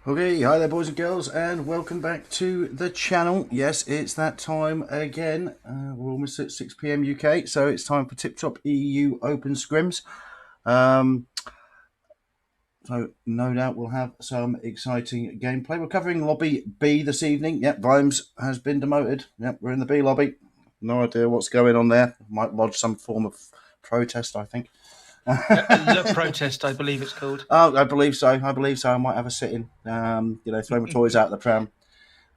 Okay, hi there boys and girls, and welcome back to the channel. Yes, it's that time again. We're almost at 6 p.m. UK, so it's time for TipTop EU Open Scrims. So no doubt we'll have some exciting gameplay. We're covering Lobby B this evening. Yep, Vimes has been demoted. Yep, we're in the B lobby. No idea what's going on there. Might lodge some form of protest, I think. The protest, I believe it's called. Oh, I believe so. I might have a sit-in. Throw my toys out of the pram.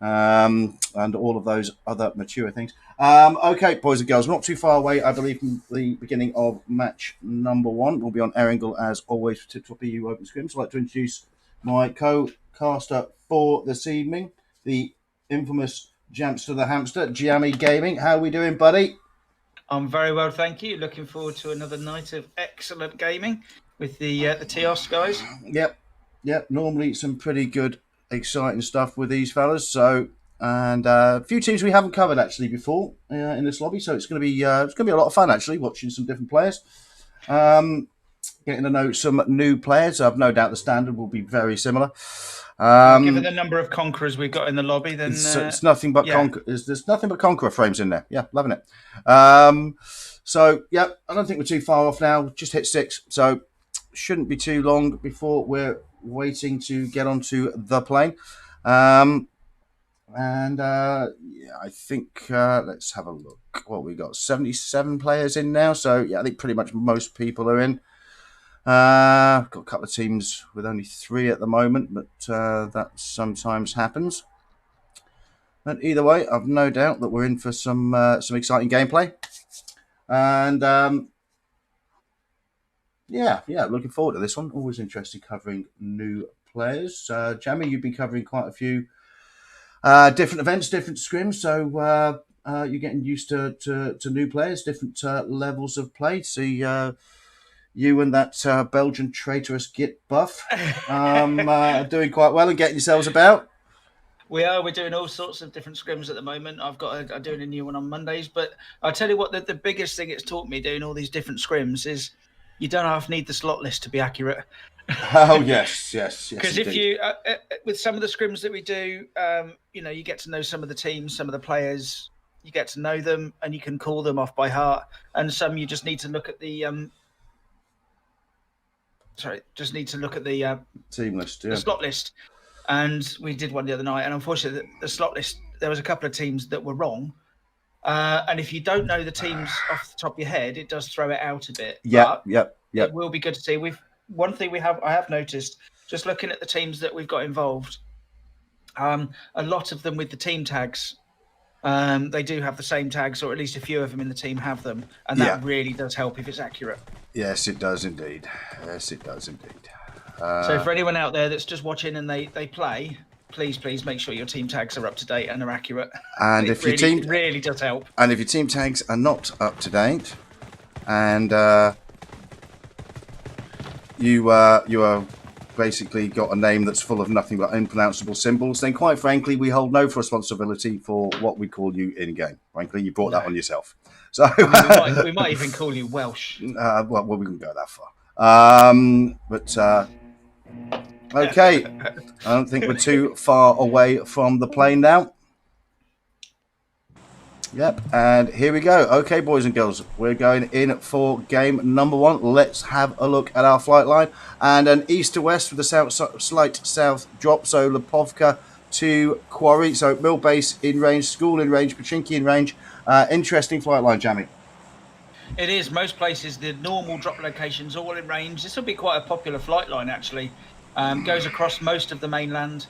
And all of those other mature things. Okay, boys and girls, not too far away, I believe, from the beginning of match number 1. We'll be on Erringle, as always, for TipTop EU Open Scrims. I'd like to introduce my co-caster for this evening, the infamous Jamster the Hamster, Jammy Gaming. How are we doing, buddy? I'm very well, thank you. Looking forward to another night of excellent gaming with the TOS guys. Yep. Normally some pretty good, exciting stuff with these fellas. So, and a few teams we haven't covered actually before in this lobby. So it's going to be a lot of fun actually watching some different players, getting to know some new players. I've no doubt the standard will be very similar. Given the number of conquerors we've got in the lobby, then it's nothing but there's nothing but conqueror frames in there. Yeah, loving it. So yeah, I don't think we're too far off now. Just hit 6, so shouldn't be too long before we're waiting to get onto the plane. I think let's have a look. What we got? 77 players in now. So yeah, I think pretty much most people are in. Got a couple of teams with only 3 at the moment, but that sometimes happens. But either way, I've no doubt that we're in for some exciting gameplay. And looking forward to this one. Always interested covering new players. Jamie, you've been covering quite a few different events, different scrims, so you're getting used to new players, different levels of play. See you and that Belgian traitorous Git Buff doing quite well and getting yourselves about. We're doing all sorts of different scrims at the moment. I'm doing a new one on Mondays, but I'll tell you what, the biggest thing it's taught me doing all these different scrims is you don't half need the slot list to be accurate. Oh yes. Because if you with some of the scrims that we do, you get to know some of the teams, some of the players. You get to know them, and you can call them off by heart. And some you just need to look at the team list, the slot list. And we did one the other night, and unfortunately, the slot list, there was a couple of teams that were wrong. And if you don't know the teams off the top of your head, it does throw it out a bit. Yep. It will be good to see. One thing I have noticed, just looking at the teams that we've got involved, a lot of them with the team tags, they do have the same tags, or at least a few of them in the team have them, and that really does help if it's accurate. Yes, it does indeed. So for anyone out there that's just watching and they play, please make sure your team tags are up to date and are accurate. And if your team really does help. And if your team tags are not up to date, and you are basically got a name that's full of nothing but unpronounceable symbols, then quite frankly, we hold no responsibility for what we call you in game. Frankly, you brought that on yourself. So we might even call you Welsh. Well, we wouldn't go that far. Okay, I don't think we're too far away from the plane now. Yep, and here we go. Okay, boys and girls, we're going in for game number 1. Let's have a look at our flight line. And an east to west with a slight south drop. So Lipovka to Quarry. So Mill Base in range, School in range, Pachinki in range. Interesting flight line, Jamie. It is. Most places, the normal drop locations all in range. This will be quite a popular flight line, actually. Goes across most of the mainland.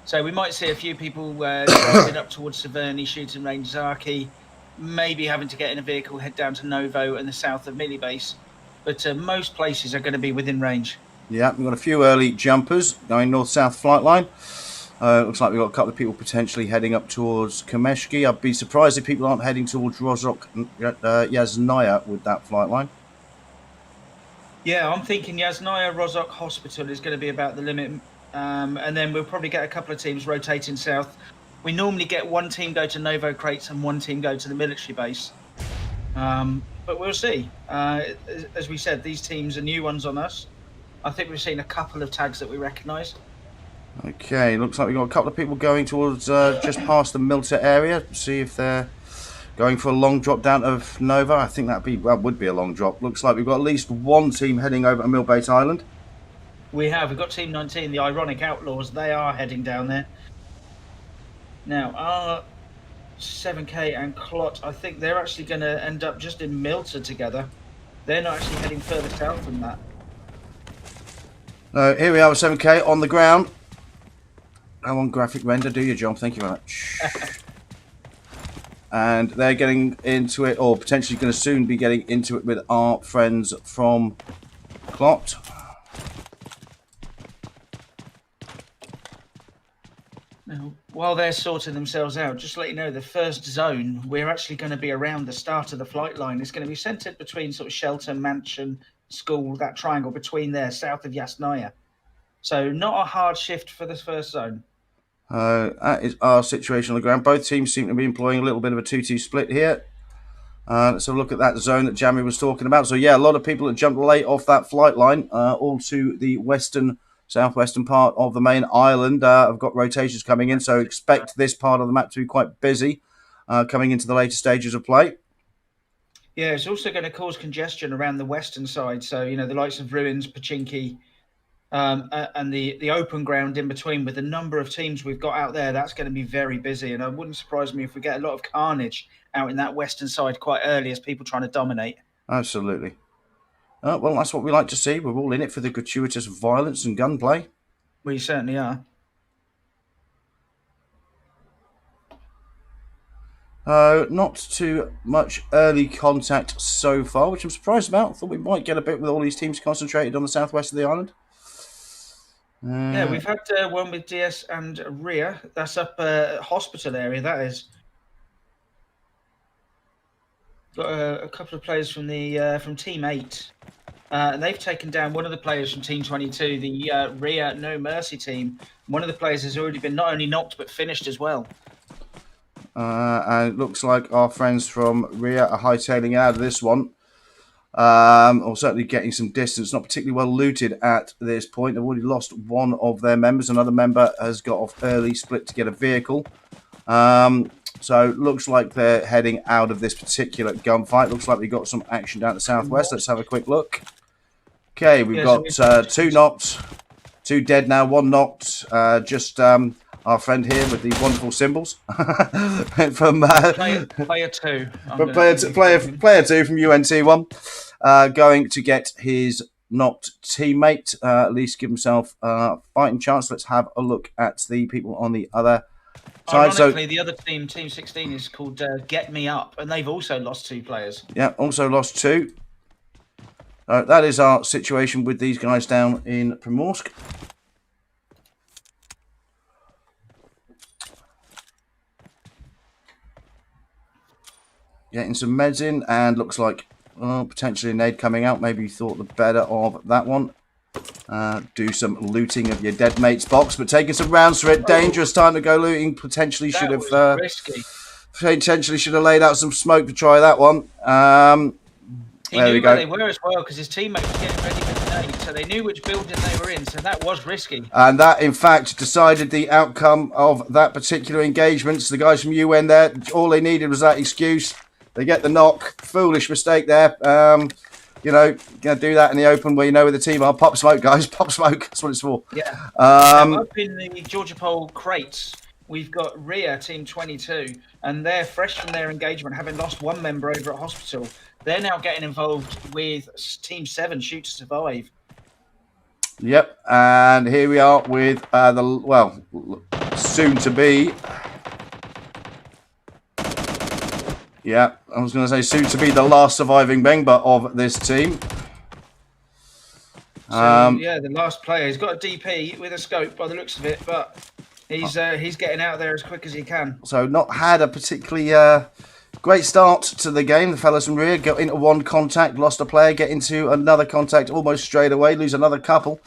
So we might see a few people driving up towards Severny, shooting range Zaki, maybe having to get in a vehicle, head down to Novo and the south of Millie Base. But most places are going to be within range. Yeah, we've got a few early jumpers going north-south flight line. Looks like we've got a couple of people potentially heading up towards Kameshki. I'd be surprised if people aren't heading towards Rozhok Yasnaya with that flight line. Yeah, I'm thinking Yasnaya Rozhok Hospital is going to be about the limit. And then we'll probably get a couple of teams rotating south. We normally get one team go to Novo Crates and one team go to the military base. But we'll see. As we said, these teams are new ones on us. I think we've seen a couple of tags that we recognise. Okay, looks like we've got a couple of people going towards just past the Milter area. See if they're going for a long drop down of Nova. I think that would be a long drop. Looks like we've got at least one team heading over to Millbait Island. We've got Team 19, the Ironic Outlaws. They are heading down there. Now, our 7K and Clot, I think they're actually going to end up just in Milter together. They're not actually heading further south than that. Here we are with 7K on the ground. Come on, graphic render, do your job. Thank you very much. And they're getting into it, or potentially going to soon be getting into it with our friends from Clot. Now, while they're sorting themselves out, just to let you know, the first zone, we're actually going to be around the start of the flight line. It's going to be centred between sort of shelter, mansion, school, that triangle between there, south of Yasnaya. So not a hard shift for this first zone. That is our situation on the ground. Both teams seem to be employing a little bit of a 2-2 split here. Let's have a look at that zone that Jamie was talking about. So yeah, a lot of people that jumped late off that flight line, all to the southwestern part of the main island. I've got rotations coming in, so expect this part of the map to be quite busy coming into the later stages of play. Yeah, it's also going to cause congestion around the western side. So, you know, the likes of Ruins, Pachinki, and the open ground in between, with the number of teams we've got out there, that's going to be very busy. And it wouldn't surprise me if we get a lot of carnage out in that western side quite early as people trying to dominate. Absolutely. Well, that's what we like to see. We're all in it for the gratuitous violence and gunplay. We certainly are. Not too much early contact so far, which I'm surprised about. Thought we might get a bit with all these teams concentrated on the southwest of the island. Yeah, we've had one with DS and Ria. That's up hospital area, that is. Got a couple of players from the from Team 8. And they've taken down one of the players from Team 22, the Ria No Mercy team. One of the players has already been not only knocked, but finished as well. And it looks like our friends from Ria are hightailing out of this one. Or certainly getting some distance. Not particularly well looted at this point. They've already lost one of their members. Another member has got off early, split to get a vehicle. So looks like they're heading out of this particular gunfight. Looks like we got some action down the southwest. Let's have a quick look. Okay, we've got two knocked, two dead now, one knocked. Just our friend here with the wonderful symbols from player 2. Player 2 from UNT1, going to get his knocked teammate. At least give himself a fighting chance. Let's have a look at the people on the other side. Ironically, the other team, Team 16, is called Get Me Up, and they've also lost 2 players. Yeah, also lost 2. That is our situation with these guys down in Primorsk. Getting some meds in, and looks like potentially a nade coming out. Maybe you thought the better of that one. Do some looting of your dead mate's box, but taking some rounds for it. Dangerous time to go looting. Potentially should have laid out some smoke to try that one. He knew where they were as well, because his teammate was getting ready for the nade, so they knew which building they were in, so that was risky. And that, in fact, decided the outcome of that particular engagement. So the guys from UN there, all they needed was that excuse. They get the knock. Foolish mistake there. You know, going to do that in the open where you know where the team are. Pop smoke, guys. Pop smoke. That's what it's for. Yeah. Up in the Georgia Pole crates, we've got Ria, Team 22, and they're fresh from their engagement, having lost one member over at hospital. They're now getting involved with Team 7, Shoot to Survive. Yep, and here we are with soon to be. Yeah, I was going to say soon to be the last surviving member of this team. Yeah, the last player. He's got a DP with a scope by the looks of it, but he's getting out there as quick as he can. So not had a particularly great start to the game. The fellas from Ria got into one contact, lost a player, get into another contact almost straight away, lose another couple.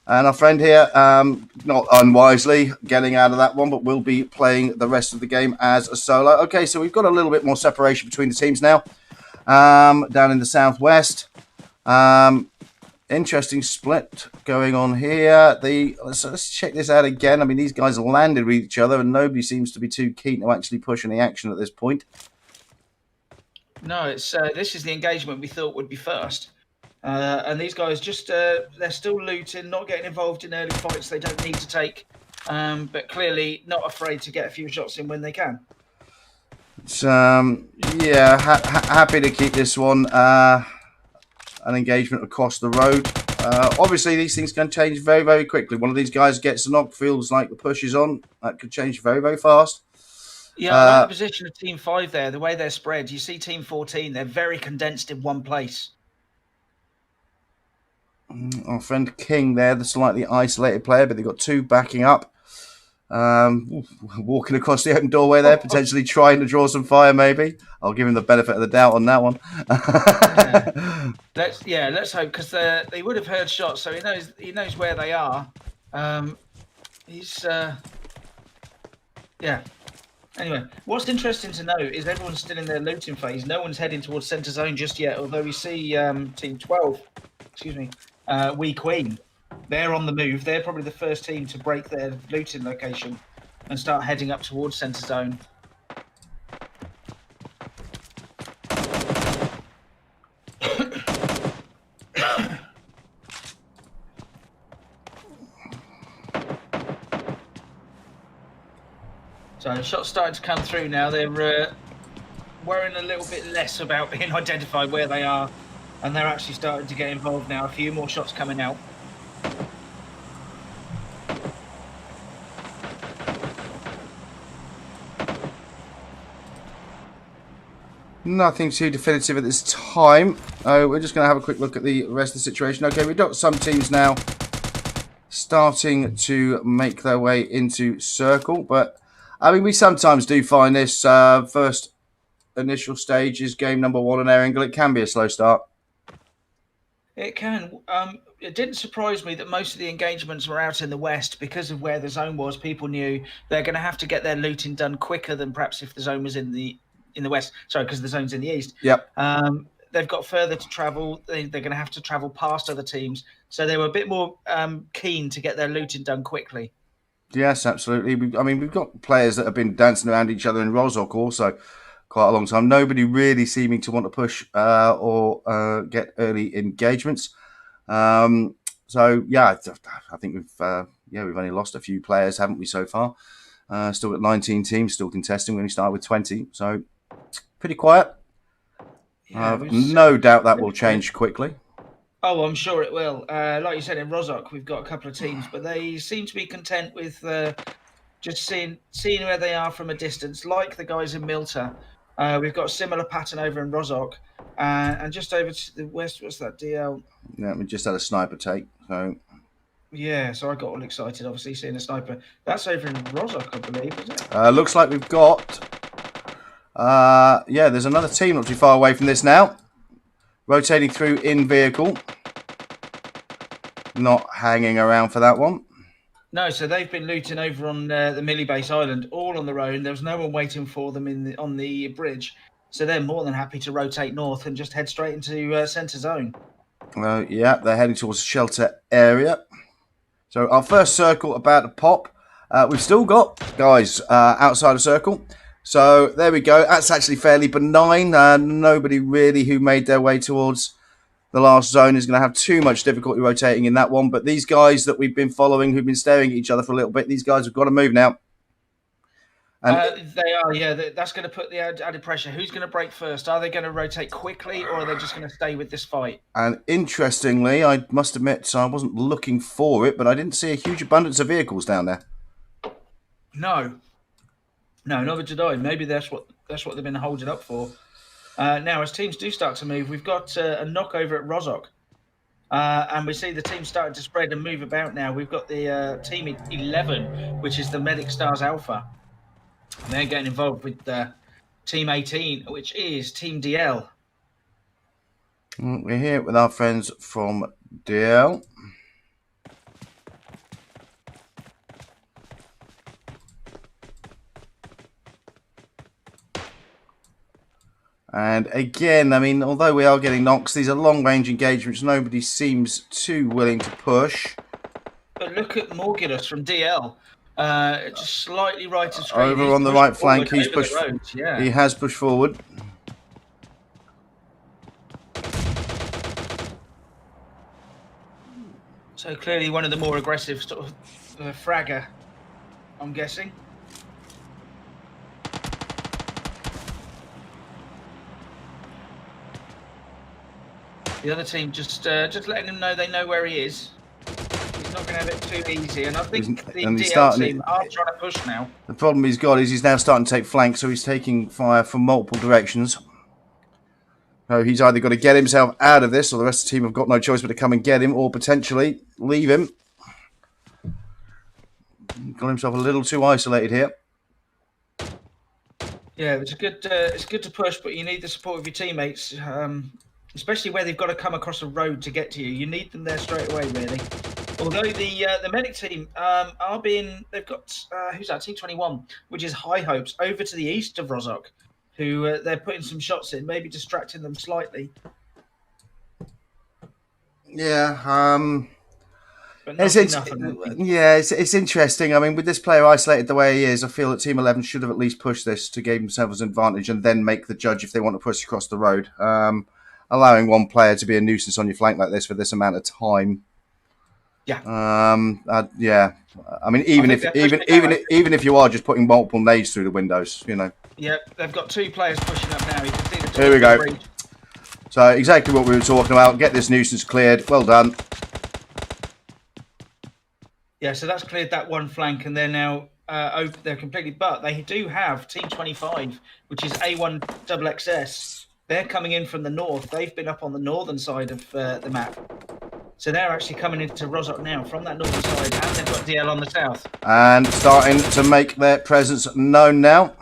And our friend here, not unwisely, getting out of that one, but will be playing the rest of the game as a solo. Okay, so we've got a little bit more separation between the teams now, down in the southwest. interesting split going on here. Let's check this out again. I mean, these guys landed with each other, and nobody seems to be too keen to actually push any action at this point. No, it's this is the engagement we thought would be first. And these guys just they're still looting, not getting involved in early fights they don't need to take, but clearly not afraid to get a few shots in when they can. It's, yeah, happy to keep this one an engagement across the road. Obviously, these things can change very, very quickly. One of these guys gets a knock, feels like the push is on. That could change very, very fast. Yeah, I like the position of Team 5 there, the way they're spread. You see Team 14, they're very condensed in one place. Our friend King there, the slightly isolated player, but they've got two backing up. Walking across the open doorway there, potentially trying to draw some fire. Maybe I'll give him the benefit of the doubt on that one. Let's hope, because they would have heard shots, so he knows where they are. Yeah. Anyway, what's interesting to note is everyone's still in their looting phase. No one's heading towards centre zone just yet. Although we see Team 12, Wee Queen, they're on the move. They're probably the first team to break their looting location and start heading up towards centre zone. So shots starting to come through now. They're worrying a little bit less about being identified where they are, and they're actually starting to get involved now. A few more shots coming out. Nothing too definitive at this time. We're just going to have a quick look at the rest of the situation. Okay, we've got some teams now starting to make their way into circle, but I mean, we sometimes do find this first initial stage is game number 1 in Air Angle. It can be a slow start. It can. It didn't surprise me that most of the engagements were out in the west because of where the zone was. People knew they're going to have to get their looting done quicker than perhaps if the zone was in the west. Sorry, because the zone's in the east. Yep. They've got further to travel. They're going to have to travel past other teams, so they were a bit more keen to get their looting done quickly. Yes, absolutely. We've got players that have been dancing around each other in Rozhok also quite a long time. Nobody really seeming to want to push or get early engagements. So yeah, I think we've only lost a few players, haven't we, so far? Still got 19 teams still contesting. We only started with 20, so pretty quiet. Yeah, no doubt that will change quickly. Oh, I'm sure it will. Like you said, in Rozhok, we've got a couple of teams, but they seem to be content with just seeing where they are from a distance, like the guys in Milta. We've got a similar pattern over in Rozhok, and just over to the west. What's that, DL? Yeah, we just had a sniper take. So yeah, so I got all excited, obviously, seeing a sniper. That's over in Rozhok, I believe, is it? Looks like we've got... there's another team not too far away from this now. Rotating through in vehicle. Not hanging around for that one. No, so they've been looting over on the Millie Base Island, all on their own. There was no one waiting for them on the bridge. So they're more than happy to rotate north and just head straight into centre zone. Yeah, they're heading towards the shelter area. So our first circle about to pop. We've still got guys outside of circle. So there we go. That's actually fairly benign. Nobody really who made their way towards the last zone is going to have too much difficulty rotating in that one. But these guys that we've been following, who've been staring at each other for a little bit, these guys have got to move now. And they are, yeah. That's going to put the added pressure. Who's going to break first? Are they going to rotate quickly, or are they just going to stay with this fight? And interestingly, I must admit, I wasn't looking for it, but I didn't see a huge abundance of vehicles down there. No, neither did I. Maybe that's what they've been holding up for. Now, as teams do start to move, we've got a knock over at Rozhok. And we see the team starting to spread and move about now. We've got the team 11, which is the Medic Stars Alpha. And they're getting involved with team 18, which is Team DL. We're here with our friends from DL. And again, I mean, although we are getting knocks, these are long-range engagements. Nobody seems too willing to push. But look at Morgulus from DL. Just slightly right of screen. Over on the right flank, he's over pushed. the road. Yeah. He has pushed forward. So clearly one of the more aggressive sort of fragger, I'm guessing. The other team just letting him know they know where he is. He's not going to have it too easy, and I think the DL team are trying to push now. The problem he's got is he's now starting to take flank, so he's taking fire from multiple directions. So he's either got to get himself out of this, or the rest of the team have got no choice but to come and get him, or potentially leave him. Got himself a little too isolated here. Yeah, it's good to push, but you need the support of your teammates, especially where they've got to come across a road to get to you. You need them there straight away, really. Although the medic team they've got who's that? Team 21, which is High Hopes, over to the east of Rozok, who they're putting some shots in, maybe distracting them slightly. Yeah, it's interesting. I mean, with this player isolated the way he is, I feel that Team 11 should have at least pushed this to give themselves an advantage and then make the judge if they want to push across the road. Allowing one player to be a nuisance on your flank like this for this amount of time. Yeah. Yeah. I mean, even if you are just putting multiple nades through the windows, you know. Yeah, they've got two players pushing up now. You can see the Here we go. So exactly what we were talking about. Get this nuisance cleared. Well done. Yeah, so that's cleared that one flank, and they're now over. They're completely, but they do have Team 25, which is A1 XXS. They're coming in from the north. They've been up on the northern side of the map. So they're actually coming into Rozok now from that northern side, and they've got DL on the south. And starting to make their presence known now.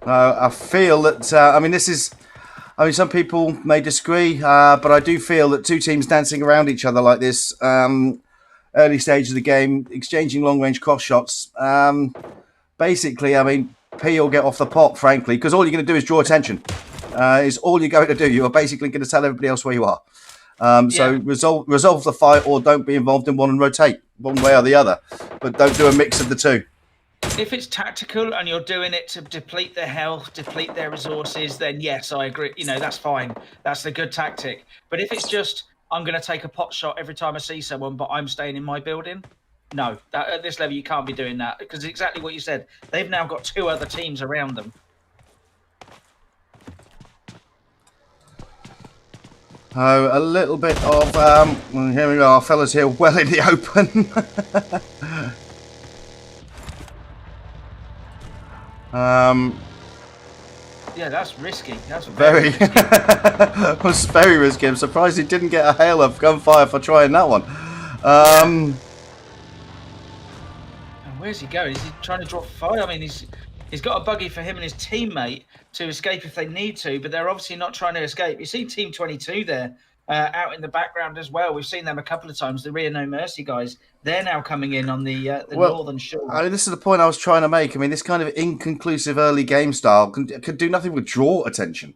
I feel that, I mean, some people may disagree, but I do feel that two teams dancing around each other like this, early stage of the game, exchanging long-range cross shots, basically, I mean, P will get off the pot, frankly, because all you're going to do is draw attention. Is all you're going to do. You're basically going to tell everybody else where you are. So resolve the fight, or don't be involved in one and rotate one way or the other. But don't do a mix of the two. If it's tactical and you're doing it to deplete their health, deplete their resources, then yes, I agree. You know, that's fine. That's a good tactic. But if it's just, I'm going to take a pot shot every time I see someone, but I'm staying in my building, no. At this level, you can't be doing that, because exactly what you said. They've now got two other teams around them. Oh, a little bit of, here we are, fellas here, well in the open. Yeah, that's risky. That's very risky. It was very risky. I'm surprised he didn't get a hail of gunfire for trying that one. Where's he going? Is he trying to draw fire? I mean, he's got a buggy for him and his teammate to escape if they need to, but they're obviously not trying to escape. You see Team 22 there out in the background as well. We've seen them a couple of times, the Rio No Mercy guys. They're now coming in on the northern shore. I mean, this is the point I was trying to make. I mean, this kind of inconclusive early game style could do nothing but draw attention.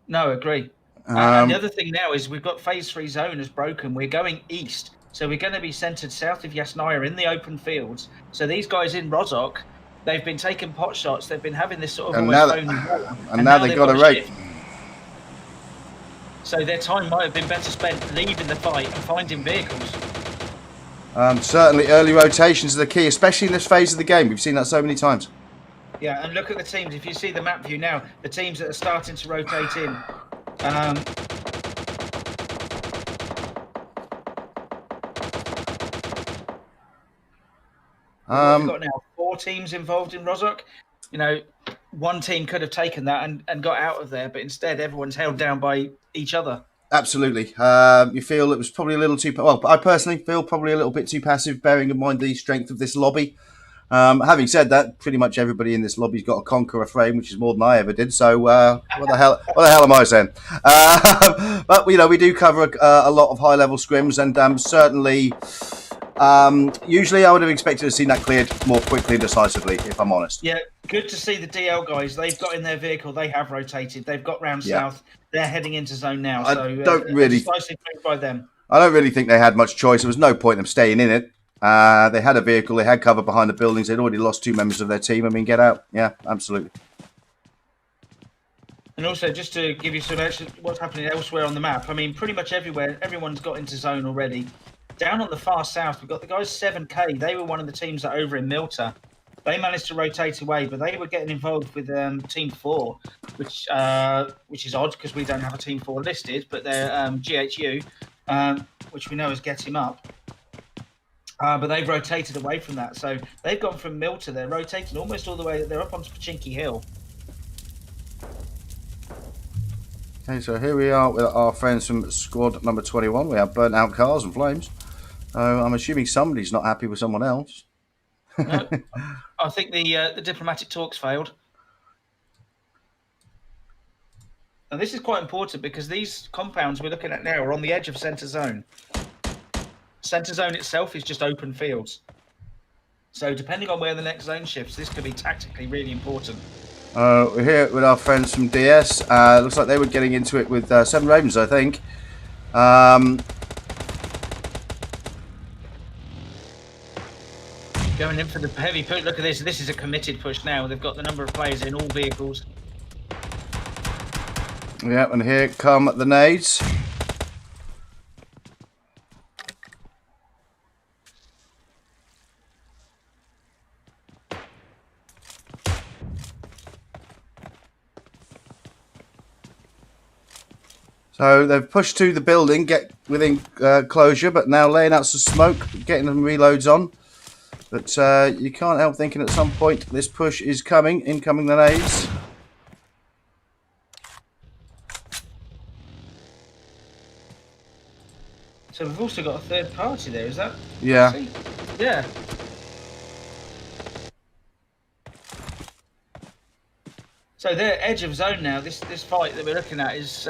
No, agree. And the other thing now is we've got phase 3 zone is broken. We're going east. So we're going to be centered south of Yasnaya in the open fields. So these guys in Rozok, they've been taking pot shots. They've been having this sort of and now they've got a rate. So their time might have been better spent leaving the fight and finding vehicles. Certainly early rotations are the key, especially in this phase of the game. We've seen that so many times. Yeah, and look at the teams. If you see the map view now, the teams that are starting to rotate in. We've got now 4 teams involved in Rozok. You know, one team could have taken that and got out of there, but instead everyone's held down by each other. Absolutely. You feel it was probably a little too... Well, I personally feel probably a little bit too passive, bearing in mind the strength of this lobby. Having said that, pretty much everybody in this lobby's got a conqueror frame, which is more than I ever did. So what the hell am I saying? But you know, we do cover a lot of high-level scrims, and certainly Usually I would have expected to see that cleared more quickly and decisively, if I'm honest. Yeah, good to see the DL guys. They've got in their vehicle. They have rotated. They've got round south. They're heading into zone now. I So don't a really... decisive move by them. I don't really think they had much choice. There was no point in them staying in it. They had a vehicle. They had cover behind the buildings. They'd already lost 2 members of their team. I mean, get out. Yeah, absolutely. And also, just to give you some extra, what's happening elsewhere on the map, I mean, pretty much everywhere, everyone's got into zone already. Down on the far south, we've got the guys 7K. They were one of the teams that over in Milta. They managed to rotate away, but they were getting involved with Team 4, which is odd because we don't have a Team 4 listed, but they're GHU, which we know is Get Him Up. But they've rotated away from that. So they've gone from Milta. They're rotating almost all the way. They're up onto Pachinki Hill. Okay, so here we are with our friends from squad number 21. We have burnt out cars and flames. I'm assuming somebody's not happy with someone else. No, I think the diplomatic talks failed. And this is quite important because these compounds we're looking at now are on the edge of centre zone. Centre zone itself is just open fields. So depending on where the next zone shifts, this could be tactically really important. We're here with our friends from DS. Looks like they were getting into it with 7 Ravens, I think. Going in for the heavy push. Look at this. This is a committed push now. They've got the number of players in all vehicles. Yeah, and here come the nades. So they've pushed to the building, get within closure, but now laying out some smoke, getting them reloads on. But you can't help thinking at some point this push is coming, incoming the nades. So we've also got a third party there, is that? Yeah. Yeah. So they're edge of zone now. This fight that we're looking at is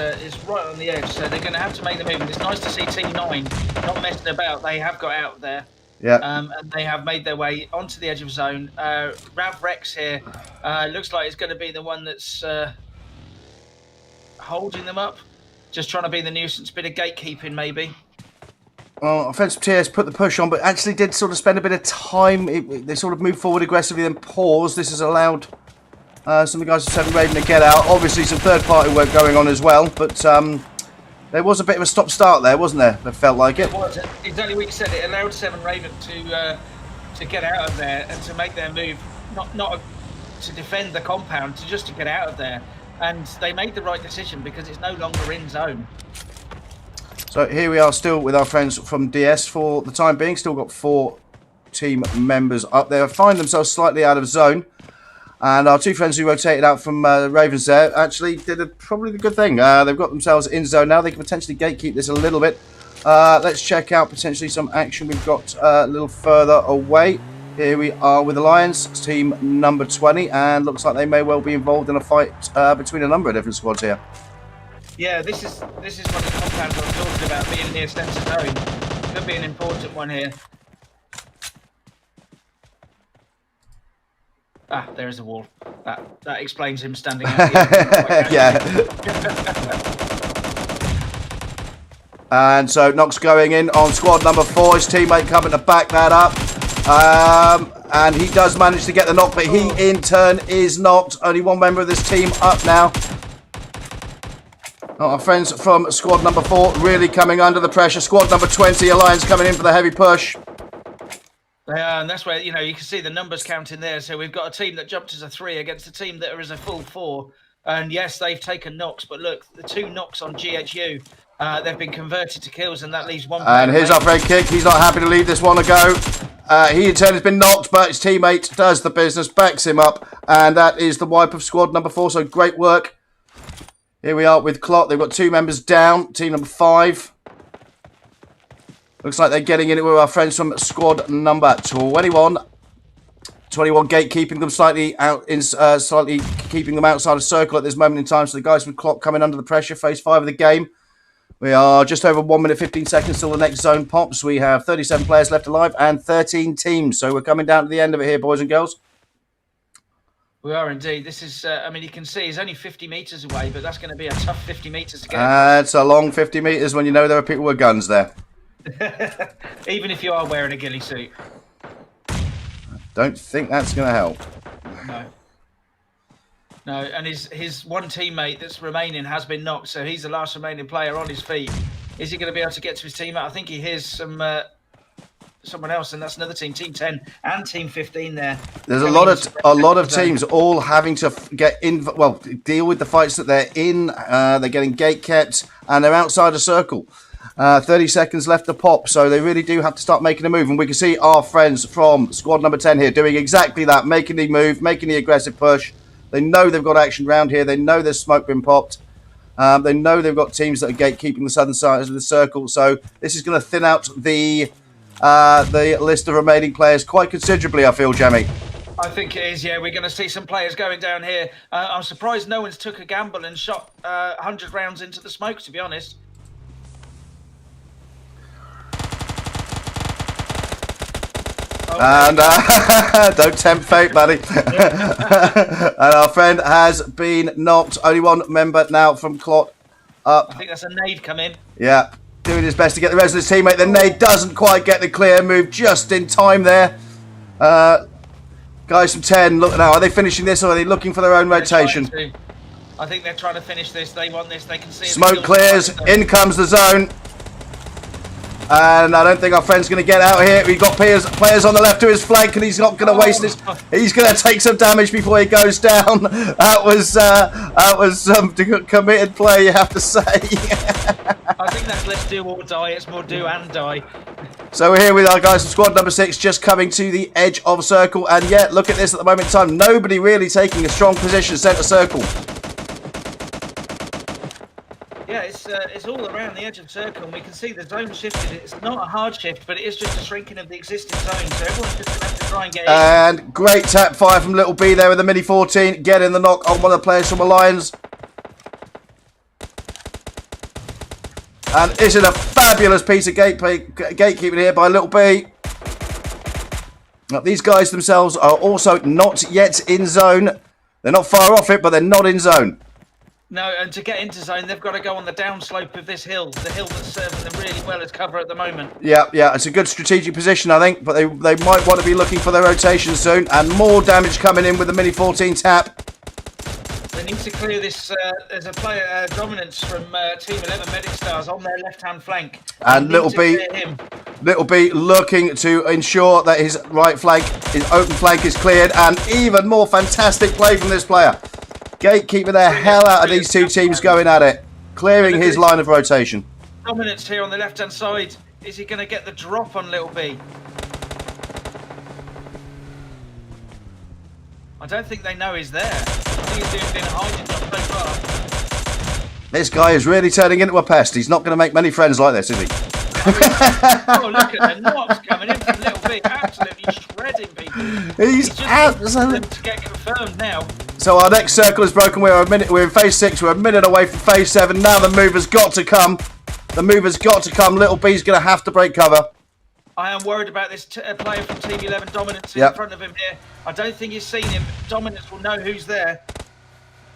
right on the edge. So they're going to have to make the move. And it's nice to see T9 not messing about. They have got out there. Yeah. And they have made their way onto the edge of zone. Rav Rex here looks like it's going to be the one that's holding them up. Just trying to be the nuisance. Bit of gatekeeping maybe. Well, offensive TS put the push on, but actually did sort of spend a bit of time. They sort of moved forward aggressively, then paused. This has allowed some of the guys from 7 Raven to get out. Obviously, some third-party work going on as well, but there was a bit of a stop-start there, wasn't there? It felt like it. It was exactly what you said. It allowed 7 Raven to get out of there and to make their move, not to defend the compound, just to get out of there. And they made the right decision because it's no longer in zone. So here we are still with our friends from DS for the time being. Still got 4 team members up there. Find themselves slightly out of zone. And our 2 friends who rotated out from Ravens there actually did probably the good thing. They've got themselves in zone now. They can potentially gatekeep this a little bit. Let's check out potentially some action we've got a little further away. Here we are with Alliance, team number 20. And looks like they may well be involved in a fight between a number of different squads here. Yeah, this is one of the compounds I was talking about being near centre zone. Could be an important one here. Ah, there's a wall. That explains him standing out. Yeah. And so Knox going in on squad number 4. His teammate coming to back that up. And he does manage to get the knock, but he in turn is knocked. Only 1 member of this team up now. Our friends from squad number 4 really coming under the pressure. Squad number 20, Alliance coming in for the heavy push. And that's where, you can see the numbers counting there. So we've got a team that jumped as a 3 against a team that is a full 4. And yes, they've taken knocks, but look, the 2 knocks on GHU, they've been converted to kills, and that leaves 1. And here's our red kick. He's not happy to leave this one to go. He in turn has been knocked, but his teammate does the business, backs him up. And that is the wipe of squad number 4. So great work. Here we are with Clot. They've got 2 members down. Team number 5. Looks like they're getting in it with our friends from squad number 21. 21 gatekeeping them slightly out, slightly keeping them outside of circle at this moment in time. So the guys from Clot coming under the pressure. Phase 5 of the game. We are just over 1 minute 15 seconds till the next zone pops. We have 37 players left alive and 13 teams. So we're coming down to the end of it here, boys and girls. We are indeed. This is, I mean, you can see he's only 50 metres away, but that's going to be a tough 50 metres to get. It's a long 50 metres when you know there are people with guns there. Even if you are wearing a ghillie suit. Don't think that's going to help. No. No, and his one teammate that's remaining has been knocked, so he's the last remaining player on his feet. Is he going to be able to get to his teammate? I think he hears someone else, and that's another team, Team 10 and Team 15 there. There's a lot of teams all having to deal with the fights that they're in. They're getting gate kept, and they're outside a circle. 30 seconds left to pop, so they really do have to start making a move. And we can see our friends from squad number 10 here doing exactly that, making the move, making the aggressive push. They know they've got action round here. They know there's smoke been popped. They know they've got teams that are gatekeeping the southern side of the circle. So this is going to thin out the list of remaining players quite considerably, I feel, Jamie. I think it is, yeah. We're going to see some players going down here. I'm surprised no one's took a gamble and shot 100 rounds into the smoke, to be honest. And don't tempt fate, buddy. And our friend has been knocked. Only one member now from Clot up. I think that's a nade come in. Yeah, doing his best to get the rest of his teammate. The nade doesn't quite get the clear move just in time there. Guys from 10, look now. Are they finishing this or are they looking for their own rotation? I think they're trying to finish this. They want this. They can see it. Smoke clears. In comes the zone. And I don't think our friend's going to get out here. We've got players on the left to his flank, and he's not going to waste this. He's going to take some damage before he goes down. That was some committed play, you have to say. I think that's let's do or die. It's more do and die. So we're here with our guys from squad number 6, just coming to the edge of circle. And yet, look at this at the moment in time. Nobody really taking a strong position centre circle. Yeah, it's all around the edge of circle, and we can see the zone shifted. It's not a hard shift, but it is just a shrinking of the existing zone, so everyone's just going to have to try and get in. And great tap fire from Little B there with the Mini 14, getting the knock on one of the players from Alliance. And isn't a fabulous piece of gatekeeping here by Little B. Now, these guys themselves are also not yet in zone. They're not far off it, but they're not in zone. No, and to get into zone, they've got to go on the downslope of this hill, the hill that's serving them really well as cover at the moment. Yeah, it's a good strategic position, I think, but they might want to be looking for their rotation soon, and more damage coming in with the Mini 14 tap. They need to clear this. There's a player, Dominance from Team 11 Medic Stars on their left-hand flank. And Little B looking to ensure that his right flank, his open flank is cleared, and even more fantastic play from this player. Gatekeeping the hell out of these two teams going at it, clearing his line of rotation. Dominance here on the left-hand side. Is he going to get the drop on Little B? I don't think they know he's there. I think he's doing a hiding job so far. This guy is really turning into a pest. He's not going to make many friends like this, is he? Oh, look at the knocks coming in from Little B. Absolutely shredding people. He's absolutely to get confirmed now. So our next circle is broken. We're in phase 6. We're a minute away from phase 7. Now the move has got to come. The move has got to come. Little B's going to have to break cover. I am worried about this player from Team 11, Dominance, in front of him here. I don't think he's seen him. Dominance will know who's there.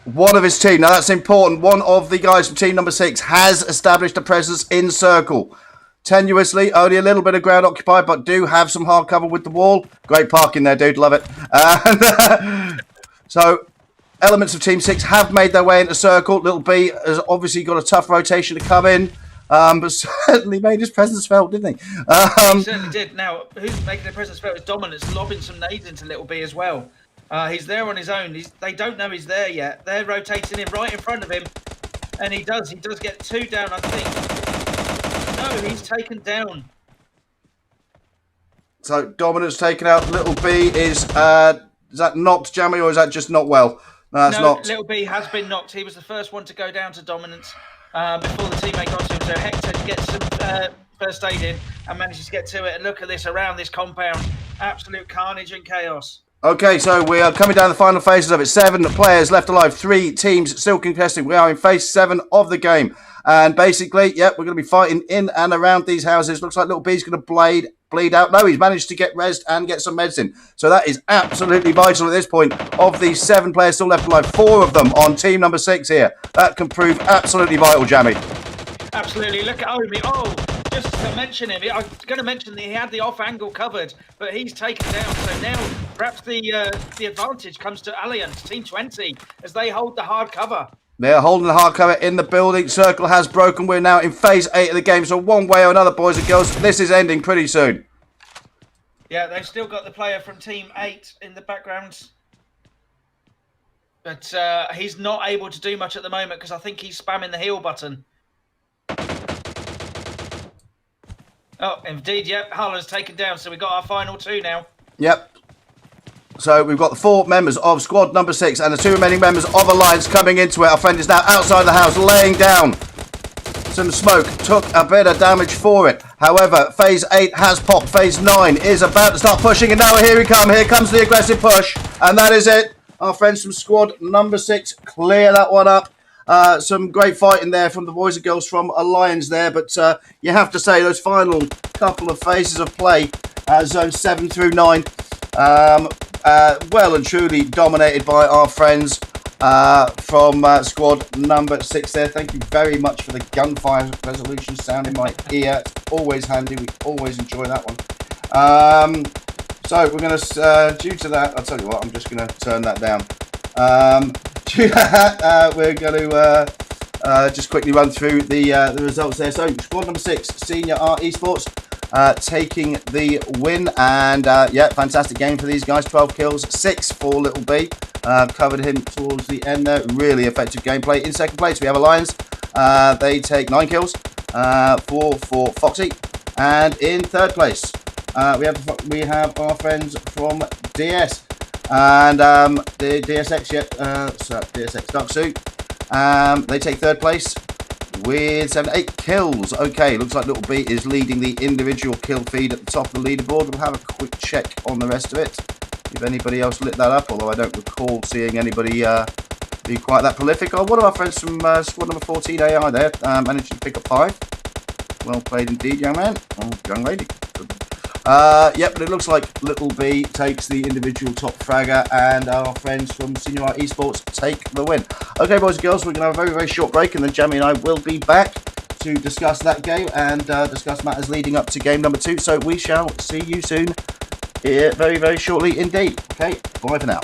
One of his team. Now that's important. One of the guys from team number 6 has established a presence in circle. Tenuously, only a little bit of ground occupied, but do have some hard cover with the wall. Great parking there, dude. Love it. So, elements of Team 6 have made their way into circle. Little B has obviously got a tough rotation to come in, but certainly made his presence felt, didn't he? He certainly did. Now, who's making their presence felt is Dominance, lobbing some nades into Little B as well. He's there on his own. They don't know he's there yet. They're rotating him right in front of him, and he does. He does get 2 down, I think. No, he's taken down. So Dominance taken out. Little B is that knocked, Jamie, or is that just not well? No, that's knocked. Little B has been knocked. He was the first one to go down to Dominance before the teammate got to him. So Hector gets some first aid in and manages to get to it. And look at this around this compound. Absolute carnage and chaos. Okay, so we are coming down the final phases of it. 7 players left alive, 3 teams still contesting. We are in phase 7 of the game. And basically, yep, we're going to be fighting in and around these houses. Looks like Little B's going to bleed out. No, he's managed to get rezzed and get some medicine. So that is absolutely vital at this point. Of these 7 players still left alive, 4 of them on team number 6 here. That can prove absolutely vital, Jammy. Absolutely. Look at Omi. Oh, just to mention him, I was going to mention that he had the off angle covered, but he's taken down. So now perhaps the advantage comes to Allianz, Team 20, as they hold the hard cover. They're holding the hard cover in the building. Circle has broken. We're now in phase 8 of the game. So one way or another, boys and girls, this is ending pretty soon. Yeah, they've still got the player from Team 8 in the background. But he's not able to do much at the moment because I think he's spamming the heal button. Oh, indeed, yep. Harlan's taken down, so we've got our final 2 now. Yep. So we've got the 4 members of squad number 6 and the 2 remaining members of Alliance coming into it. Our friend is now outside the house, laying down some smoke. Took a bit of damage for it. However, phase 8 has popped. Phase 9 is about to start pushing, and now here we come. Here comes the aggressive push, and that is it. Our friends from squad number 6 clear that one up. Some great fighting there from the boys and girls from Alliance there, but you have to say those final couple of phases of play, zones 7 through 9, well and truly dominated by our friends from squad number 6 there. Thank you very much for the gunfire resolution sound in my ear. It's always handy. We always enjoy that one. So we're going to, due to that, I'll tell you what, I'm just going to turn that down. Due to that, we're going to just quickly run through the results there. So squad number 6, Senior Art Esports, taking the win, and yeah, fantastic game for these guys. 12 kills, 6 for Little B. Covered him towards the end there. Really effective gameplay. In second place, we have Alliance. They take 9 kills, 4 for Foxy, and in third place, we have our friends from DS. And the DSX, DSX Dark Suit, they take third place with 8 kills. Okay, looks like Little B is leading the individual kill feed at the top of the leaderboard. We'll have a quick check on the rest of it, if anybody else lit that up, although I don't recall seeing anybody be quite that prolific. Oh, one of our friends from squad number 14 AI there managed to pick up 5. Well played indeed, young man. Oh, young lady. Yep, but it looks like Little B takes the individual top fragger, and our friends from Senior Art Esports take the win. Okay, boys and girls, we're going to have a very, very short break, and then Jamie and I will be back to discuss that game and discuss matters leading up to game number 2. So we shall see you soon, here very, very shortly indeed. Okay, bye for now.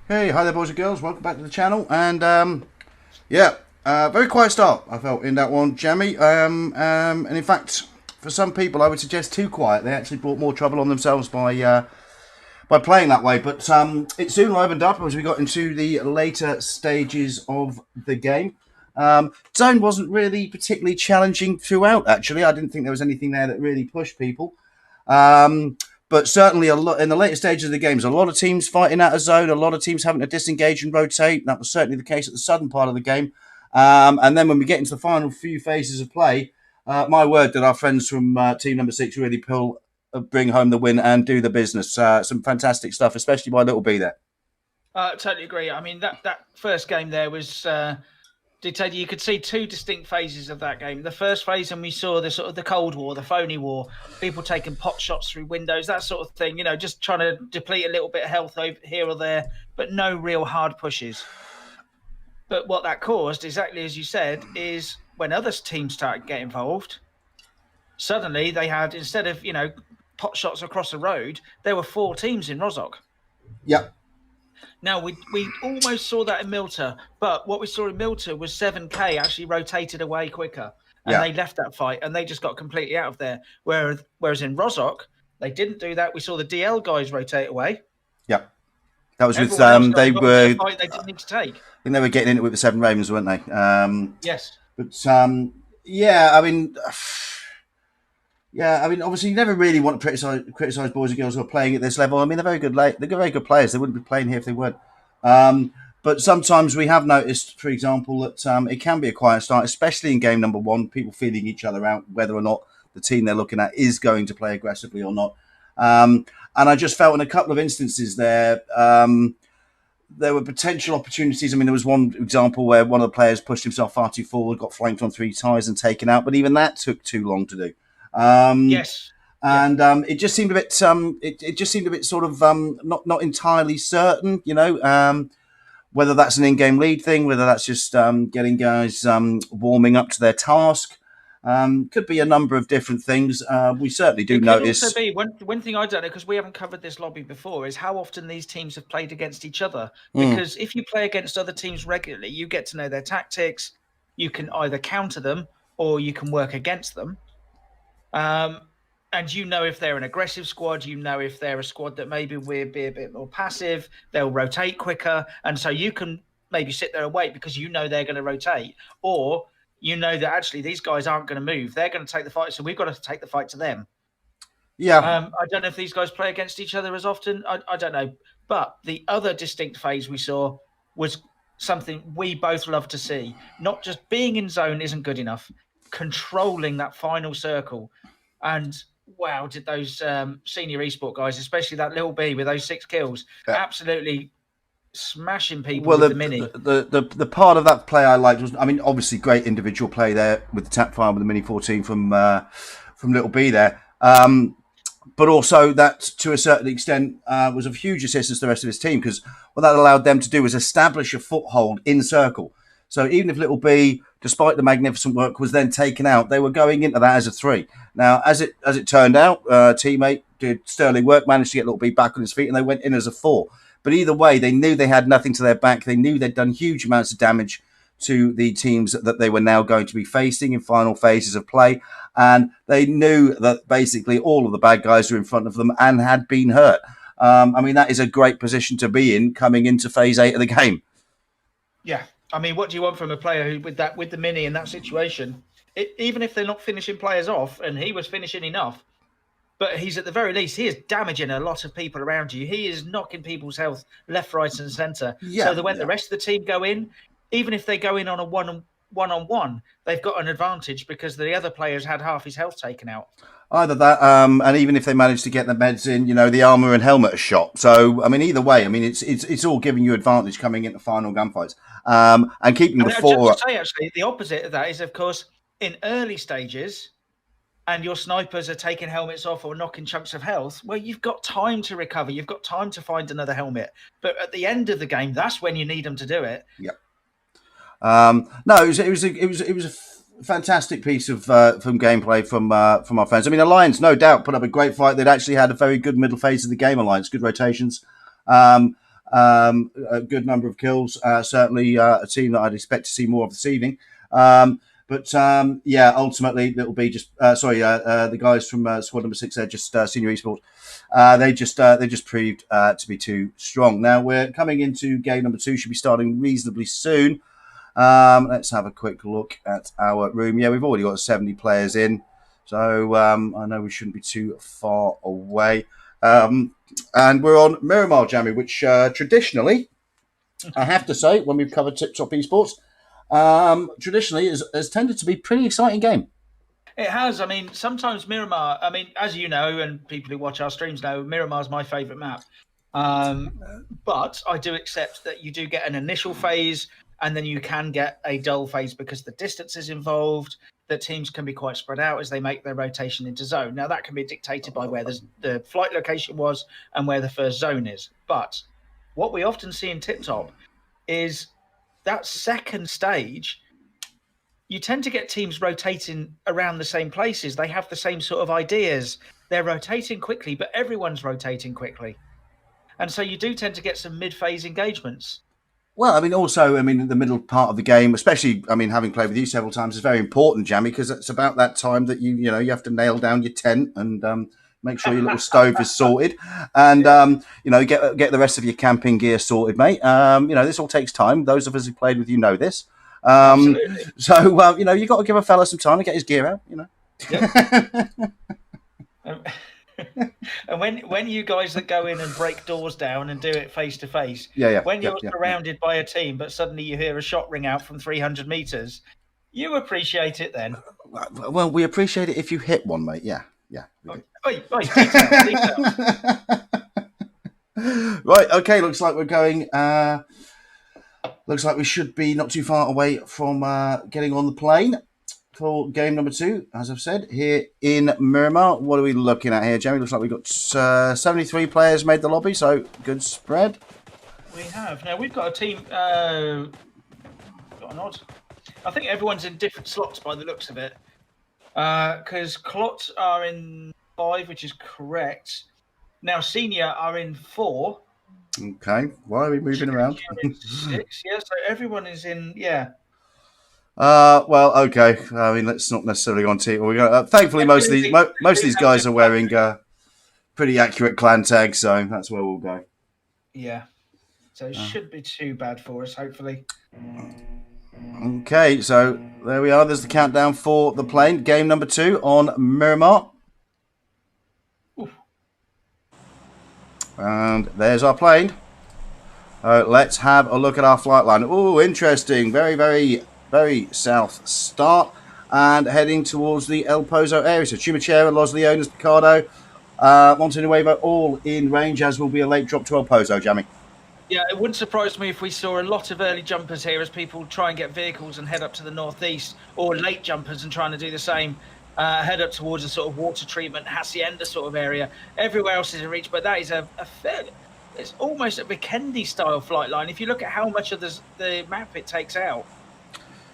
Hey, hi there, boys and girls. Welcome back to the channel. And very quiet start. I felt in that one, Jammy. And in fact, for some people, I would suggest too quiet. They actually brought more trouble on themselves by playing that way. But it soon livened up as we got into the later stages of the game. Zone wasn't really particularly challenging throughout. Actually, I didn't think there was anything there that really pushed people. But certainly, a lot in the later stages of the games, a lot of teams fighting out of zone, a lot of teams having to disengage and rotate. That was certainly the case at the southern part of the game. And then when we get into the final few phases of play, my word, did our friends from team number 6 really bring home the win and do the business. Some fantastic stuff, especially by Little B there. Totally agree. I mean, that first game there was dictated. You could see two distinct phases of that game. The first phase, and we saw the sort of the Cold War, the phony war, people taking pot shots through windows, that sort of thing. You know, just trying to deplete a little bit of health over here or there, but no real hard pushes. But what that caused, exactly as you said, is when other teams started to get involved, suddenly they had, instead of, pot shots across the road, there were 4 teams in Rozhok. Yep. Now, we almost saw that in Milta, but what we saw in Milta was 7K actually rotated away quicker, and they left that fight, and they just got completely out of there. Whereas in Rozhok, they didn't do that. We saw the DL guys rotate away. Yep. That was with they were fight they didn't need to take. I think they were getting into it with the 7 Ravens, weren't they? Yes. But I mean, obviously, you never really want to criticize boys and girls who are playing at this level. I mean, they're very good. They're very good players. They wouldn't be playing here if they weren't. But sometimes we have noticed, for example, that it can be a quiet start, especially in game number 1. People feeling each other out, whether or not the team they're looking at is going to play aggressively or not. And I just felt in a couple of instances there were potential opportunities. I mean, there was one example where one of the players pushed himself far too forward, got flanked on 3 ties and taken out. But even that took too long to do. Yes. And it just seemed a bit. It just seemed a bit sort of not entirely certain. Whether that's an in-game lead thing, whether that's just getting guys warming up to their task. Could be a number of different things. We certainly do notice. Could also be one thing I don't know, because we haven't covered this lobby before, is how often these teams have played against each other. Because if you play against other teams regularly, you get to know their tactics. You can either counter them or you can work against them. And if they're an aggressive squad, if they're a squad that maybe will be a bit more passive, they'll rotate quicker. And so you can maybe sit there and wait because they're going to rotate. Or that actually these guys aren't going to move. They're going to take the fight, so we've got to take the fight to them. Yeah. I don't know if these guys play against each other as often. I don't know. But the other distinct phase we saw was something we both love to see. Not just being in zone isn't good enough. Controlling that final circle. And wow, did those senior esport guys, especially that Little B with those 6 kills, absolutely smashing people with the mini. The part of that play I liked was, I mean, obviously great individual play there with the tap fire with the mini 14 from Little B there. But also that, to a certain extent, was of huge assistance to the rest of his team, because what that allowed them to do was establish a foothold in circle. So even if Little B, despite the magnificent work, was then taken out, they were going into that as a 3. Now, as it turned out, teammate did sterling work, managed to get Little B back on his feet, and they went in as a 4. But either way, they knew they had nothing to their back. They knew they'd done huge amounts of damage to the teams that they were now going to be facing in final phases of play. And they knew that basically all of the bad guys were in front of them and had been hurt. I mean, that is a great position to be in coming into phase 8 of the game. Yeah. I mean, what do you want from a player who, with the mini in that situation, even if they're not finishing players off, and he was finishing enough, but he's at the very least, he is damaging a lot of people around you. He is knocking people's health left, right, and centre. So that when the rest of the team go in, even if they go in on a one-on-one, they've got an advantage because the other players had half his health taken out. Either that, and even if they manage to get the meds in, the armour and helmet are shot. So, I mean, either way, I mean, it's all giving you advantage coming into final gunfights. And keeping the 4 up. Actually, the opposite of that is, of course, in early stages, and your snipers are taking helmets off or knocking chunks of health, well, you've got time to recover. You've got time to find another helmet. But at the end of the game, that's when you need them to do it. Yep. No, it was a fantastic piece of from gameplay from our fans. I mean, Alliance, no doubt, put up a great fight. They'd actually had a very good middle phase of the game. Alliance, good rotations, A good number of kills. Certainly a team that I'd expect to see more of this evening. Yeah, ultimately it'll be just the guys from squad number 6 there, just senior esports. They just proved to be too strong. Now we're coming into game number 2. Should be starting reasonably soon. Let's have a quick look at our room. Yeah, we've already got 70 players in, so I know we shouldn't be too far away. And we're on Miramar, Jamie, which traditionally, I have to say, when we've covered TipTop esports, traditionally has tended to be a pretty exciting game. It has. I mean, sometimes Miramar, I mean, as you know, and people who watch our streams know, Miramar's my favourite map. But I do accept that you do get an initial phase and then you can get a dull phase because the distance is involved, that teams can be quite spread out as they make their rotation into zone. Now, that can be dictated by where the flight location was and where the first zone is. But what we often see in TipTop is that second stage, you tend to get teams rotating around the same places. They have the same sort of ideas. They're rotating quickly, but everyone's rotating quickly. And so you do tend to get some mid-phase engagements. Well, I mean, also, I mean, the middle part of the game, especially, I mean, having played with you several times, is very important, Jamie, because it's about that time that you have to nail down your tent and make sure your little stove is sorted, and get the rest of your camping gear sorted, mate. This all takes time. Those of us who played with you know this. Absolutely. So you got to give a fella some time to get his gear out. Yep. And when you guys that go in and break doors down and do it face to face, when you're surrounded by a team, but suddenly you hear a shot ring out from 300 meters, you appreciate it then. Well, we appreciate it if you hit one, mate. Yeah. Details. Right. Okay. Looks like we're going. Looks like we should be not too far away from getting on the plane for game number 2, as I've said, here in Miramar. What are we looking at here, Jamie? Looks like we've got 73 players made the lobby, so good spread. We have. Now, we've got a team... got an odd... I think everyone's in different slots by the looks of it. Because Clot are in 5, which is correct. Now, Senior are in 4. Okay. Why are we moving around? 6, yeah, so everyone is in... Yeah. Well, okay. I mean, let's not necessarily go on team. We're going thankfully, most of these guys are wearing pretty accurate clan tags, so that's where we'll go. Yeah. So it shouldn't be too bad for us, hopefully. Okay, so there we are. There's the countdown for the plane. Game number 2 on Miramar. Oof. And there's our plane. Let's have a look at our flight line. Oh, interesting. Very, very, very south start. And heading towards the El Pozo area. So Chumachera, Los Leones, Picardo, Monte Nuevo, all in range, as will be a late drop to El Pozo, Jamie. Yeah, it wouldn't surprise me if we saw a lot of early jumpers here as people try and get vehicles and head up to the northeast, or late jumpers and trying to do the same, head up towards a sort of water treatment, hacienda sort of area. Everywhere else is in reach, but that is a fairly... It's almost a Vikendi-style flight line if you look at how much of the map it takes out.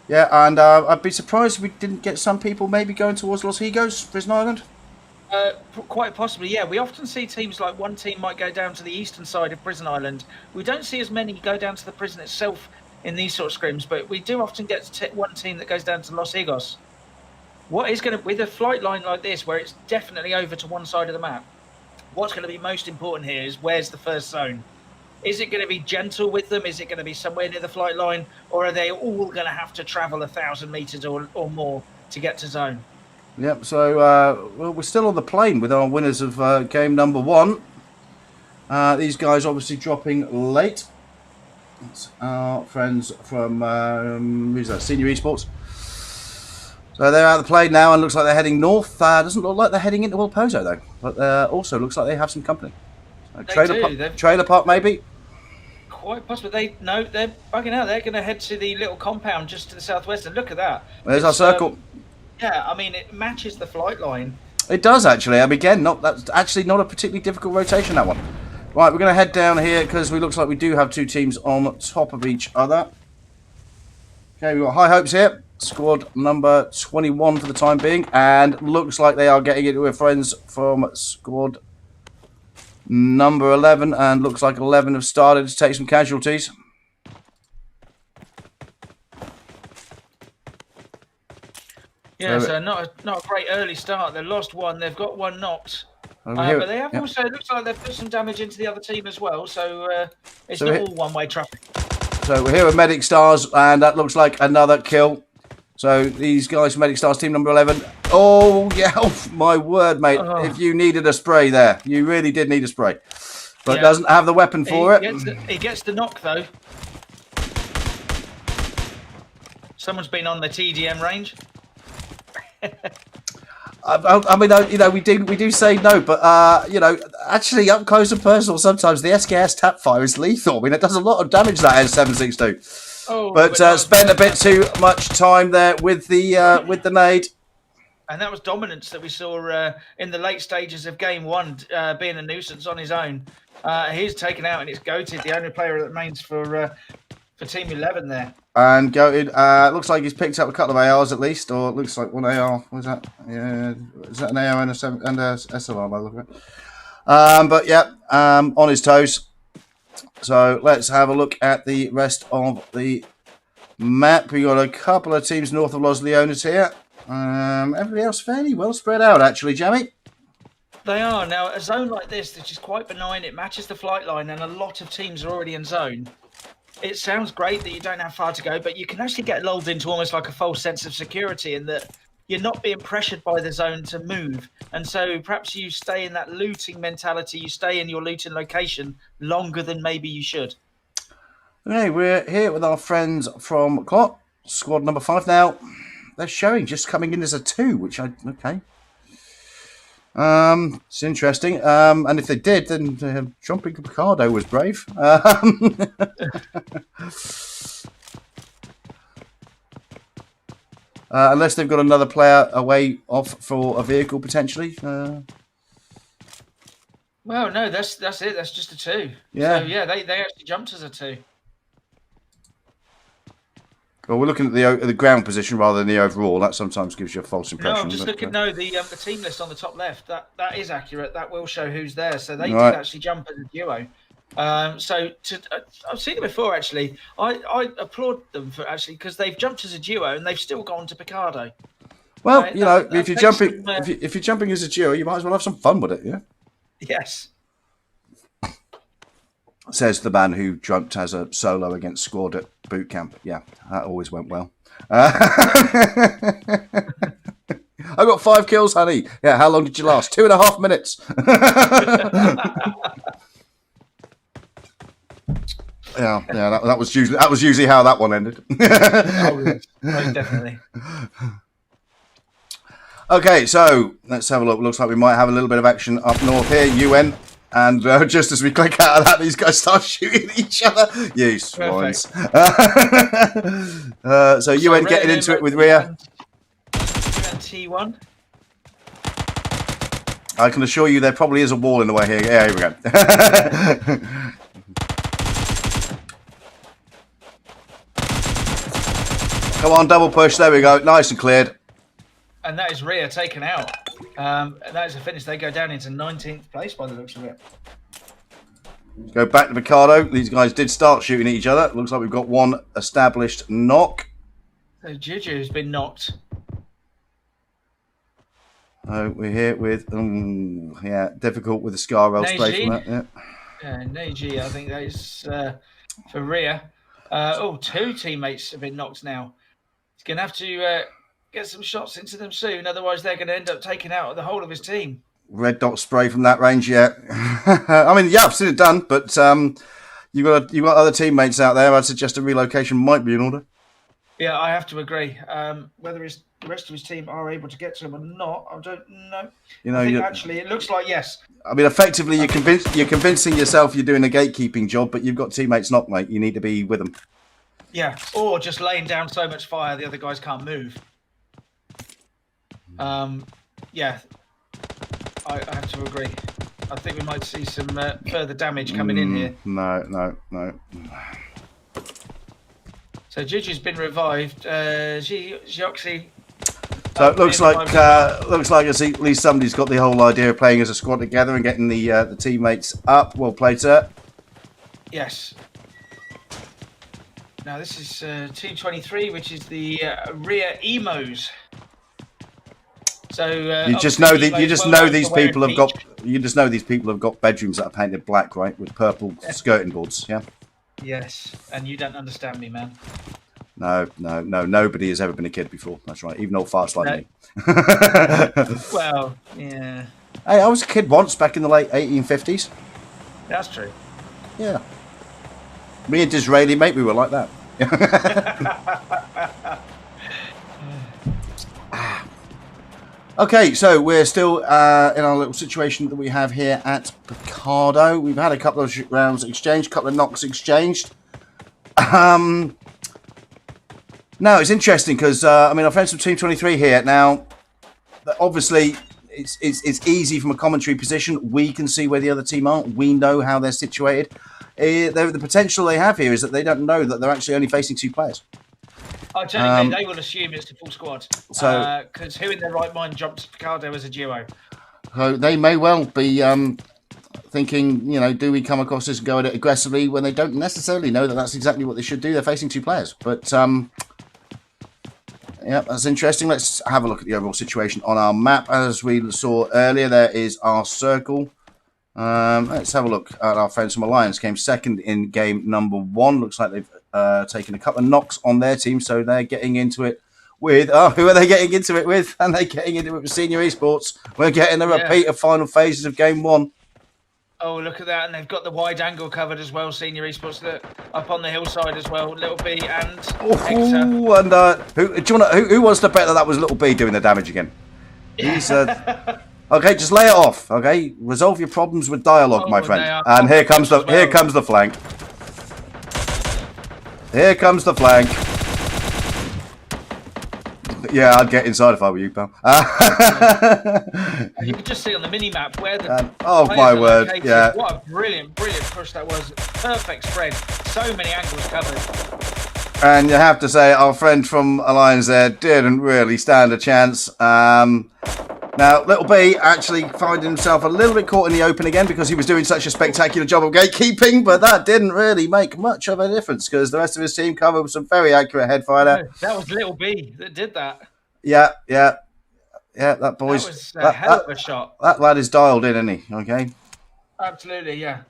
Yeah, and I'd be surprised if we didn't get some people maybe going towards Los Higos, Prison Island. Quite possibly, yeah. We often see teams like one team might go down to the eastern side of Prison Island. We don't see as many go down to the prison itself in these sort of scrims, but we do often get one team that goes down to Los Higos. What is going to, with a flight line like this, where it's definitely over to one side of the map, what's going to be most important here is where's the first zone? Is it going to be gentle with them? Is it going to be somewhere near the flight line? Or are they all going to have to travel 1,000 meters or more to get to zone? Yep, so we're still on the plane with our winners of game number 1. These guys obviously dropping late. It's our friends from who's that? Senior Esports. So they're out of the plane now and looks like they're heading north. Doesn't look like they're heading into El Pozo though, but also looks like they have some company. Trailer park maybe. Quite possibly. They're bugging out. They're going to head to the little compound just to the southwest, and look at that. There's our circle. Yeah, I mean, it matches the flight line. It does actually. I mean, again, that's actually not a particularly difficult rotation, that one. Right, we're going to head down here because we looks like we do have 2 teams on top of each other. Okay, we've got high hopes here. Squad number 21 for the time being, and looks like they are getting it with friends from squad number 11, and looks like 11 have started to take some casualties. Yeah, so not a great early start. They've lost one. They've got one knocked. But they have also, it looks like they've put some damage into the other team as well. So it's not all one-way traffic. So we're here with Medic Stars, and that looks like another kill. So these guys from Medic Stars, team number 11. Oh, yeah, oh, my word, mate. If you needed a spray there, you really did need a spray. But doesn't have the weapon for it. He gets the knock, though. Someone's been on the TDM range. I mean, you know, we do say no, but you know, actually up close and personal, sometimes the SKS tap fire is lethal. I mean, it does a lot of damage, that S762. Oh, but spent a bit too much time there with the nade. And that was dominance that we saw in the late stages of game one, being a nuisance on his own. He's taken out, and it's Goated, the only player that remains for Team 11 there. And Goated, looks like he's picked up a couple of ARs at least, or it looks like one AR. What is that? Yeah, is that an AR and a SLR by the look of it? But yeah, on his toes. So let's have a look at the rest of the map. We got a couple of teams north of Los Leones here. Everybody else fairly well spread out, actually, Jamie. They are. Now, a zone like this, which is quite benign, it matches the flight line, and a lot of teams are already in zone. It sounds great that you don't have far to go, but you can actually get lulled into almost like a false sense of security in that you're not being pressured by the zone to move. And so perhaps you stay in that looting mentality, you stay in your looting location longer than maybe you should. Okay, we're here with our friends from Clot, squad number 5 now. They're showing just coming in as a 2, which okay. It's interesting. And if they did, then jumping Picardo was brave. Unless they've got another player away off for a vehicle potentially. Well, no, that's it. That's just a 2. Yeah. So yeah, they actually jumped as a 2. Well, we're looking at the ground position rather than the overall. That sometimes gives you a false impression. No, I'm just looking. No, the team list on the top left. That is accurate. That will show who's there. So they did actually jump as a duo. I've seen it before actually. I applaud them for actually because they've jumped as a duo and they've still gone to Picardo. Well, right? You know, if you're jumping, if you're jumping as a duo, you might as well have some fun with it. Yeah. Yes. Says the man who jumped as a solo against squad at boot camp. Yeah, that always went well. I got 5 kills, honey. Yeah, how long did you last? 2.5 minutes. Yeah, that was usually how that one ended. Most definitely. Okay, so let's have a look. Looks like we might have a little bit of action up north here. UN. And just as we click out of that, these guys start shooting each other. You swines. So UN getting into it with Rhea. T1. I can assure you there probably is a wall in the way here. Yeah, here we go. Come on, double push. There we go. Nice and cleared. And that is Rhea taken out. And that is a finish. They go down into 19th place by the looks of it. Go back to Picardo. These guys did start shooting at each other. Looks like we've got one established knock. So Juju's been knocked. We're here with, difficult with the Scar roll spray from that. Yeah, Neji, I think that is for Rhea. 2 teammates have been knocked now. He's going to have to get some shots into them soon, otherwise they're going to end up taking out the whole of his team. Red dot spray from that range, yeah. I mean, yeah, I've seen it done, but you got other teammates out there. I'd suggest a relocation might be in order. Yeah, I have to agree. Whether the rest of his team are able to get to him or not, I don't know. I think actually it looks like yes. I mean, effectively, you're convincing yourself you're doing a gatekeeping job, but you've got teammates knocked, mate. You need to be with them. Yeah, or just laying down so much fire the other guys can't move. Yeah, I have to agree. I think we might see some further damage coming in here. No. So Juju's been revived. Gioxy So it looks like at least somebody's got the whole idea of playing as a squad together and getting the teammates up. Well played, sir. Yes. Now this is Team 23, which is the rear emos. So you just know these people have got bedrooms that are painted black, right, with purple skirting boards. Yeah. Yes, and you don't understand me, man. No. Nobody has ever been a kid before. That's right. Even old farts like me. Well, yeah. Hey, I was a kid once back in the late 1850s. That's true. Yeah. Me and Disraeli, mate, we were like that. Okay, so we're still in our little situation that we have here at Picardo. We've had a couple of rounds exchanged, a couple of knocks exchanged. Now, it's interesting because, I mean, our friends from Team 23 here. Now, obviously, it's easy from a commentary position. We can see where the other team are. We know how they're situated. The potential they have here is that they don't know that they're actually only facing 2 players. Oh, generally, they will assume it's the full squad. So, because who in their right mind jumps Picardo as a duo? So they may well be thinking, you know, do we come across this and go at it aggressively when they don't necessarily know that that's exactly what they should do. They're facing 2 players. But, yeah, that's interesting. Let's have a look at the overall situation on our map. As we saw earlier, there is our circle. Let's have a look at our friends from Alliance. Came second in game number 1. Looks like they've taken a couple of knocks on their team, so they're getting into it with... Oh, who are they getting into it with? And they're getting into it with Senior Esports. We're getting a repeat of final phases of game 1. Oh, look at that. And they've got the wide angle covered as well, Senior Esports. Look, up on the hillside as well. Little B and Hector. And who wants to bet that was Little B doing the damage again? He's... Okay, just lay it off. Okay, resolve your problems with dialogue, my friend. And here comes the flank. Here comes the flank. Yeah, I'd get inside if I were you, pal. You can just see on the mini map where the oh my word! located. Yeah. What a brilliant push that was. Perfect spread. So many angles covered. And you have to say, our friend from Alliance there didn't really stand a chance. Now, Little B actually finding himself a little bit caught in the open again because he was doing such a spectacular job of gatekeeping, but that didn't really make much of a difference because the rest of his team covered with some very accurate headfire there. That was Little B that did that. Yeah, that boy's... That was a hell of a shot. That lad is dialed in, isn't he? Okay. Absolutely, yeah.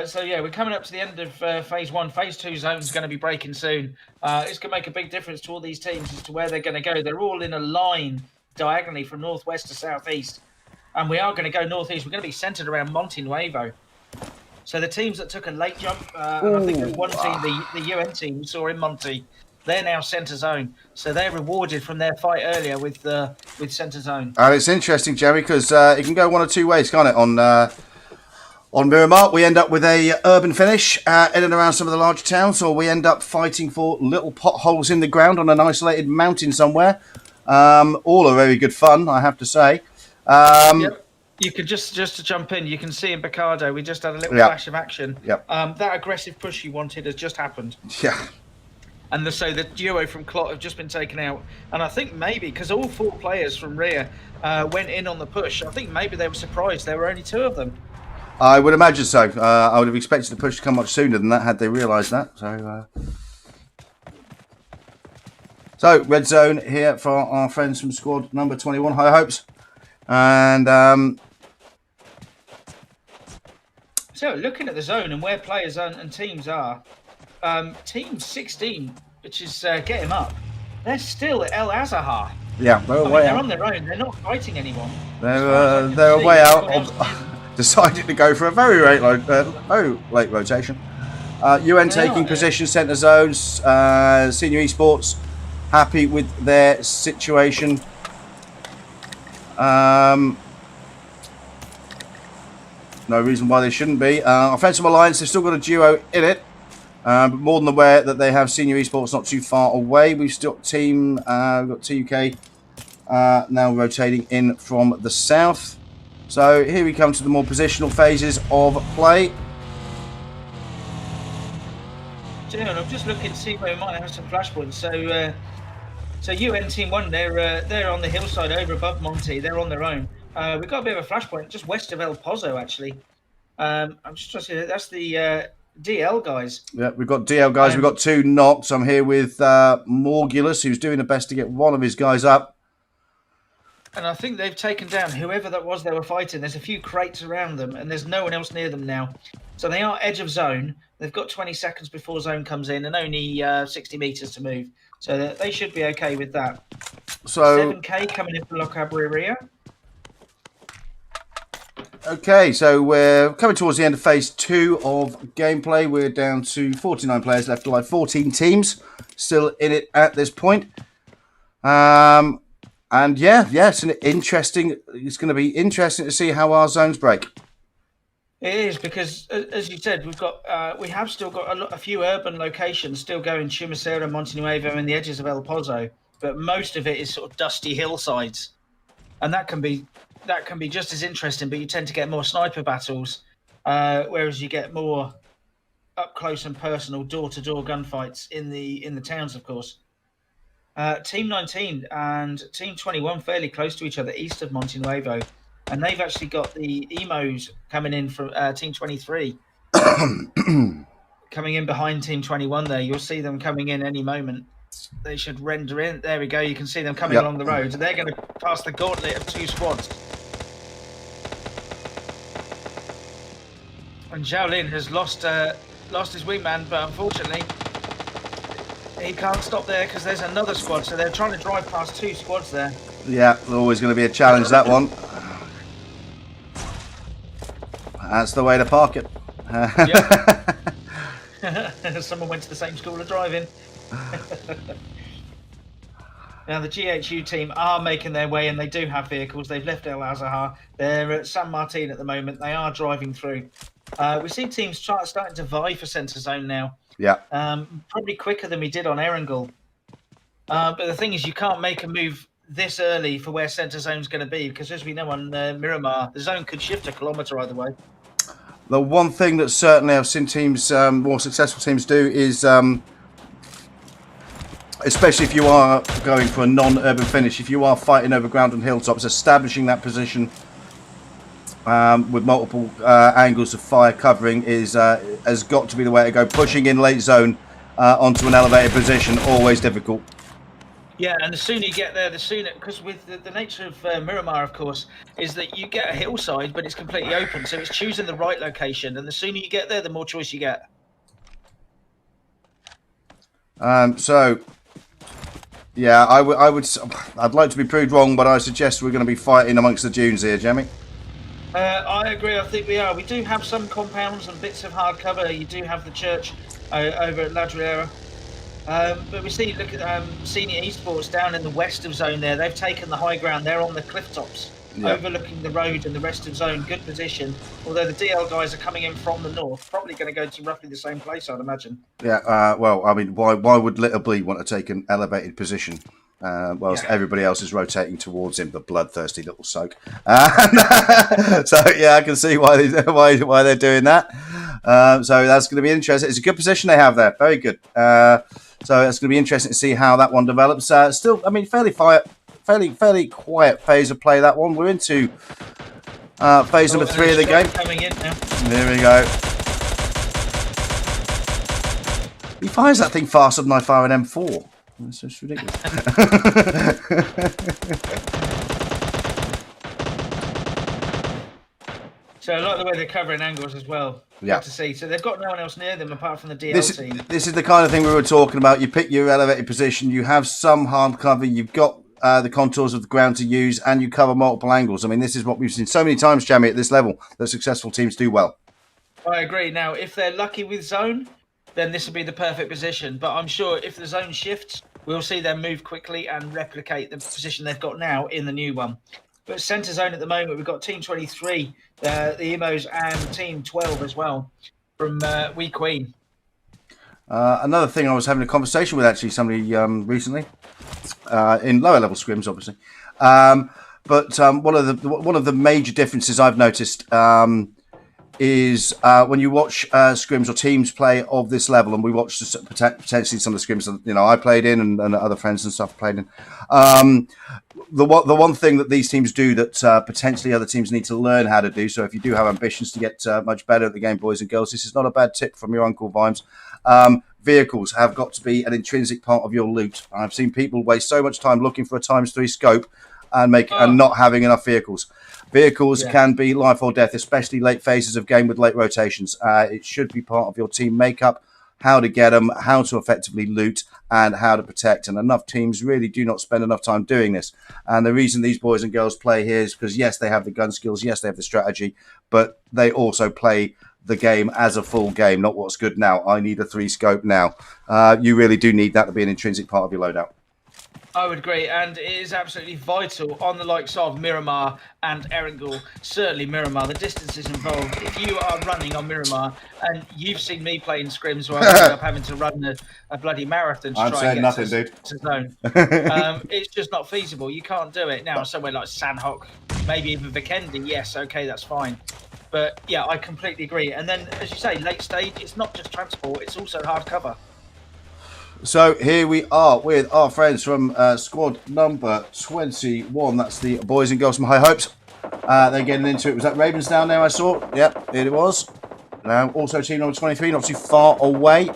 So, yeah, we're coming up to the end of Phase 1. Phase 2 zone's going to be breaking soon. It's going to make a big difference to all these teams as to where they're going to go. They're all in a line diagonally from northwest to southeast, and we are going to go northeast. We're going to be centered around Monte Nuevo. So the teams that took a late jump, and I think there's one team, the UN team we saw in Monte, they're now center zone, so they're rewarded from their fight earlier with center zone. And it's interesting, Jerry, because it can go one of 2 ways, can't it? On Miramar, we end up with a urban finish in and around some of the large towns, or we end up fighting for little potholes in the ground on an isolated mountain somewhere. All are very good fun, I have to say. Yep. You could just to jump in, you can see in Picardo, we just had a little flash of action. Yep. That aggressive push you wanted has just happened. Yeah. And so the duo from Clot have just been taken out. And I think maybe, because all 4 players from rear went in on the push, I think maybe they were surprised there were only 2 of them. I would imagine so. I would have expected the push to come much sooner than that had they realised that. So, red zone here for our friends from squad number 21, High Hopes. And so, looking at the zone and where players and teams are, Team 16, which is Get Him Up, they're still at El Azahar. Yeah, they're away they're out. on their own. They're not fighting anyone. They're away out. Decided to go for a very late rotation. UN taking position, centre zones. Senior Esports happy with their situation. No reason why they shouldn't be. Offensive Alliance, they've still got a duo in it. But more than aware that they have Senior Esports not too far away. We've still got team, we've got TUK now rotating in from the south. So here we come to the more positional phases of play. I'm just looking to see where we might have some flashpoints. So So UN Team 1, they're on the hillside over above Monty. They're on their own. We've got a bit of a flashpoint just west of El Pozo, actually. I'm just trying to see. That's the DL guys. Yeah, we've got DL guys. We've got 2 knocks. I'm here with Morgulus, who's doing the best to get one of his guys up. And I think they've taken down whoever that was they were fighting. There's a few crates around them, and there's no one else near them now. So they are edge of zone. They've got 20 seconds before zone comes in, and only 60 meters to move. So they should be okay with that. So 7K coming in for La Cabrera. Okay, so we're coming towards the end of phase 2 of gameplay. We're down to 49 players left alive, 14 teams still in it at this point. And yeah, it's it's going to be interesting to see how our zones break. It is, because as you said, we have still got a few urban locations still going: Chumacera, Montenuevo, and the edges of El Pozo. But most of it is sort of dusty hillsides, and that can be just as interesting. But you tend to get more sniper battles, whereas you get more up close and personal, door-to-door gunfights in the towns, of course. Team 19 and Team 21 fairly close to each other east of Montenuevo. And they've actually got the emos coming in from Team 23. Coming in behind Team 21 there. You'll see them coming in any moment. They should render in. There we go. You can see them coming along the road. They're going to pass the gauntlet of 2 squads. And Zhaolin has lost his wingman, but unfortunately, he can't stop there because there's another squad. So they're trying to drive past 2 squads there. Yeah, always going to be a challenge, that one. That's the way to park it. Someone went to the same school of driving. Now the GHU team are making their way, and they do have vehicles. They've left El Azahar. They're at San Martin at the moment. They are driving through. We see teams starting to vie for centre zone now. Yeah. Probably quicker than we did on Erangel. But the thing is, you can't make a move this early for where centre zone's going to be, because as we know on Miramar, the zone could shift a kilometre either way. The one thing that certainly I've seen teams, more successful teams do is, especially if you are going for a non-urban finish, if you are fighting over ground and hilltops, establishing that position with multiple angles of fire covering has got to be the way to go. Pushing in late zone onto an elevated position, always difficult. Yeah, and the sooner you get there, the sooner, because with the nature of Miramar, of course, is that you get a hillside, but it's completely open, so it's choosing the right location, and the sooner you get there, the more choice you get. So, yeah, I'd like to be proved wrong, but I suggest we're going to be fighting amongst the dunes here, Jamie. I agree. I think we are. We do have some compounds and bits of hard cover. You do have the church over at La Driera. But we see, look at Senior Esports down in the west of zone there. They've taken the high ground. They're on the cliff tops, overlooking the road and the rest of zone. Good position. Although the DL guys are coming in from the north, probably going to go to roughly the same place, I'd imagine. Yeah, well, I mean, why would Little Blee want to take an elevated position whilst everybody else is rotating towards him, the bloodthirsty little soak? So, yeah, I can see why they're doing that. So that's going to be interesting. It's a good position they have there. Very good. So it's going to be interesting to see how that one develops. Still, I mean, fairly quiet phase of play, that one. We're into phase number 3 of the game. Coming in now. There we go. He fires that thing faster than I fire an M4. That's just ridiculous. So I like the way they're covering angles as well. Yeah. Good to see. So they've got no one else near them apart from the DL team. This is the kind of thing we were talking about. You pick your elevated position, you have some hard cover, you've got the contours of the ground to use, and you cover multiple angles. I mean, this is what we've seen so many times, Jamie, at this level, that successful teams do well. I agree. Now, if they're lucky with zone, then this will be the perfect position. But I'm sure if the zone shifts, we'll see them move quickly and replicate the position they've got now in the new one. But centre zone at the moment, we've got Team 23, the Emos, and Team 12 as well from Wee Queen. Another thing, I was having a conversation with actually somebody recently in lower level scrims, obviously. But one of the major differences I've noticed is when you watch scrims or teams play of this level, and we watched potentially some of the scrims that I played in, and other friends and stuff played in. The one thing that these teams do that potentially other teams need to learn how to do. So if you do have ambitions to get much better at the game, boys and girls, this is not a bad tip from your Uncle Vimes. Vehicles have got to be an intrinsic part of your loot. I've seen people waste so much time looking for a ×3 scope and not having enough vehicles. Vehicles can be life or death, especially late phases of game with late rotations. It should be part of your team makeup, how to get them, how to effectively loot, and how to protect. And enough teams really do not spend enough time doing this. And the reason these boys and girls play here is because, yes, they have the gun skills, yes, they have the strategy, but they also play the game as a full game, not what's good now. I need a 3 scope now. You really do need that to be an intrinsic part of your loadout. I would agree, and it is absolutely vital on the likes of Miramar and Erangel. Certainly Miramar, the distances involved. If you are running on Miramar, and you've seen me playing scrims where I ended up having to run a bloody marathon to try and get to zone. It's just not feasible. You can't do it. Now, somewhere like Sandhock, maybe even Vikendi, yes, okay, that's fine. But yeah, I completely agree. And then, as you say, late stage, it's not just transport, it's also hard cover. So here we are with our friends from squad number 21. That's the boys and girls from High Hopes. They're getting into it. Was that Ravens down there I saw? Yep, it was. Now also team number 23, not too far away.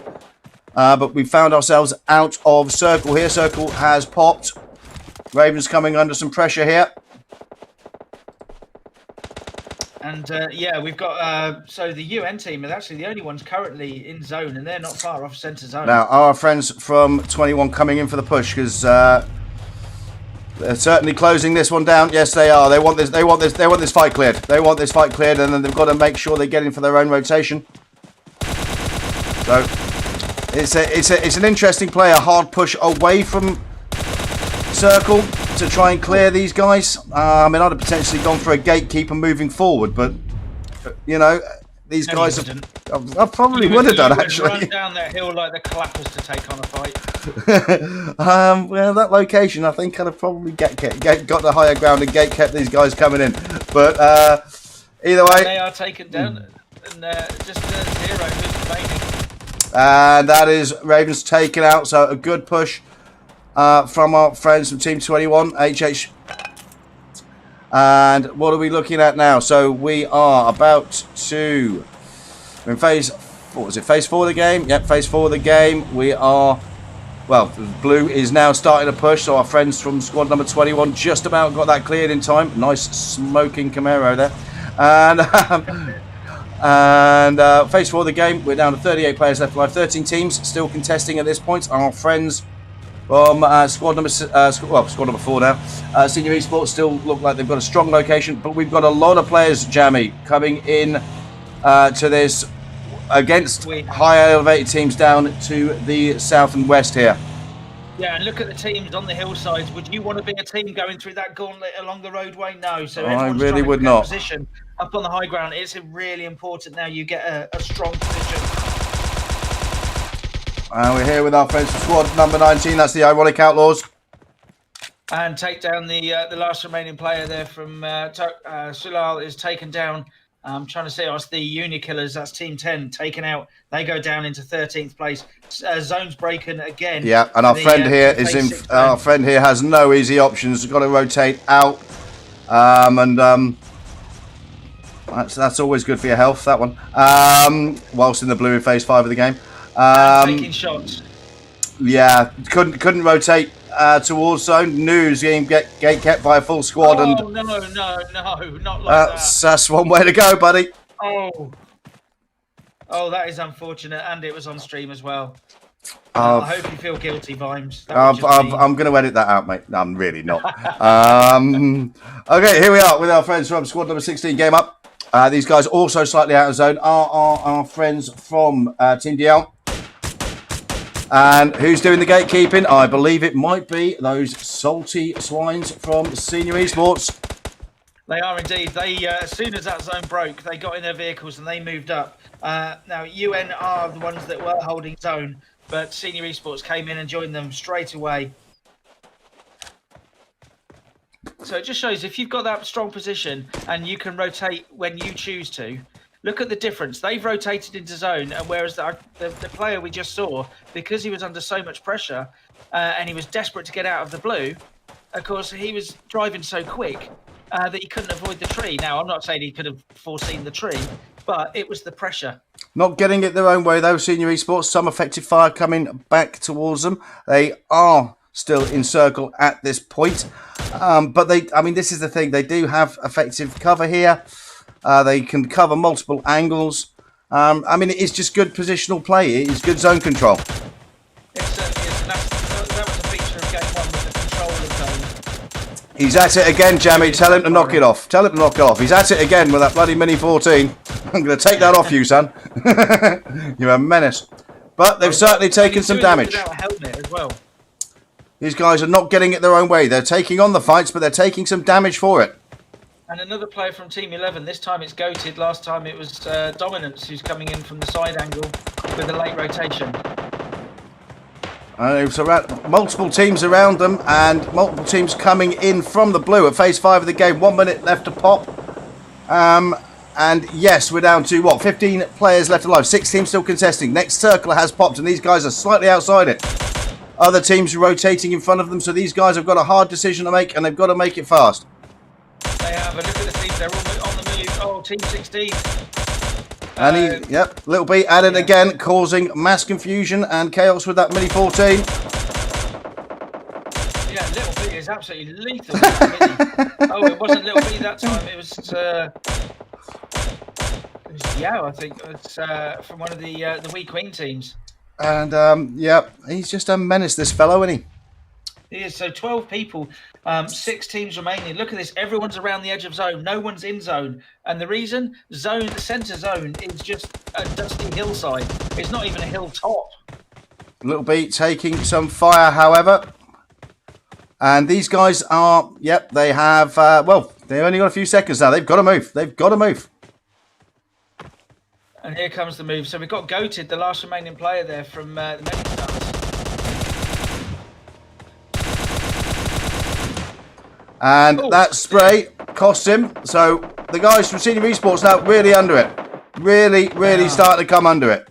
But we found ourselves out of circle here. Circle has popped. Ravens coming under some pressure here. And yeah, we've got so the UN team is actually the only ones currently in zone, and they're not far off centre zone. Now, our friends from 21 coming in for the push because they're certainly closing this one down. Yes, they are. They want this. They want this. They want this fight cleared. They want this fight cleared, and then they've got to make sure they get in for their own rotation. So it's an interesting play. A hard push away from circle to try and clear these guys. I mean, I'd have potentially gone for a gatekeeper moving forward, but these guys I probably would have done actually. Run down that hill like the clappers to take on a fight. Well, that location I think could have probably got the higher ground and gate kept these guys coming in, but either way, and they are taken down, and just 0 who's remaining. And that is Ravens taken out. So a good push. From our friends from Team 21, HH. And what are we looking at now? So we are about to... We're in phase... What was it? Phase 4 of the game? Yep, phase 4 of the game. We are... Well, blue is now starting to push. So our friends from squad number 21 just about got that cleared in time. Nice smoking Camaro there. And phase 4 of the game. We're down to 38 players left alive. 13 teams still contesting at this point. Our friends... From squad number 4 now. Senior Esports still look like they've got a strong location, but we've got a lot of players, Jammy, coming in to this against higher elevated teams down to the south and west here. Yeah, and look at the teams on the hillsides. Would you want to be a team going through that gauntlet along the roadway? No. So I really would not. Position up on the high ground. It's really important now you get a strong position. And we're here with our friends from squad number 19. That's the Ironic Outlaws. And take down the last remaining player there from Sulal is taken down. I'm trying to say it's the Unikillers. That's Team 10 taken out. They go down into 13th place. Zone's breaking again. Yeah, and our friend here is in. Our friend here has no easy options. Got to rotate out, that's always good for your health. That one. Whilst in the blue in phase 5 of the game. Taking shots. Yeah, couldn't rotate towards zone. News game gate kept by a full squad. Oh, and no, not like that. That's one way to go, buddy. Oh, that is unfortunate, and it was on stream as well. I hope you feel guilty, Vimes. I'm going to edit that out, mate. No, I'm really not. Okay, here we are with our friends from squad number 16. Game up. These guys also slightly out of zone are our friends from Team DL. And who's doing the gatekeeping? I believe it might be those salty swines from Senior Esports. They are indeed. They as soon as that zone broke, they got in their vehicles and they moved up. Now, UN are the ones that were holding zone, but Senior Esports came in and joined them straight away. So it just shows if you've got that strong position and you can rotate when you choose to, Look at the difference. They've rotated into zone, and whereas the player we just saw, because he was under so much pressure and he was desperate to get out of the blue, of course, he was driving so quick that he couldn't avoid the tree. Now, I'm not saying he could have foreseen the tree, but it was the pressure. Not getting it their own way, though, Senior Esports. Some effective fire coming back towards them. They are still in circle at this point. But this is the thing. They do have effective cover here. They can cover multiple angles. It is just good positional play. It is good zone control. That was a feature of game one with the control of zone. He's at it again, Jamie. Tell him to knock it off. Tell him to knock it off. He's at it again with that bloody Mini 14. I'm going to take that off you, son. You're a menace. But they've certainly taken some damage. Without a helmet as well. These guys are not getting it their own way. They're taking on the fights, but they're taking some damage for it. And another player from Team 11. This time it's Goated. Last time it was Dominance, who's coming in from the side angle with a late rotation. Multiple teams around them and multiple teams coming in from the blue at phase 5 of the game. 1 minute left to pop. And yes, we're down to, 15 players left alive. 6 teams still contesting. Next circle has popped, and these guys are slightly outside it. Other teams are rotating in front of them, so these guys have got a hard decision to make, and they've got to make it fast. They have. Look at the teams. They're all on the move. Oh, Team 16. And Little B added again, causing mass confusion and chaos with that Mini 14. Yeah, Little B is absolutely lethal. Oh, it wasn't Little B that time. It was Yao, I think. It's from one of the Wee Queen teams. And he's just a menace, this fellow, isn't he? He is. So 12 people, 6 teams remaining. Look at this. Everyone's around the edge of zone. No one's in zone. And the reason? The centre zone is just a dusty hillside. It's not even a hilltop. Little B taking some fire, however. And these guys are, they have, they've only got a few seconds now. They've got to move. They've got to move. And here comes the move. So we've got Goated, the last remaining player there from the Many Stars. And that spray cost him. So the guys from Senior Esports now really under it. Really starting to come under it.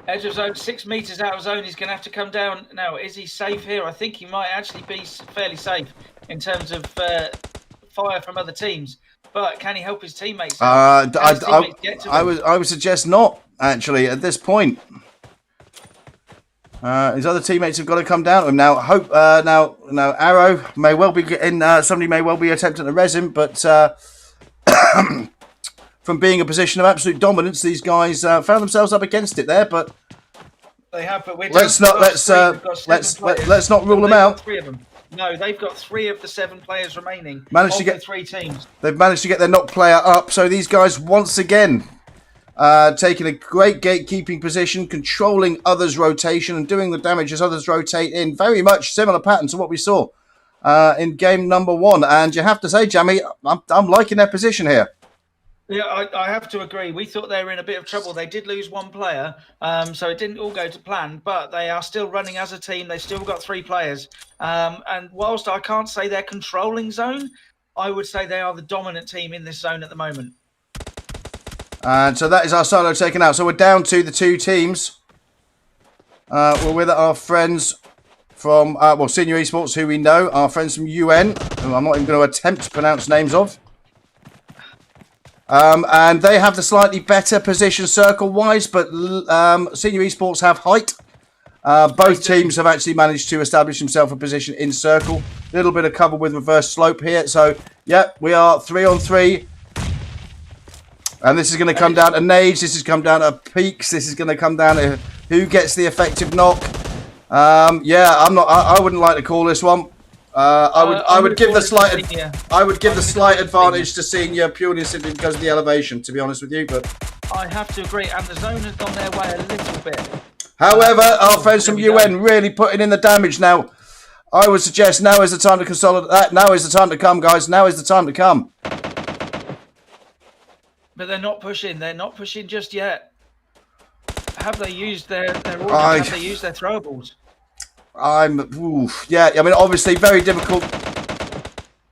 Edge of zone, 6 meters out of zone. He's going to have to come down. Now, is he safe here? I think he might actually be fairly safe in terms of fire from other teams. But can he help his teammates? I would suggest not, actually, at this point. His other teammates have got to come down to him now. Now Arrow may well be getting. Somebody may well be attempting to res him, but from being a position of absolute dominance, these guys found themselves up against it there. But they have. But let's not rule them out. 3 of them. No, they've got 3 of the 7 players remaining. Managed to get 3 teams. They've managed to get their knock player up. So these guys once again. Taking a great gatekeeping position, controlling others' rotation and doing the damage as others rotate in. Very much similar pattern to what we saw in game number 1. And you have to say, Jamie, I'm liking their position here. Yeah, I have to agree. We thought they were in a bit of trouble. They did lose 1 player, so it didn't all go to plan. But they are still running as a team. They've still got 3 players. And whilst I can't say they're controlling zone, I would say they are the dominant team in this zone at the moment. And so that is our solo taken out. So we're down to the 2 teams. We're with our friends from, Senior Esports, who we know. Our friends from UN, who I'm not even going to attempt to pronounce names of. And they have the slightly better position circle-wise, but Senior Esports have height. Both teams have actually managed to establish themselves a position in circle. A little bit of cover with reverse slope here. So, we are 3 on 3. And this is going to come down to nades. This is come down to peaks. This is going to come down to who gets the effective knock. I wouldn't like to call this one. I would give the slight advantage to Senior purely and simply because of the elevation. To be honest with you, but I have to agree. And the zone has gone their way a little bit. However, our friends from UN really putting in the damage now. I would suggest now is the time to consolidate. Now is the time to come, guys. Now is the time to come. But they're not pushing. They're not pushing just yet. Have they used their orders? Have they used their throwables? Obviously very difficult.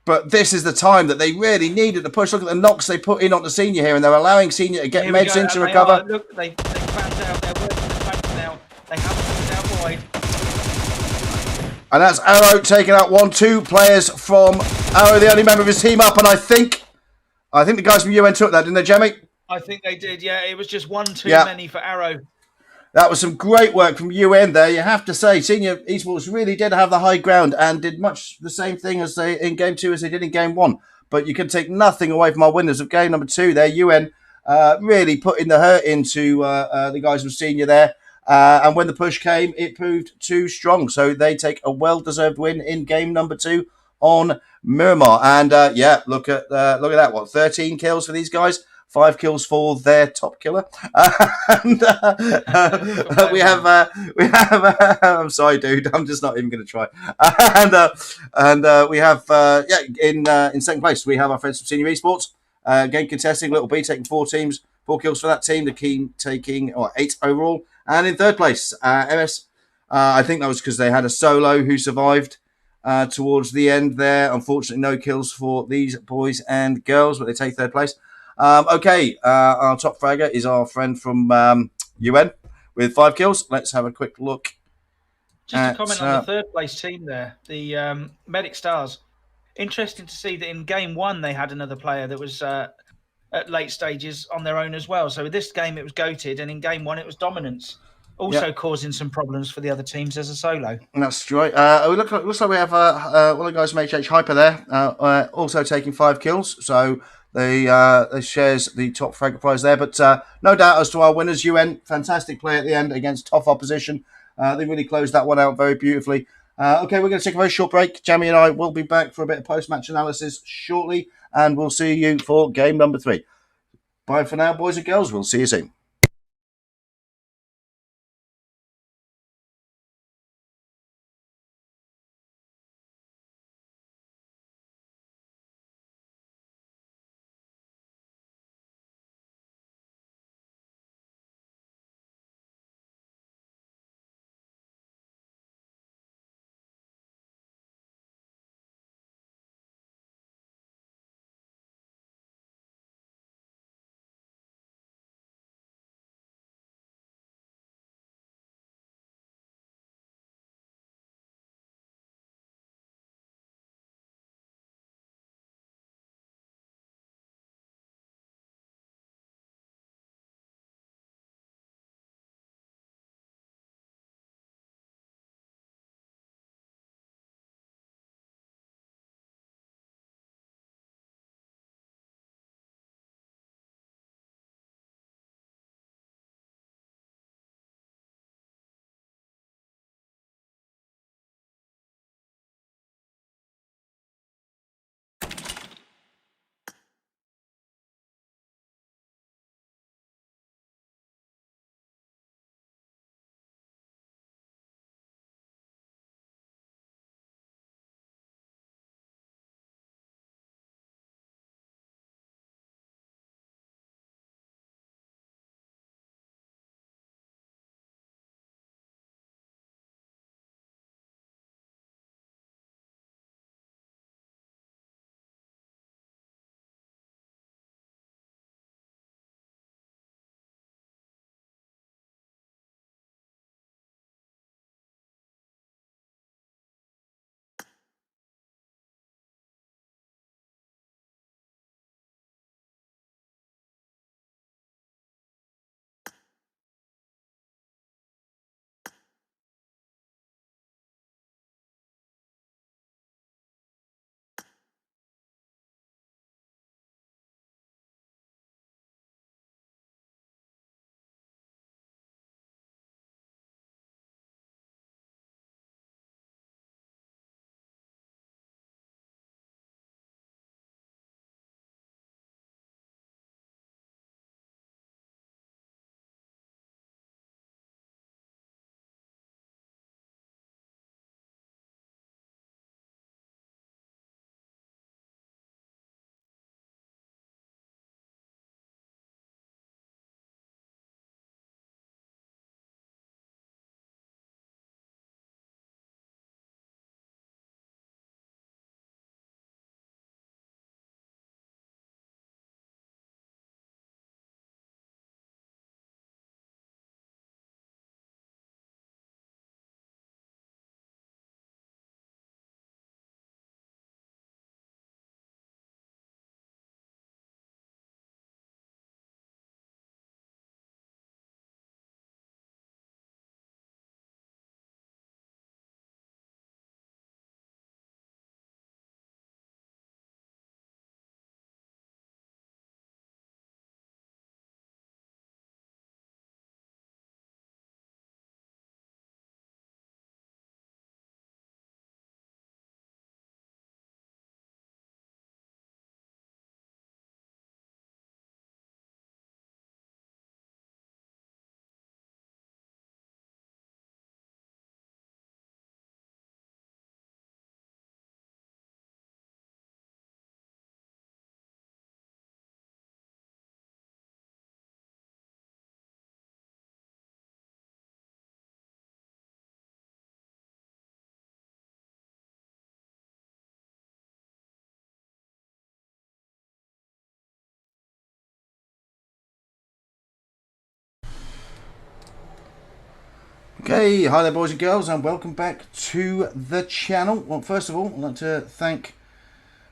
But this is the time that they really needed to push. Look at the knocks they put in on the senior here, and they're allowing senior to get Here we meds go, in to and they recover. are. Look, they fanned out. They're working the flanks now. They haven't moved out wide. And that's Arrow taking out 2 players from Arrow, the only member of his team up. And I think the guys from UN took that, didn't they, Jamie? I think they did. Yeah, it was just one too Yeah. many for Arrow. That was some great work from UN there. You have to say, Senior Esports really did have the high ground and did much the same thing as they in game 2 as they did in game 1. But you can take nothing away from our winners of game number 2 there. UN really putting the hurt into the guys from Senior there. And when the push came, it proved too strong. So they take a well-deserved win in game number 2 on Miramar. And look at that. What, 13 kills for these guys? 5 kills for their top killer. And we have. I'm sorry, dude. I'm just not even going to try. And we have. In second place we have our friends from Senior Esports. Game contesting. Little B taking 4 kills for that team. The Keen taking 8 overall. And in third place, MS. I think that was because they had a solo who survived towards the end there. Unfortunately, no kills for these boys and girls, but they take third place. Our top fragger is our friend from UN with 5 kills. Let's have a quick look. Just to comment on the third place team there, the Medic Stars. Interesting to see that in game 1 they had another player that was at late stages on their own as well. So with this game it was Goated, and in game 1 it was Dominance, also causing some problems for the other teams as a solo. That's right. Looks like we have one of the guys from HH Hyper there, also taking 5 kills. So they shares the top fragger prize there. But no doubt as to our winners, UN, fantastic play at the end against tough opposition. They really closed that one out very beautifully. We're going to take a very short break. Jamie and I will be back for a bit of post-match analysis shortly, and we'll see you for game number 3. Bye for now, boys and girls. We'll see you soon. Okay, hi there, boys and girls, and welcome back to the channel. Well, first of all, I'd like to thank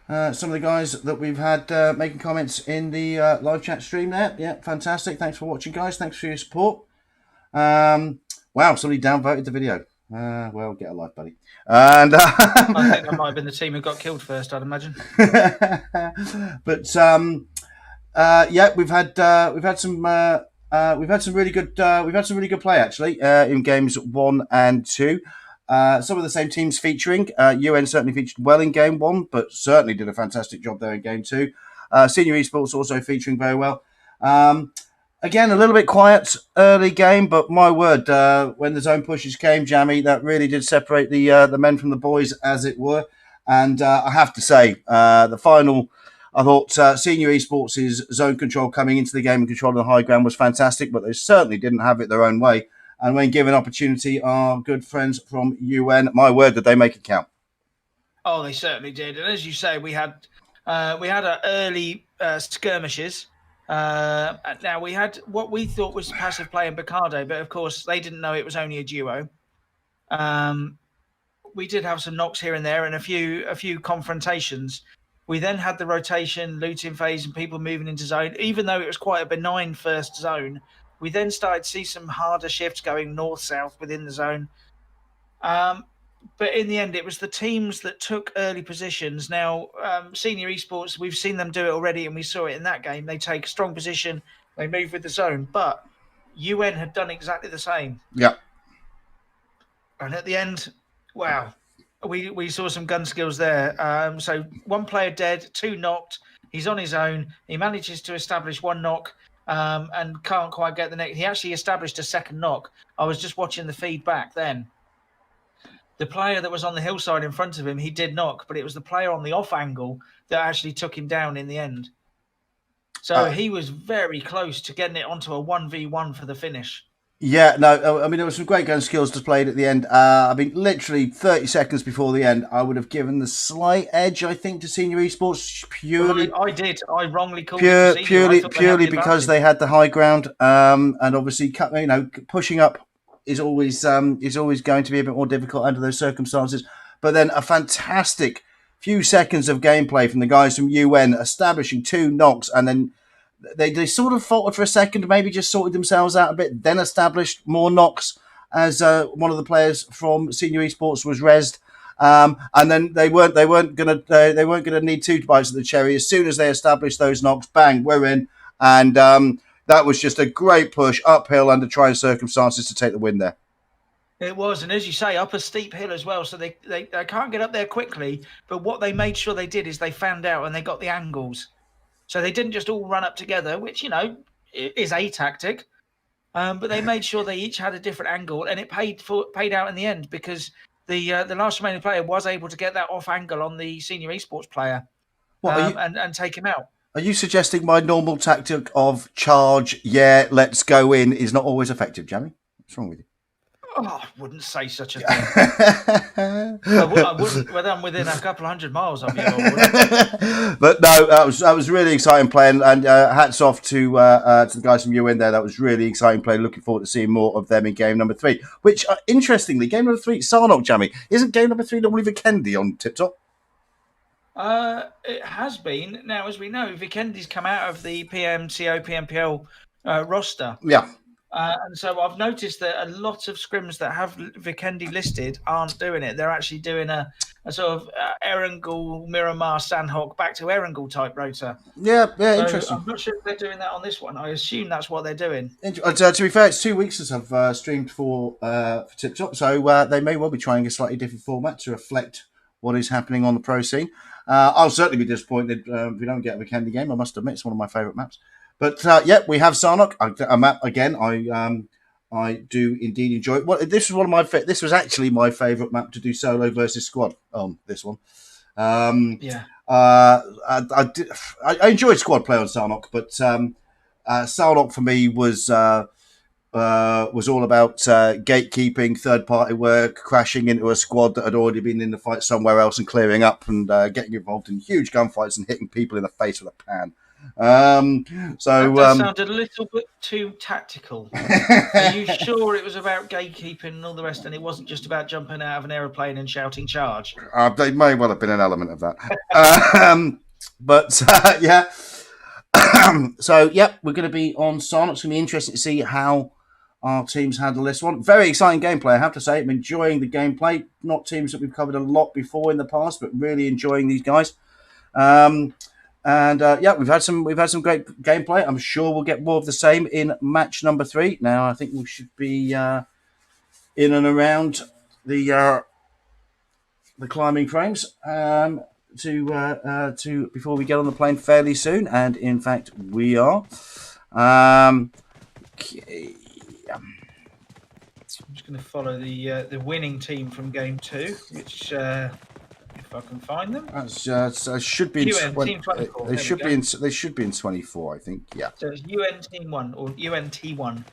some of the guys that we've had making comments in the live chat stream there. Yeah, fantastic. Thanks for watching, guys. Thanks for your support. Wow, somebody downvoted the video. Well, get a life, buddy. And I think that might have been the team who got killed first, I'd imagine. but yeah, we've had some really good play actually in games 1 and 2. Some of the same teams featuring. UN certainly featured well in game 1, but certainly did a fantastic job there in game 2. Senior Esports also featuring very well. Again, a little bit quiet early game, but my word, when the zone pushes came, Jammy, that really did separate the men from the boys, as it were. And I have to say, the final, I thought Senior Esports' zone control coming into the game and controlling the high ground was fantastic, but they certainly didn't have it their own way. And when given opportunity, our good friends from UN, my word, did they make it count? Oh, they certainly did. And as you say, we had our early skirmishes. Now we had what we thought was passive play in Baccardo, but of course they didn't know it was only a duo. We did have some knocks here and there and a few confrontations. We then had the rotation, looting phase, and people moving into zone. Even though it was quite a benign first zone, we then started to see some harder shifts going north-south within the zone. But in the end, it was the teams that took early positions. Now, Senior Esports, we've seen them do it already, and we saw it in that game. They take a strong position, they move with the zone. But UN had done exactly the same. Yeah. And at the end, wow, we saw some gun skills there. So one player dead, 2 knocked. He's on his own. He manages to establish 1 knock and can't quite get the next. He actually established a 2nd knock. I was just watching the feedback then. The player that was on the hillside in front of him, he did knock, but it was the player on the off angle that actually took him down in the end. So he was very close to getting it onto a 1v1 for the finish. Yeah, no, I mean, there were some great gun skills displayed at the end. I mean, literally 30 seconds before the end, I would have given the slight edge, I think, to Senior Esports purely. Well, I did. I wrongly called it purely because they had the high ground, and obviously, pushing up is always going to be a bit more difficult under those circumstances. But then a fantastic few seconds of gameplay from the guys from UN establishing 2 knocks, and then they sort of faltered for a second, maybe just sorted themselves out a bit, then established more knocks as one of the players from Senior Esports was rezzed. And then they weren't gonna need 2 bites of the cherry. As soon as they established those knocks, bang, we're in. And that was just a great push uphill under trying circumstances to take the win there. It was, and as you say, up a steep hill as well, so they can't get up there quickly. But what they made sure they did is they fanned out and they got the angles. So they didn't just all run up together, which, is a tactic. But they made sure they each had a different angle, and it paid out in the end because the last remaining player was able to get that off angle on the Senior Esports player and take him out. Are you suggesting my normal tactic of charge, yeah, let's go in, is not always effective, Jamie? What's wrong with you? Oh, I wouldn't say such a thing. I wouldn't. Whether I'm within a couple of 100 miles of you, but no, that was really exciting play, and hats off to the guys from UN there. That was really exciting play. Looking forward to seeing more of them in game number 3. Which, interestingly, game number 3, Sarnok, Jamie, isn't game number 3 normally Vikendi on TipTop? It has been. Now, as we know, Vikendi's come out of the PMCO PMPL roster. Yeah. And so I've noticed that a lot of scrims that have Vikendi listed aren't doing it. They're actually doing a sort of Erangel, Miramar, Sandhawk, back to Erangel type rotor. Yeah, So interesting. I'm not sure if they're doing that on this one. I assume that's what they're doing. To be fair, it's 2 weeks since I've streamed for TipTop, so they may well be trying a slightly different format to reflect what is happening on the pro scene. I'll certainly be disappointed if we don't get a Vikendi game. I must admit, it's one of my favourite maps. But yeah, we have Sarnok, a map again. I do indeed enjoy it. Well, this was one of my. This was actually my favourite map to do solo versus squad. This one. Yeah. I enjoyed squad play on Sarnok, but Sarnok for me was all about gatekeeping, third party work, crashing into a squad that had already been in the fight somewhere else and clearing up and getting involved in huge gunfights and hitting people in the face with a pan. That does sound a little bit too tactical. Are you sure it was about gatekeeping and all the rest, and it wasn't just about jumping out of an aeroplane and shouting charge? There may well have been an element of that. But yeah. So, yep, we're going to be on Son. It's going to be interesting to see how our teams handle this one. Very exciting gameplay, I have to say. I'm enjoying the gameplay. Not teams that we've covered a lot before in the past, but really enjoying these guys. Yeah, we've had some great gameplay. I'm sure we'll get more of the same in match number 3. Now, I think we should be in and around the climbing frames to before we get on the plane fairly soon, and in fact we are. Okay. I'm just going to follow the winning team from game 2, which if I can find them, should be UN team 24. They should be in 24, I think. Yeah. So it's UN team 1 or UNT1.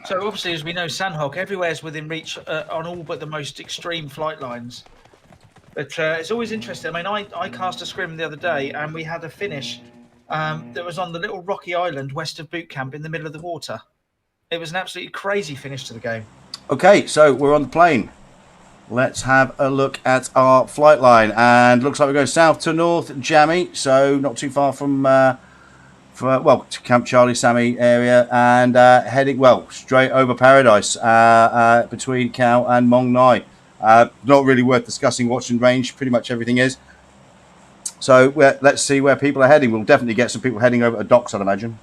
So obviously, as we know, Sandhawk everywhere's within reach on all but the most extreme flight lines. But it's always interesting. I mean, I cast a scrim the other day, and we had a finish that was on the little rocky island west of boot camp in the middle of the water. It was an absolutely crazy finish to the game. Okay, so we're on the plane. Let's have a look at our flight line, and looks like we're going south to north, Jammy. So not too far from. To Camp Charlie Sammy area, and heading straight over Paradise between Cow and Mong Nai. Not really worth discussing what's in range. Pretty much everything is. So let's see where people are heading. We'll definitely get some people heading over to docks, I'd imagine.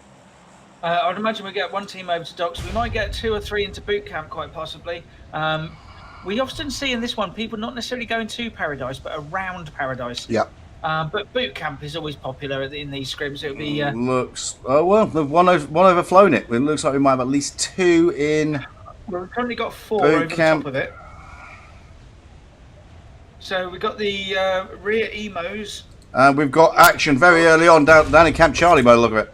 I'd imagine we get one team over to docks. We might get 2 or 3 into boot camp, quite possibly. We often see in this one people not necessarily going to Paradise, but around Paradise. Yeah. But boot camp is always popular in these scrims. It would be they've one overflown it. It looks like we might have at least 2 in. Well, we've currently got 4 over camp. The top of it. So we've got the rear emos. We've got action very early on down in Camp Charlie by the look of it.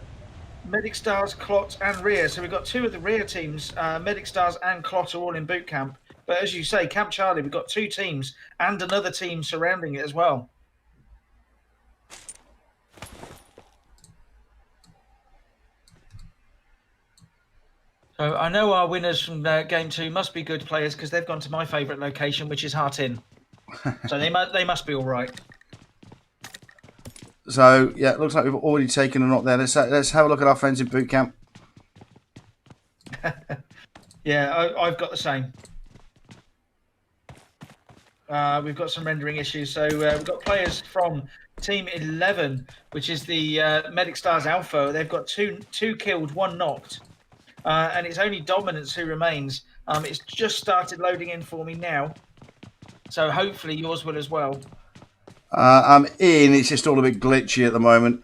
Medic Stars, Clot, and rear. So we've got 2 of the rear teams. Medic Stars and Clot are all in boot camp. But as you say, Camp Charlie, we've got 2 teams and another team surrounding it as well. So I know our winners from game 2 must be good players because they've gone to my favourite location, which is Heart Inn. So they must be all right. So yeah, it looks like we've already taken a knock there. Let's have a look at our friends in boot camp. Yeah, I've got the same. We've got some rendering issues. So we've got players from Team 11, which is the Medic Stars Alpha. They've got two killed, 1 knocked. And it's only Dominance who remains. It's just started loading in for me now. So hopefully yours will as well. I'm in. It's just all a bit glitchy at the moment.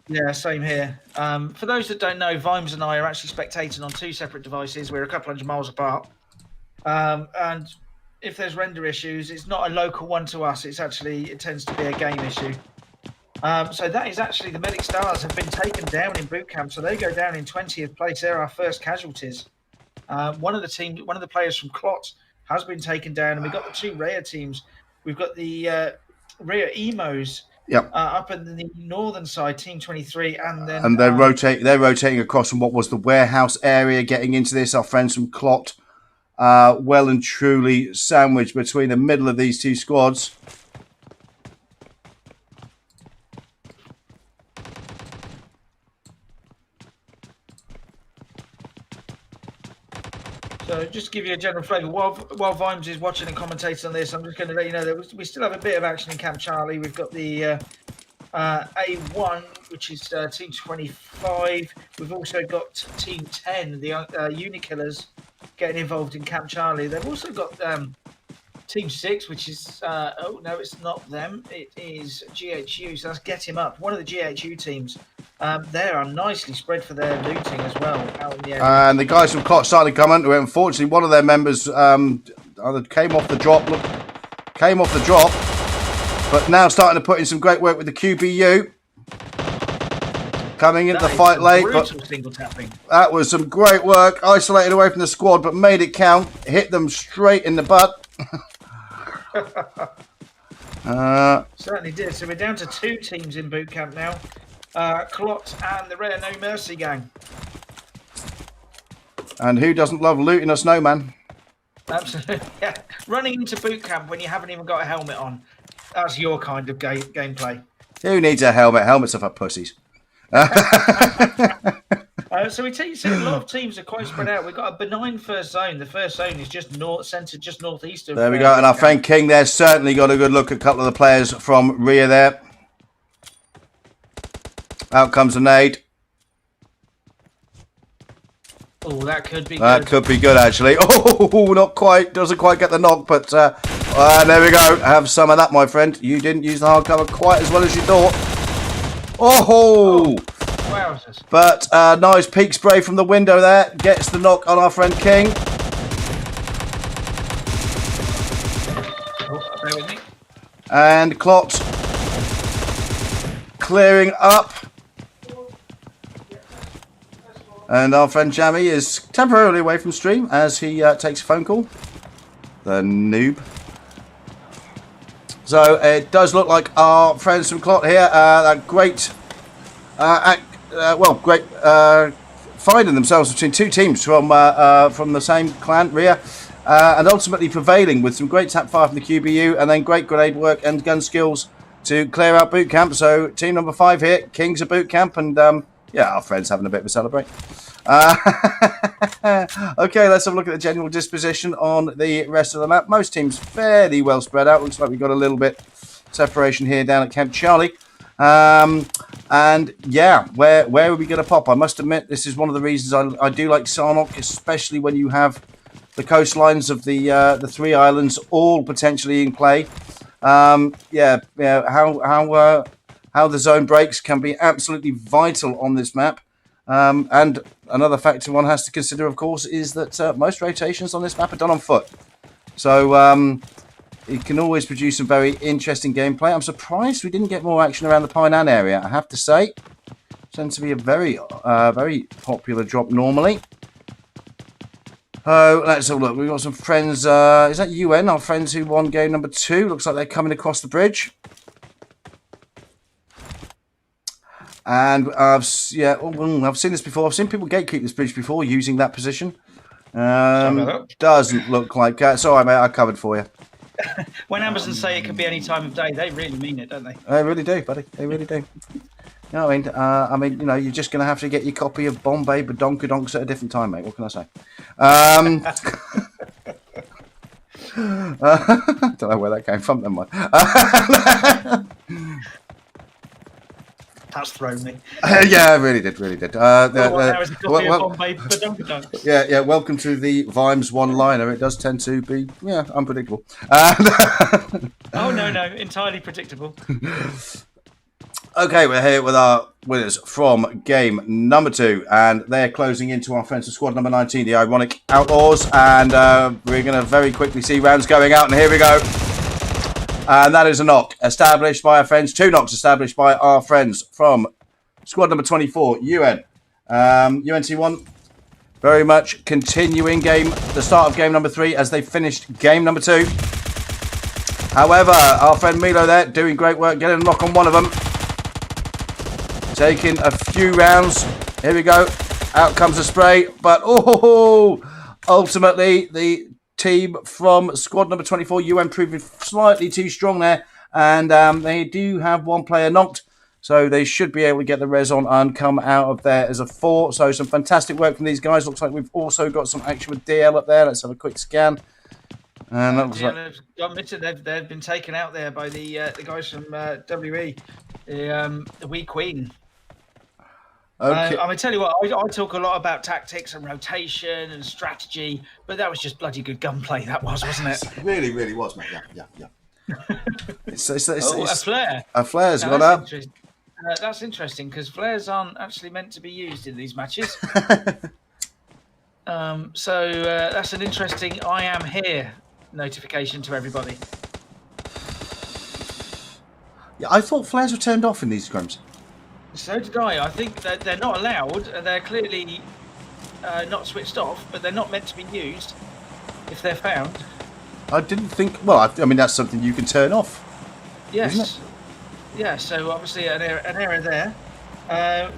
Yeah, same here. For those that don't know, Vimes and I are actually spectating on 2 separate devices. We're a couple hundred miles apart. And if there's render issues, it's not a local one to us. It tends to be a game issue. So that is actually the Medic Stars have been taken down in boot camp. So they go down in 20th place. They're our first casualties. One of the players from Clot has been taken down, and we've got the 2 rear teams. We've got the rear emos up in the northern side, Team 23, and then they're rotating across from what was the warehouse area, getting into this. Our friends from Clot, well and truly sandwiched between the middle of these 2 squads. So just to give you a general flavour, while Vimes is watching and commentating on this, I'm just going to let you know that we still have a bit of action in Camp Charlie. We've got the A1, which is Team 25. We've also got Team 10, the Unikillers, getting involved in Camp Charlie. They've also got Team 6, which is... oh, no, it's not them. It is GHU, so that's Get Him Up, one of the GHU teams. They are nicely spread for their looting as well out in the area. And the guys from Clot started coming. Unfortunately, one of their members either came off the drop, but now starting to put in some great work with the QBU. Coming into the fight late, but that was some great work. Isolated away from the squad, but made it count. Hit them straight in the butt. Certainly did. So we're down to 2 teams in boot camp now. Clot and the Rare No Mercy gang. And who doesn't love looting a snowman? Absolutely. Yeah. Running into boot camp when you haven't even got a helmet on. That's your kind of gameplay. Who needs a helmet? Helmets are for pussies. So we see a lot of teams are quite spread out. We've got a benign first zone. The first zone is just centered just northeast of. There we go. And our friend King there certainly got a good look at a couple of the players from rear there. Out comes a nade. Oh, that could be good. That could be good, actually. Oh, not quite. Doesn't quite get the knock, but there we go. Have some of that, my friend. You didn't use the hardcover quite as well as you thought. Oh! Wowzers. But nice peak spray from the window there. Gets the knock on our friend King. Oh, bear with me. And Clot clearing up. And our friend Jammy is temporarily away from stream as he takes a phone call. The noob. So it does look like our friends from Clot here are great, finding themselves between 2 teams from the same clan, Rhea, and ultimately prevailing with some great tap fire from the QBU and then great grenade work and gun skills to clear out boot camp. So team number 5 here, Kings of boot camp, and yeah, our friends having a bit of a celebrate. Okay, let's have a look at the general disposition on the rest of the map. Most teams fairly well spread out. Looks like we've got a little bit separation here down at Camp Charlie. And yeah, where are we going to pop? I must admit, this is one of the reasons I do like Sarnock, especially when you have the coastlines of the 3 islands all potentially in play. How the zone breaks can be absolutely vital on this map. And another factor one has to consider, of course, is that most rotations on this map are done on foot. So it can always produce some very interesting gameplay. I'm surprised we didn't get more action around the Painan area, I have to say. Tends to be a very popular drop normally. Oh, let's have a look. We've got some friends. Is that UN, our friends who won game number 2? Looks like they're coming across the bridge. And I've seen this before. I've seen people gatekeep this bridge before using that position. Doesn't look like sorry, mate. I covered for you. When Amazon say it could be any time of day, they really mean it, don't they? They really do, buddy. They really do. You know what I mean? You're just going to have to get your copy of Bombay Badonkadonks at a different time, mate. What can I say? Don't know where that came from, then, mind. That's thrown me. Yeah, it really did. Yeah. Welcome to the Vimes one-liner. It does tend to be, unpredictable. Oh no, entirely predictable. Okay, we're here with our winners from game number 2, and they're closing into our friends of squad number 19, the Ironic Outlaws, and we're going to very quickly see rounds going out, and here we go. And that is a knock established by our friends. 2 knocks established by our friends from squad number 24, UN. UNT1 very much continuing the start of game number 3 as they finished game number 2. However, our friend Milo there doing great work, getting a knock on one of them. Taking a few rounds. Here we go. Out comes a spray. But ultimately the team from squad number 24, UN, proving slightly too strong there, and they do have 1 player knocked, so they should be able to get the res on and come out of there as a 4. So some fantastic work from these guys. Looks like we've also got some action with DL up there. Let's have a quick scan. And that looks like they've been taken out there by the guys from WE, the Wee Queen. Okay. I tell you what, I talk a lot about tactics and rotation and strategy, but that was just bloody good gunplay. That wasn't it? It really, really was, mate. Yeah. It's a flare. A flare's gone up. That's interesting because flares aren't actually meant to be used in these matches. So that's an interesting "I am here" notification to everybody. Yeah, I thought flares were turned off in these scrims. So did I. I think that they're not allowed. They're clearly not switched off, but they're not meant to be used if they're found. I didn't think. Well, I mean that's something you can turn off. Yes. isn't it? Yeah, so obviously an error there.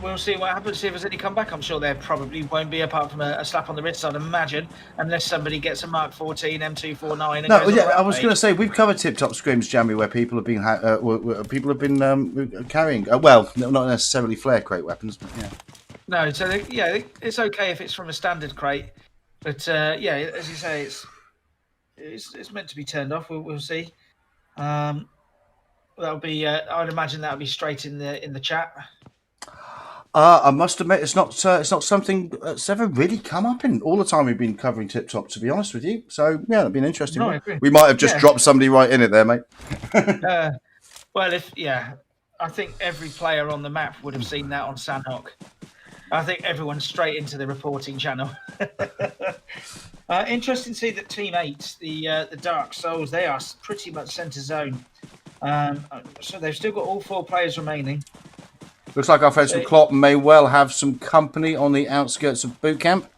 We'll see what happens, see if there's any comeback. I'm sure there probably won't be, apart from a slap on the wrist, I'd imagine, unless somebody gets a Mark 14 M249 and No, goes on a yeah, I was rampage. going to say we've covered TipTop Scrims, Jamie, where people have been people have been carrying well, not necessarily flare crate weapons, but yeah. No, so it's okay if it's from a standard crate, but yeah, as you say, it's meant to be turned off. We'll see. That'll be. I'd imagine that'll be straight in the chat. I must admit, it's not something that's ever really come up in all the time we've been covering TipTop, to be honest with you. So yeah, that'd be an interesting No, I one. agree. We might have just dropped somebody right in it there, mate. Well, I think every player on the map would have seen that on Sanhok. I think everyone's straight into the reporting channel. Interesting to see that Team 8, the Dark Souls, they are pretty much centre zone. So they've still got all 4 players remaining. Looks like our friends from Klopp may well have some company on the outskirts of boot camp.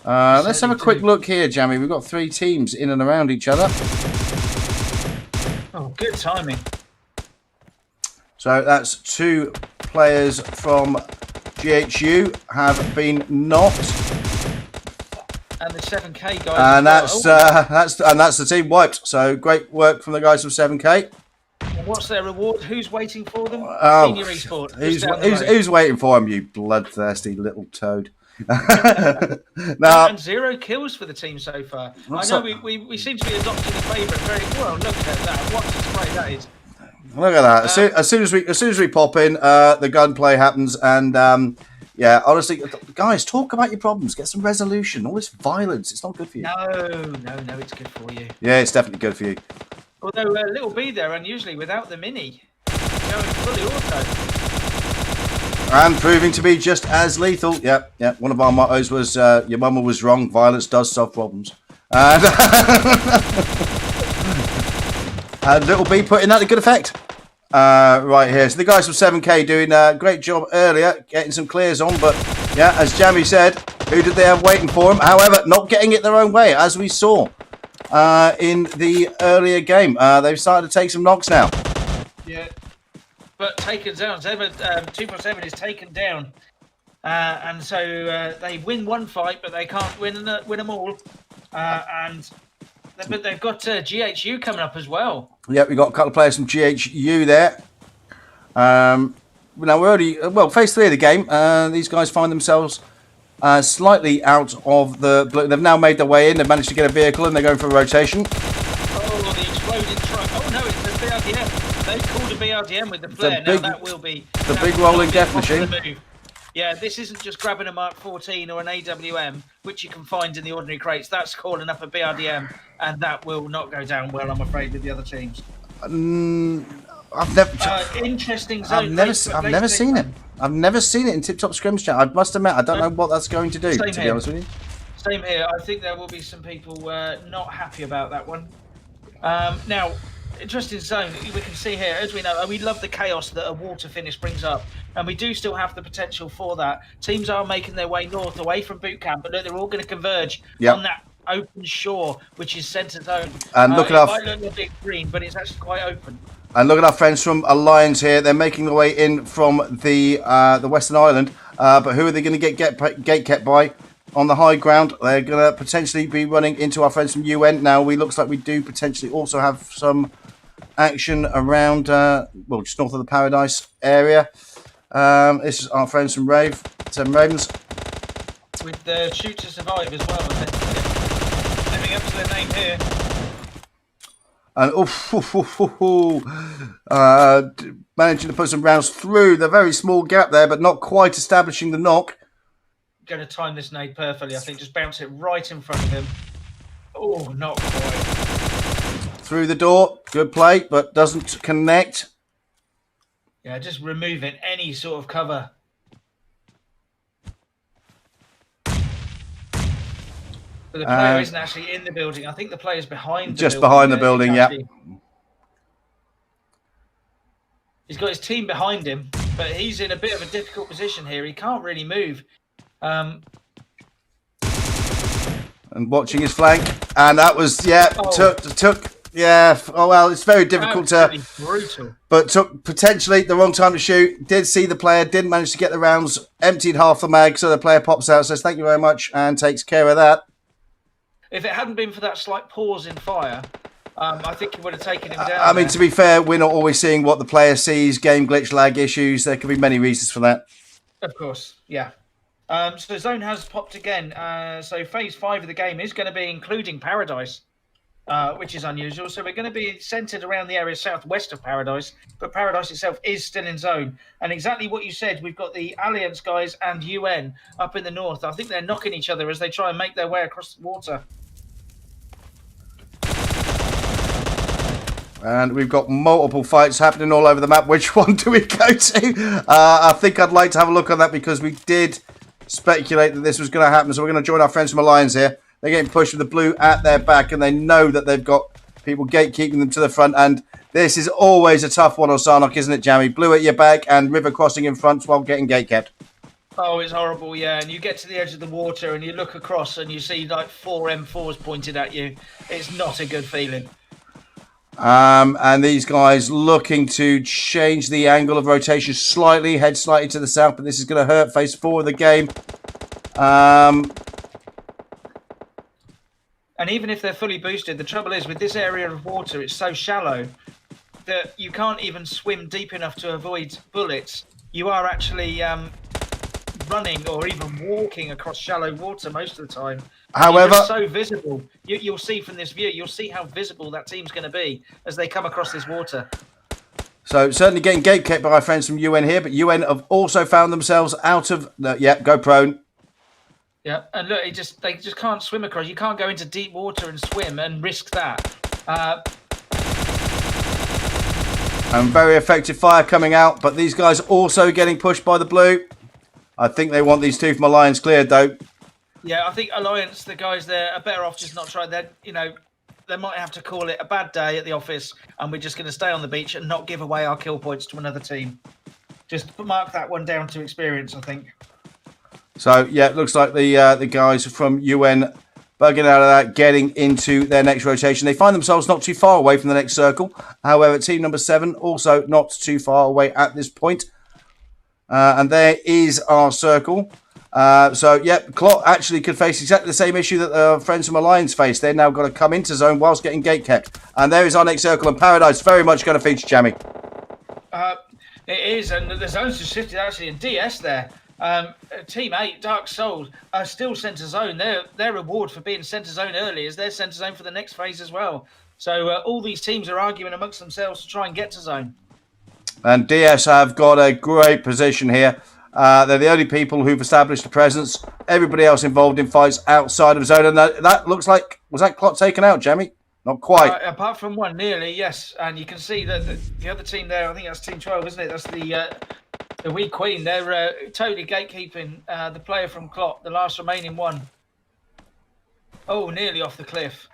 Let's have a quick look here, Jamie. We've got 3 teams in and around each other. Oh, good timing. So that's 2 players from GHU have been knocked. And the 7K guys. And that's the team wiped. So great work from the guys from 7K. And what's their reward? Who's waiting for them? Senior Esport. Who's waiting for them, you bloodthirsty little toad? Now, and 0 kills for the team so far. I know we seem to be adopting a favourite very well. Look at that. What a spray that is. Look at that. As soon as we pop in, the gunplay happens, and yeah, honestly, guys, talk about your problems. Get some resolution. All this violence, it's not good for you. No, it's good for you. Yeah, it's definitely good for you. Although Little B there, unusually without the mini, going fully auto. And proving to be just as lethal. Yeah. One of our mottos was, your mama was wrong, violence does solve problems. And, and Little B putting that to good effect. Right here. So the guys from 7K doing a great job earlier, getting some clears on. But yeah, as Jamie said, who did they have waiting for them? However, not getting it their own way, as we saw in the earlier game. They've started to take some knocks now. Yeah, but taken down. 247 is taken down. And so they win one fight, but they can't win them all. But they've got GHU coming up as well. Yeah, we've got a couple of players from GHU there. Now we're already phase 3 of the game. These guys find themselves slightly out of the blue. They've now made their way in. They've managed to get a vehicle and they're going for a rotation. Oh, the exploding truck. Oh no, it's a BRDM. They've called a BRDM with the flare. Now that will be the big rolling death machine. Yeah, this isn't just grabbing a Mark 14 or an AWM, which you can find in the ordinary crates. That's calling up a BRDM, and that will not go down well, I'm afraid, with the other teams. I've never. Interesting zone. I've never seen it. I've never seen it in TipTop Scrims chat. I must admit, I don't know what that's going to do. To be honest with you. Same here. I think there will be some people not happy about that one. Now, interesting zone. We can see here, as we know, we love the chaos that a water finish brings up, and we do still have the potential for that. Teams are making their way north, away from boot camp, but look, they're all going to converge on that open shore, which is centre zone. And look at might look a bit green, but it's actually quite open. And look at our friends from Alliance here. They're making their way in from the Western Island. But who are they going to gate kept by? On the high ground, they're going to potentially be running into our friends from UN. Now, looks like we do potentially also have some action around, just north of the Paradise area. This is our friends from Seven Ravens. With the Shoot to Survive as well, living up to their name here. And managing to put some rounds through the very small gap there, but not quite establishing the knock. Going to time this nade perfectly, I think. Just bounce it right in front of him. Oh, not quite. Through the door, good play, but doesn't connect. Yeah, just removing any sort of cover. But the player isn't actually in the building. I think the player's behind the building. Just behind the building, yeah. He's got his team behind him, but he's in a bit of a difficult position here. He can't really move. And watching his flank, and that was took Yeah, oh well, it's very difficult Absolutely brutal. but took potentially the wrong time to shoot. Did see the player, didn't manage to get the rounds, emptied half the mag, so the player pops out, says thank you very much, and takes care of that. If it hadn't been for that slight pause in fire, I think he would have taken him down. I mean, to be fair, we're not always seeing what the player sees, game glitch, lag issues. There could be many reasons for that. Of course, yeah. So zone has popped again. So phase 5 of the game is going to be including Paradise, which is unusual. So we're going to be centered around the area southwest of Paradise, but Paradise itself is still in zone. And exactly what you said, we've got the Alliance guys and UN up in the north. I think they're knocking each other as they try and make their way across the water. And we've got multiple fights happening all over the map. Which one do we go to? I think I'd like to have a look on that because we did speculate that this was going to happen. So we're going to join our friends from Alliance here. They're getting pushed with the blue at their back, and they know that they've got people gatekeeping them to the front. And this is always a tough one on Sarnock, isn't it, Jammy? Blue at your back and river crossing in front while getting gate kept. Oh, it's horrible, yeah. And you get to the edge of the water and you look across and you see like 4 M4s pointed at you. It's not a good feeling. And these guys looking to change the angle of rotation slightly, head slightly to the south, but this is going to hurt. Phase 4 of the game. And even if they're fully boosted, the trouble is with this area of water, it's so shallow that you can't even swim deep enough to avoid bullets. You are actually running or even walking across shallow water most of the time. However, it's so visible. You'll see from this view, you'll see how visible that team's going to be as they come across this water. So certainly getting gate kept by our friends from UN here, but UN have also found themselves out of go prone. Yeah, and look, they just can't swim across. You can't go into deep water and swim and risk that. And very effective fire coming out, but these guys also getting pushed by the blue. I think they want these two from Alliance cleared, though. Yeah, I think Alliance, the guys there are better off just not trying. They might have to call it a bad day at the office, and we're just going to stay on the beach and not give away our kill points to another team. Just mark that one down to experience, I think. So yeah, it looks like the guys from UN bugging out of that, getting into their next rotation. They find themselves not too far away from the next circle. However, team number 7 also not too far away at this point. And there is our circle. Clot actually could face exactly the same issue that the friends from Alliance face. They're now going to come into zone whilst getting gate kept. And there is our next circle, and Paradise very much going to feature Jammy. It is, and the zones have shifted actually in DS there. Team 8, Dark Souls, are still centre zone. Their reward for being centre zone early is their centre zone for the next phase as well. So all these teams are arguing amongst themselves to try and get to zone. And DS have got a great position here. They're the only people who've established a presence. Everybody else involved in fights outside of zone. And that looks like, was that clock taken out, Jamie? Not quite. Apart from one, nearly, yes. And you can see that the other team there, I think that's Team 12, isn't it? That's the Wee Queen. They're totally gatekeeping the player from Clot, the last remaining one. Oh, nearly off the cliff.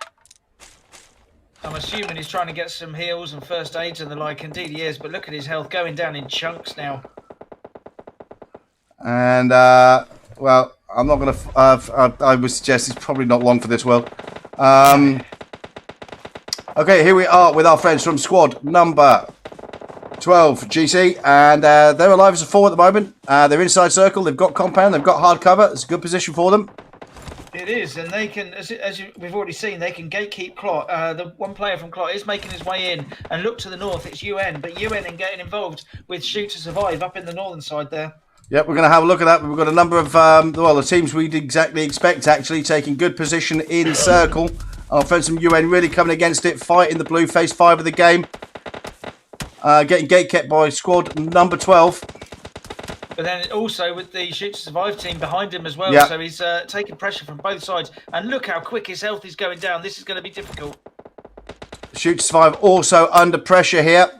I'm assuming he's trying to get some heals and first aids and the like. Indeed he is, but look at his health going down in chunks now. And, well, I'm not going to... I would suggest it's probably not long for this world. Okay, here we are with our friends from squad number 12, GC. And they're alive as a 4 at the moment. They're inside circle. They've got compound. They've got hard cover. It's a good position for them. It is, and they can, we've already seen, they can gatekeep Clot. The one player from Clot is making his way in, and look to the north, it's UN, but UN and getting involved with Shoot to Survive up in the northern side there. Yep, we're going to have a look at that. We've got a number of, the teams we'd exactly expect, actually, taking good position in circle. Our friends from UN really coming against it, fighting the blue, phase 5 of the game. Getting gate kept by squad number 12. But then also with the Shoot to Survive team behind him as well. Yep. So he's taking pressure from both sides. And look how quick his health is going down. This is going to be difficult. Shoot to Survive also under pressure here.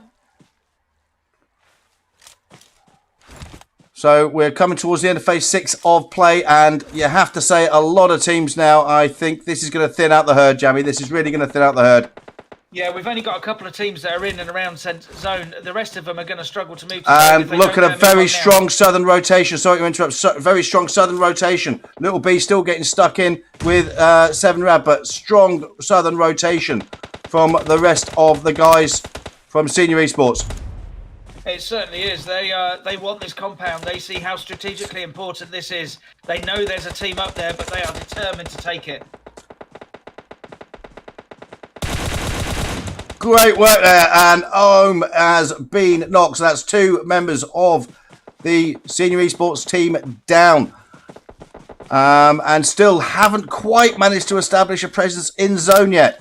So we're coming towards the end of phase 6 of play. And you have to say a lot of teams now, I think this is going to thin out the herd, Jamie. This is really going to thin out the herd. Yeah, we've only got a couple of teams that are in and around centre zone. The rest of them are going to struggle to move to zone. And look at a very strong southern rotation. Sorry to interrupt. Very strong southern rotation. Little B still getting stuck in with 7 Rad, but strong southern rotation from the rest of the guys from Senior Esports. It certainly is. They want this compound. They see how strategically important this is. They know there's a team up there, but they are determined to take it. Great work there, and Ohm has been knocked. So that's 2 members of the Senior Esports team down. And still haven't quite managed to establish a presence in zone yet.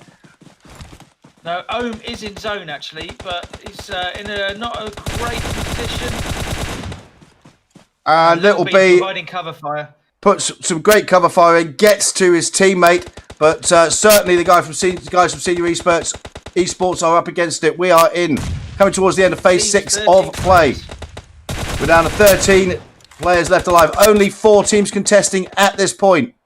No, Ohm is in zone actually, but he's in a not a great position. And Little B providing cover fire. Puts some great cover fire in, gets to his teammate, but certainly the guys from Senior Esports are up against it. We are coming towards the end of phase 6 of play. We're down to 13 players left alive. Only 4 teams contesting at this point.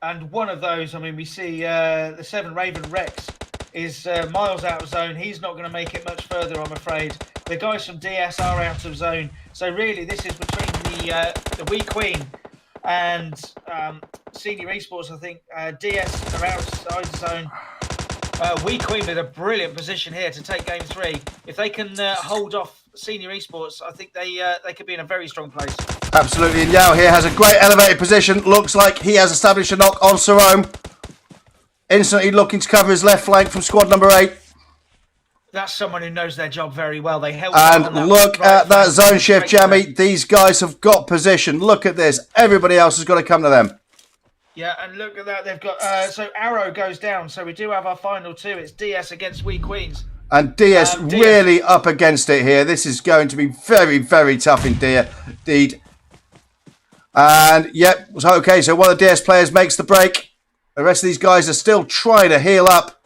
And one of those, I mean, we see the 7 Raven Rex is miles out of zone. He's not going to make it much further, I'm afraid. The guys from DS are out of zone. So really, this is between the Wee Queen and Senior Esports. I think DS are outside the zone. Wee Queen with a brilliant position here to take game 3. If they can hold off Senior Esports, I think they could be in a very strong place. Absolutely, and Yao here has a great elevated position. Looks like he has established a knock on Sarome. Instantly looking to cover his left flank from squad number 8. That's someone who knows their job very well. They help. And look at that zone shift, Jamie. These guys have got position. Look at this. Everybody else has got to come to them. Yeah, and look at that. They've got so Arrow goes down. So we do have our final 2. It's DS against Wee Queens. And DS really up against it here. This is going to be very, very tough indeed. And yep, okay. So one of the DS players makes the break. The rest of these guys are still trying to heal up.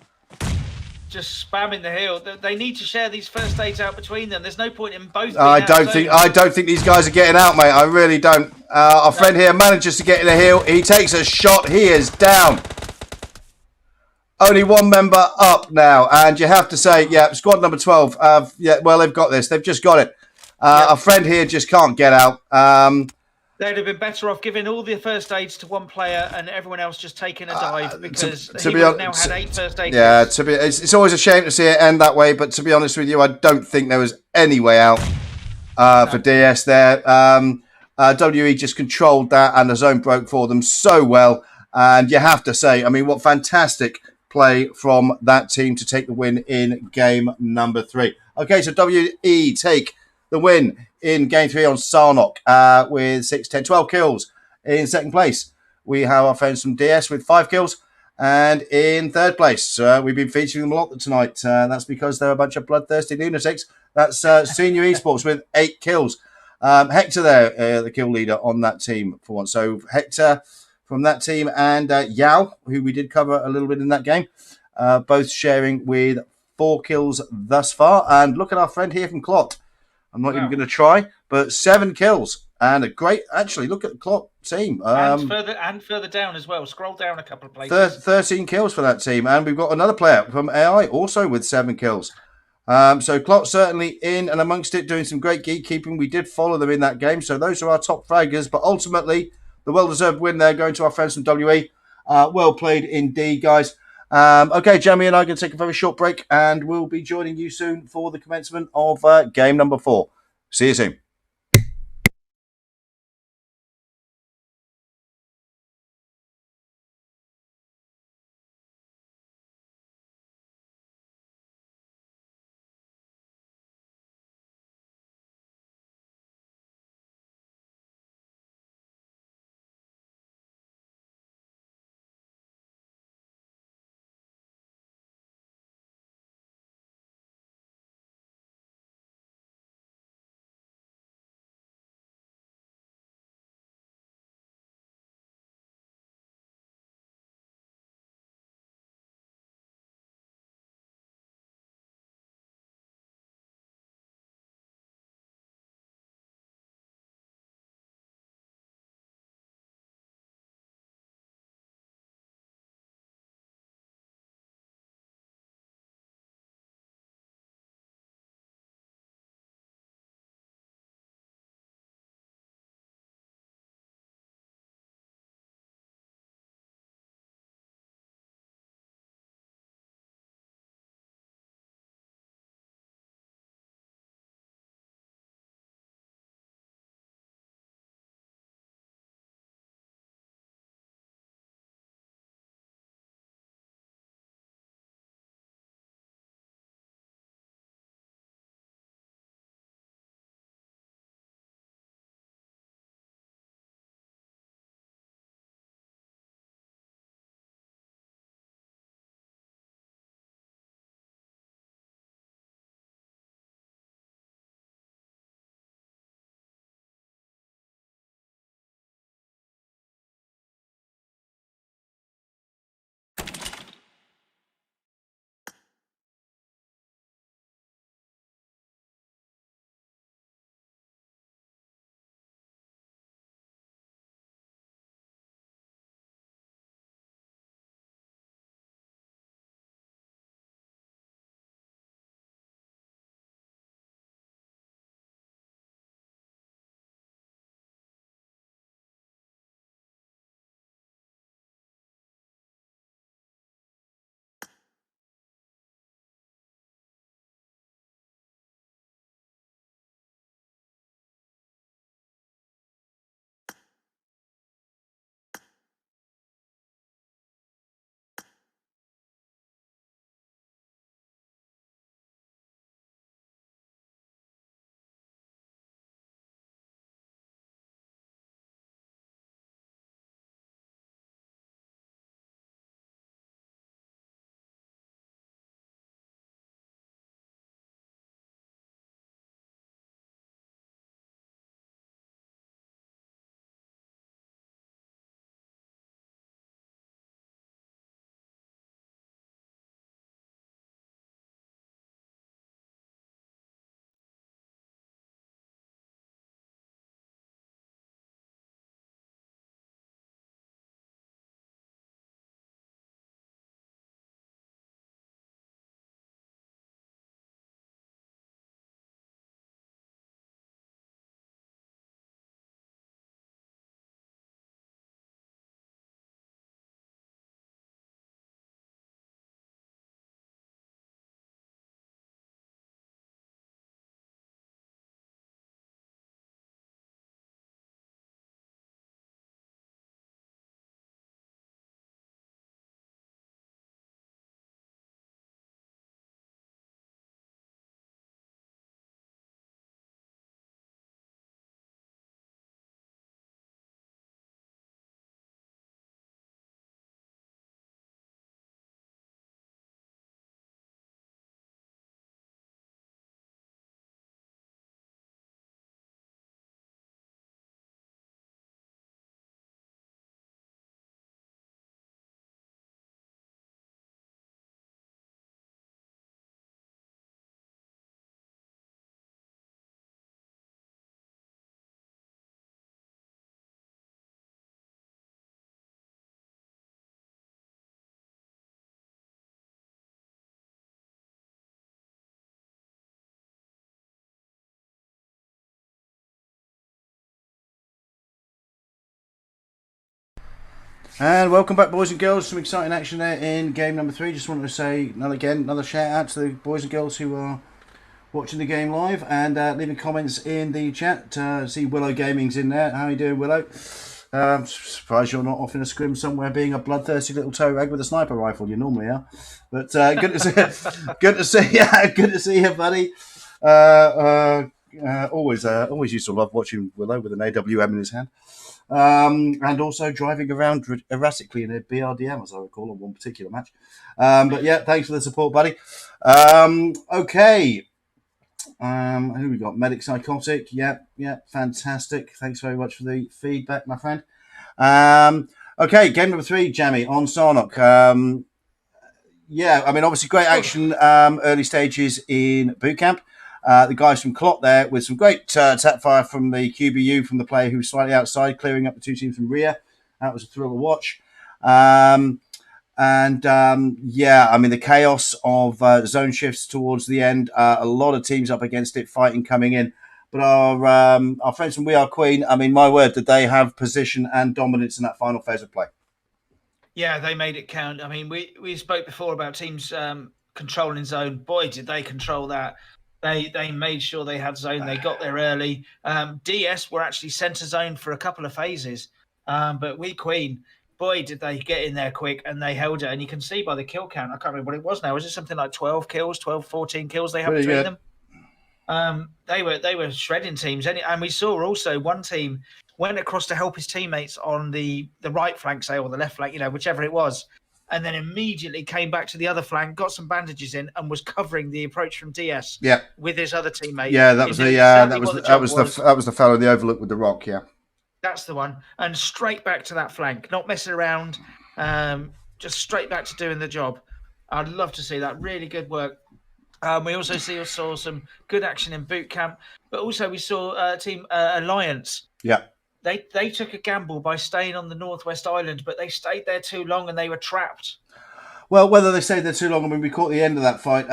Just spamming the heal. They need to share these first aids out between them. There's no point in both. I don't think these guys are getting out, mate. I really don't. Our friend here manages to get in a heal. He takes a shot. He is down. Only 1 member up now, and you have to say, yeah, squad number 12. Yeah, well, they've got this. They've just got it. Our friend here just can't get out. They'd have been better off giving all the first aids to 1 player and everyone else just taking a dive because he would have now had 8 first aids. Yeah, it's always a shame to see it end that way, but to be honest with you, I don't think there was any way out for DS there. WE just controlled that, and the zone broke for them so well. And you have to say, I mean, what fantastic play from that team to take the win in game number 3. Okay, so WE take the win in game 3 on Sarnok with 6, 10, 12 kills. In second place, we have our friends from DS with 5 kills. And in third place, we've been featuring them a lot tonight. That's because they're a bunch of bloodthirsty lunatics. That's Senior Esports with 8 kills. Hector there, the kill leader on that team for once. So Hector from that team and Yao, who we did cover a little bit in that game, both sharing with 4 kills thus far. And look at our friend here from Clot. I'm not even going to try, but 7 kills and a great. Actually, look at the Clot team. And further down as well. Scroll down a couple of places. 13 kills for that team, and we've got another player from AI also with 7 kills. So Clot certainly in and amongst it, doing some great gatekeeping. We did follow them in that game, so those are our top fraggers. But ultimately, the well-deserved win there going to our friends from WE. Well played indeed, guys. Okay, Jamie and I are going to take a very short break, and we'll be joining you soon for the commencement of game number 4. See you soon. And welcome back, boys and girls. Some exciting action there in game number 3. Just wanted to say another shout out to the boys and girls who are watching the game live and leaving comments in the chat. See Willow Gaming's in there. How are you doing, Willow? Surprised you're not off in a scrim somewhere being a bloodthirsty little toe rag with a sniper rifle. You normally are, but good to see, good to see, good to see you, buddy. Always used to love watching Willow with an AWM in his hand. And also driving around erratically in a BRDM, as I recall, on one particular match. But yeah, thanks for the support, buddy. Okay. Who we got? Medic Psychotic. Yeah, fantastic. Thanks very much for the feedback, my friend. Okay, game number 3, Jamie, on Sarnock. Yeah, I mean, obviously great action early stages in boot camp. The guys from Clot there with some great tap fire from the QBU from the player who was slightly outside, clearing up the two teams from rear. That was a thrill to watch. Yeah, I mean, the chaos of zone shifts towards the end, a lot of teams up against it, fighting coming in. But our friends from We Are Queen, I mean, my word, did they have position and dominance in that final phase of play? Yeah, they made it count. I mean, we spoke before about teams controlling zone. Boy, did they control that. They made sure they had zone. They got there early. DS were actually centre zone for a couple of phases. But We Queen, boy, did they get in there quick and they held it. And you can see by the kill count, I can't remember what it was now. Was it something like 12 kills, 12, 14 kills they had Pretty between good. them? They were shredding teams. And we saw also one team went across to help his teammates on the right flank, say, or the left flank, whichever it was. And then immediately came back to the other flank, got some bandages in, and was covering the approach from DS. Yeah, with his other teammate. Yeah, that was that was the fellow in the overlook with the rock. Yeah, that's the one. And straight back to that flank, not messing around, just straight back to doing the job. I'd love to see that. Really good work. We also saw some good action in boot camp, but also we saw Team Alliance. Yeah. They took a gamble by staying on the Northwest Island, but they stayed there too long and they were trapped. Well, whether they stayed there too long, I mean, we caught the end of that fight.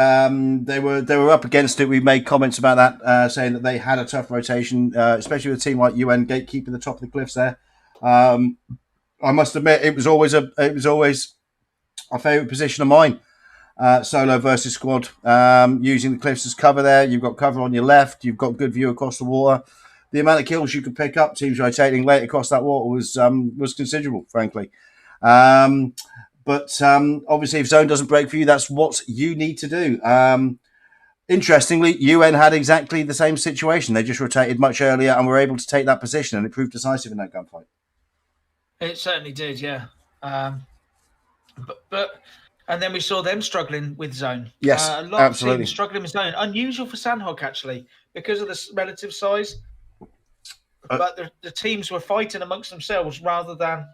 They were up against it. We made comments about that, saying that they had a tough rotation, especially with a team like UN gatekeeping the top of the cliffs there. I must admit, it was always a favourite position of mine. Solo versus squad, using the cliffs as cover there. You've got cover on your left. You've got good view across the water. The amount of kills you could pick up, teams rotating late across that water was considerable, frankly. But obviously, if zone doesn't break for you, that's what you need to do. Interestingly, UN had exactly the same situation. They just rotated much earlier and were able to take that position, and it proved decisive in that gunfight. It certainly did, yeah. But and then we saw them struggling with zone. Yes, a lot absolutely. of teams struggling with zone. Unusual for Sandhog, actually, because of the relative size. But the teams were fighting amongst themselves rather than.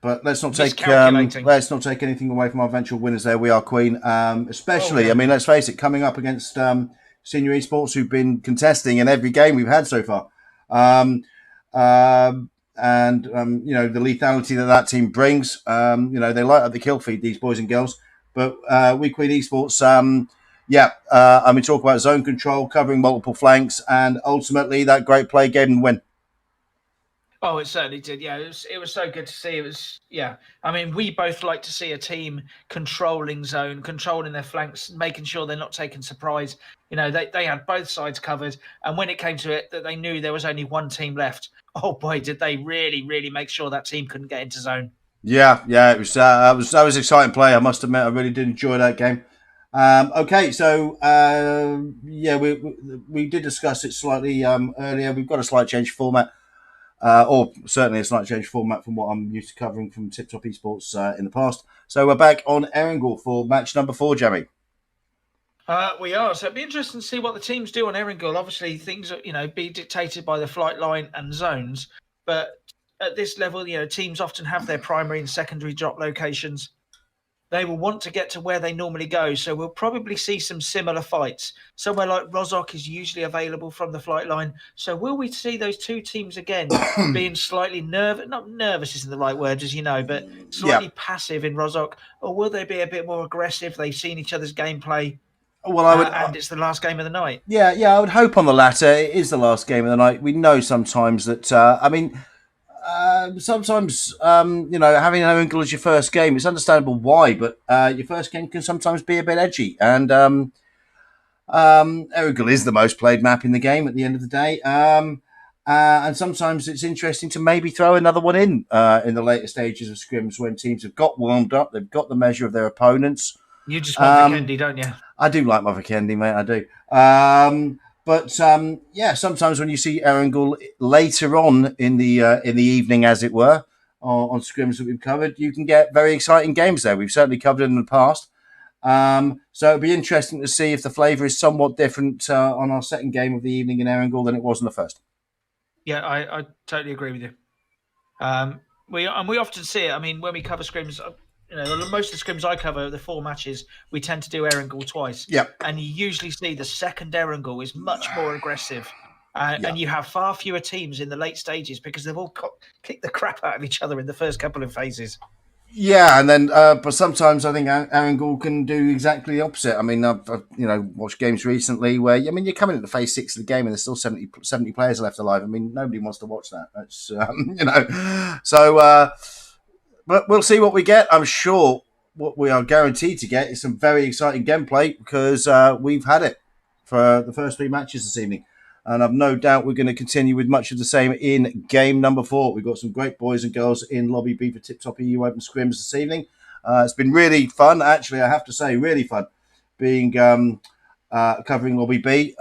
But let's not take anything away from our eventual winners there. We Are Queen, especially. I mean, let's face it, coming up against senior esports who've been contesting in every game we've had so far, and the lethality that team brings. They light up the kill feed, these boys and girls. But We Queen Esports, talk about zone control, covering multiple flanks, and ultimately that great play gave them the win. Oh, it certainly did. Yeah, it was so good to see. It was, yeah. I mean, we both like to see a team controlling zone, controlling their flanks, making sure they're not taking surprise. They had both sides covered, and when it came to it, that they knew there was only one team left. Oh boy, did they really, really make sure that team couldn't get into zone. Yeah, it was. That was exciting play. I must admit, I really did enjoy that game. Okay, so we did discuss it slightly earlier. We've got a slight change format. Or certainly a slight change format from what I'm used to covering from TipTop Esports in the past. So we're back on Erringel for match number 4, Jeremy. We are. So it'd be interesting to see what the teams do on Erringel. Obviously, things are, be dictated by the flight line and zones. But at this level, teams often have their primary and secondary drop locations. They will want to get to where they normally go. So we'll probably see some similar fights. Somewhere like Rozhok is usually available from the flight line. So will we see those two teams again being slightly nervous? Not nervous isn't the right word, as you know, but slightly passive in Rozhok. Or will they be a bit more aggressive? They've seen each other's gameplay. Well, and it's the last game of the night. Yeah, I would hope on the latter. It is the last game of the night. We know sometimes that, Sometimes, having Erangel as your first game, it's understandable why, but your first game can sometimes be a bit edgy. And Erangel is the most played map in the game at the end of the day. And sometimes it's interesting to maybe throw another one in the later stages of scrims when teams have got warmed up, they've got the measure of their opponents. You just want Vikendi, don't you? I do like my Vikendi, mate. I do. Yeah, sometimes when you see Erangel later on in the evening, as it were, on scrims that we've covered, you can get very exciting games there. We've certainly covered it in the past. So it'd be interesting to see if the flavour is somewhat different on our second game of the evening in Erangel than it was in the first. Yeah, I totally agree with you. We often see it. I mean, when we cover scrims, most of the scrims I cover, the 4 matches, we tend to do Erangel twice. Yep. And you usually see the second Erangel is much more aggressive. And you have far fewer teams in the late stages because they've all kicked the crap out of each other in the first couple of phases. Yeah, and then but sometimes I think Erangel can do exactly the opposite. I mean, I've watched games recently where you're coming into phase 6 of the game and there's still 70 players left alive. I mean, nobody wants to watch that. That's so. But we'll see what we get. I'm sure what we are guaranteed to get is some very exciting gameplay because we've had it for the first 3 matches this evening. And I've no doubt we're going to continue with much of the same in game number 4. We've got some great boys and girls in Lobby B for TipTop EU Open Scrims this evening. It's been really fun, actually, I have to say, really fun being covering Lobby B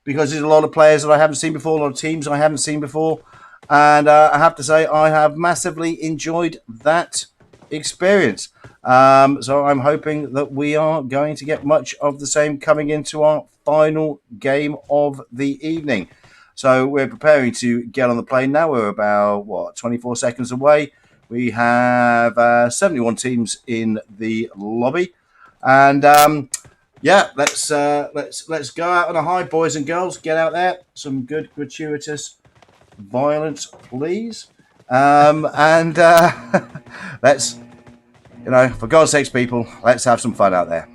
because there's a lot of players that I haven't seen before, a lot of teams I haven't seen before. And I have to say, I have massively enjoyed that experience. So I'm hoping that we are going to get much of the same coming into our final game of the evening. So we're preparing to get on the plane now. We're about 24 seconds away. We have 71 teams in the lobby, and let's go out on a high, boys and girls. Get out there, some good gratuitous violence, please, and let's. For God's sakes, people, let's have some fun out there.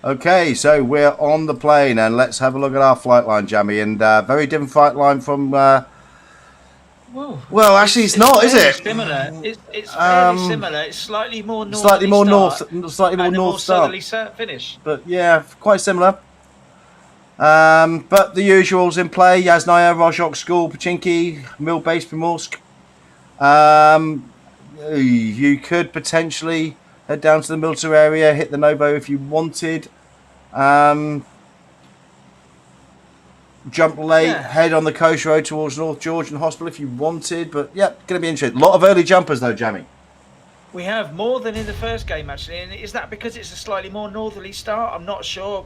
Okay, so we're on the plane, and let's have a look at our flight line, Jamie. And very different flight line from. Well, actually, it's not, is it? Similar. It's fairly similar. It's slightly more north. Slightly more north start. Southerly finish. But yeah, quite similar. But the usuals in play: Yasnaya, Rojok, School, Pachinki, Mill Base, Primorsk. You could potentially head down to the Milter area, hit the Novo if you wanted. Jump late, head on the coast road towards North Georgian Hospital if you wanted. But yeah, going to be interesting. A lot of early jumpers though, Jamie. We have more than in the first game actually, and is that because it's a slightly more northerly start? I'm not sure.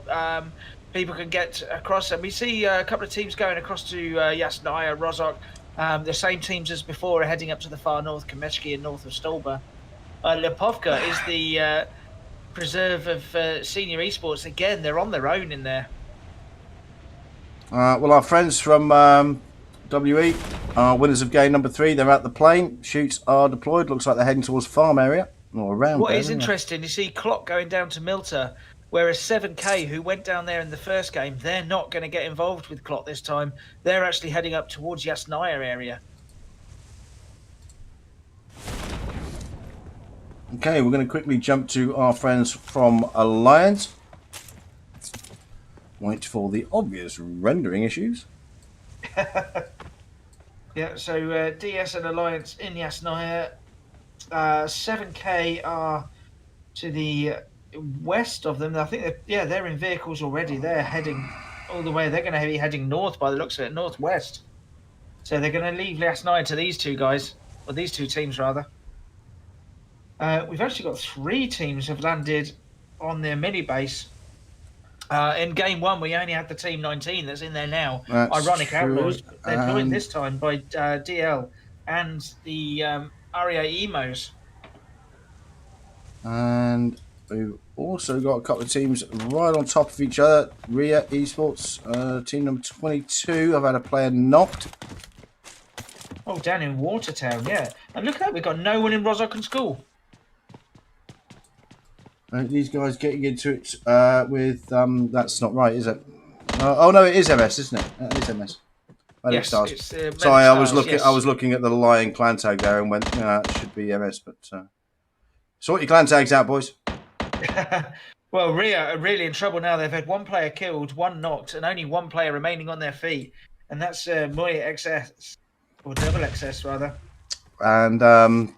People can get across, and we see a couple of teams going across to Yasnaya, Rozhok. The same teams as before are heading up to the far north, Kameshki and north of Stolba. Lipovka is the preserve of senior esports. Again, they're on their own in there. Well, our friends from WE are winners of game number 3. They're at the plane. Shoots are deployed. Looks like they're heading towards farm area or around. What is interesting, you see Clock going down to Milter. Whereas 7K, who went down there in the first game, they're not going to get involved with Clot this time. They're actually heading up towards Yasnaya area. Okay, we're going to quickly jump to our friends from Alliance. Wait for the obvious rendering issues. Yeah, so DS and Alliance in Yasnaya. 7K are to the west of them. I think they're in vehicles already. They're heading all the way. They're going to be heading north by the looks of it, northwest. So they're going to leave Yasnaya to these two guys, or these two teams rather. We've actually got 3 teams have landed on their mini base. In game 1, we only had the team 19 that's in there now. That's Ironic true. Outlaws. They're joined this time by DL and the REA Emos. And we've also got a couple of teams right on top of each other. REA Esports, team number 22. I've had a player knocked. Oh, down in Watertown, yeah. And look at that, we've got no one in Rozhok School. These guys getting into it with... that's not right, is it? Oh no, it is MS, isn't it? It is MS. Medic Yes, Stars. it's Medic Sorry, I was Stars, looking. yes. I was looking at the Lion clan tag there and went, "Yeah, it should be MS." But sort your clan tags out, boys. Well, Ria are really in trouble now. They've had one player killed, one knocked, and only one player remaining on their feet, and that's Moy XS or Double XS rather. And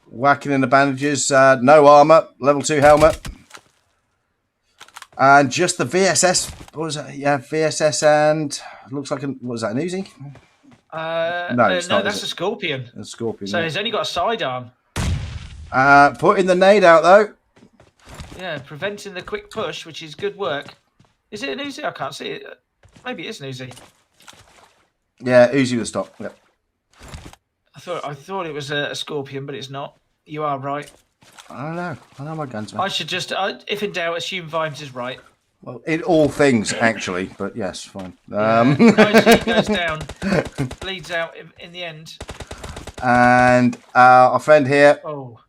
whacking in the bandages. No armor. Level 2 helmet. And just the VSS. What was it? Yeah, VSS and looks like what was that? An Uzi? No, it's not, that's a Scorpion. A Scorpion. So he's only got a sidearm. Putting the nade out though. Yeah, preventing the quick push, which is good work. Is it an Uzi? I can't see it. Maybe it is an Uzi. Yeah, Uzi the stock. Yep. I thought it was a Scorpion, but it's not. You are right. I don't know. I know my guns, man. I should just, if in doubt, assume Vimes is right. Well, in all things, actually, but yes, fine. Nicely goes down, bleeds out in the end. And our friend here. Oh,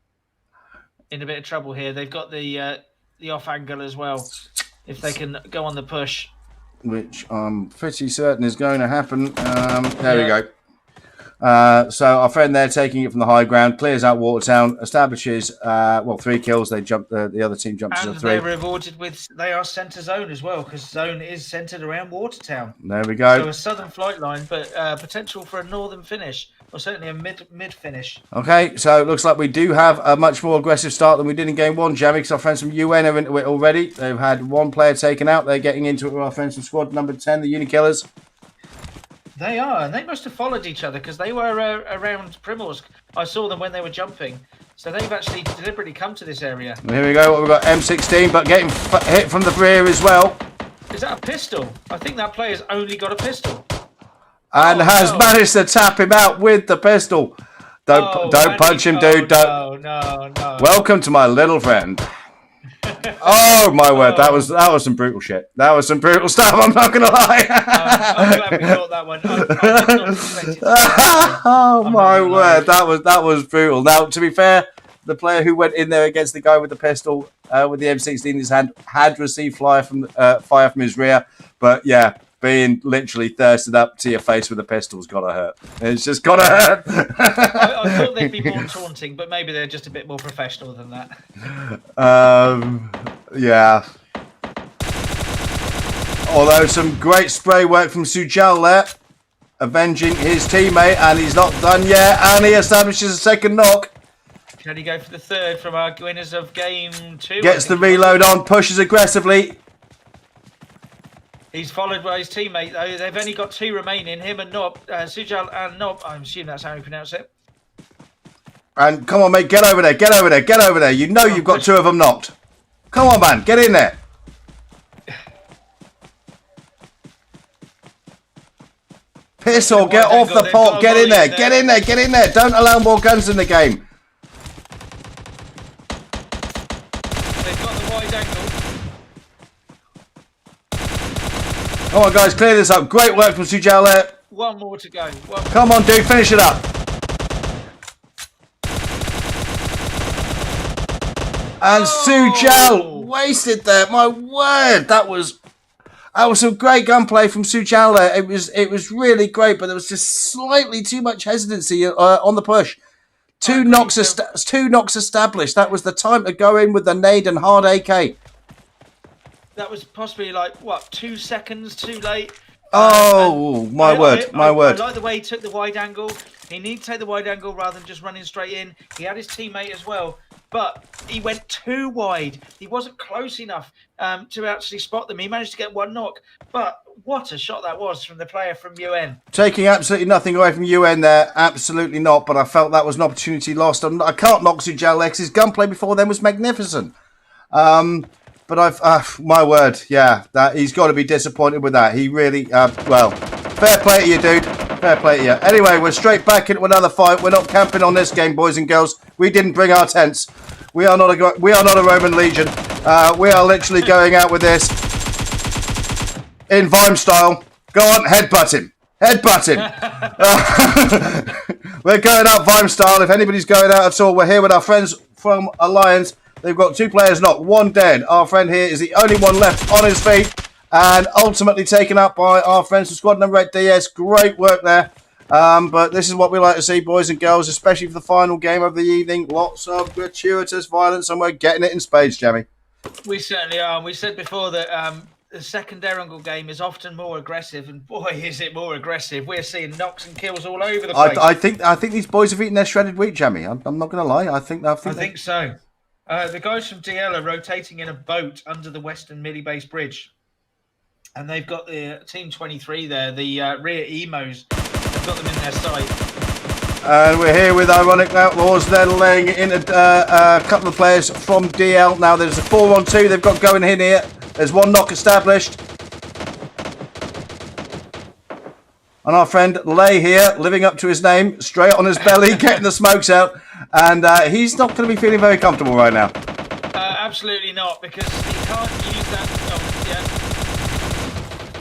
in a bit of trouble here. They've got the off angle as well. If they can go on the push, which I'm pretty certain is going to happen. There we go. So our friend there taking it from the high ground, clears out Watertown, establishes 3 kills. They jump. The other team jumps to 3. And they're rewarded with they are centre zone as well because zone is centred around Watertown. There we go. So a southern flight line, but potential for a northern finish or certainly a mid finish. Okay, so it looks like we do have a much more aggressive start than we did in game 1, Jamie, because our friends from UN are into it already. They've had 1 player taken out. They're getting into it with our friends from squad number 10, the Unikillers. They are, and they must have followed each other because they were around Primorsk. I saw them when they were jumping, so they've actually deliberately come to this area. Here we go. We've got M16, but getting hit from the rear as well. Is that a pistol? I think that player's only got a pistol. And has managed to tap him out with the pistol. Don't punch him, dude. Don't. No. Welcome to my little friend. Oh my word, that was some brutal shit. That was some brutal stuff. I'm not gonna lie. I'm glad we got that one. Oh my word, that was brutal. Now, to be fair, the player who went in there against the guy with the pistol with the M16 in his hand had received fire from his rear, but yeah, being literally thirsted up to your face with a pistol's gotta hurt. It's just gotta hurt. I thought they'd be more taunting, but maybe they're just a bit more professional than that. Yeah. Although some great spray work from Sujal there, avenging his teammate, and he's not done yet, and he establishes a second knock. Can he go for the third from our winners of game 2? Gets the reload on, pushes aggressively. He's followed by his teammate, though. They've only got 2 remaining, him and Nob. Sujal and Nob, I'm assuming that's how you pronounce it. And come on, mate, get over there, get over there, get over there. You know you've got 2 of them knocked. Come on, man, get in there. Pistol, get off the pot, get in there, get in there, get in there. Don't allow more guns in the game. They've got the wide angle. Come on, guys, clear this up. Great work from Sujal there. 1 more to go. Come on, dude, finish it up. And Sujal wasted there. My word, that was some great gunplay from Sujal there. It was really great, but there was just slightly too much hesitancy on the push. 2 knocks established. That was the time to go in with the nade and hard AK. That was possibly 2 seconds too late. My word. I like the way he took the wide angle. He needed to take the wide angle rather than just running straight in. He had his teammate as well, but he went too wide. He wasn't close enough to actually spot them. He managed to get 1 knock, but what a shot that was from the player from UN. Taking absolutely nothing away from UN there, absolutely not, but I felt that was an opportunity lost. I can't knock Sujal Lex. His gunplay before then was magnificent. But my word, yeah, that he's got to be disappointed with that. He really, fair play to you, dude. Fair play to you. Anyway, we're straight back into another fight. We're not camping on this game, boys and girls. We didn't bring our tents. We are not a Roman legion. We are literally going out with this in Vime style. Go on, headbutt him. Headbutt him. We're going out Vime style. If anybody's going out at all, we're here with our friends from Alliance. They've got 2 players knocked, 1 dead. Our friend here is the only one left on his feet. and ultimately taken up by our friends from squad number 8 DS. Great work there. But this is what we like to see, boys and girls, especially for the final game of the evening. Lots of gratuitous violence, and we're getting it in spades, Jamie. We certainly are. We said before that the second Erangel game is often more aggressive, and boy, is it more aggressive. We're seeing knocks and kills all over the place. I think these boys have eaten their shredded wheat, Jamie. I'm not going to lie. I think so. The guys from DL are rotating in a boat under the Western Millie Base Bridge. And they've got the Team 23 there, the rear emos. They've got them in their sight. And we're here with Ironic Outlaws. They're laying in a couple of players from DL. Now there's a 4-on-2 they've got going in here. There's one knock established. And our friend Lay here, living up to his name, straight on his belly, getting the smokes out. And he's not going to be feeling very comfortable right now. Absolutely not, because he can't use that.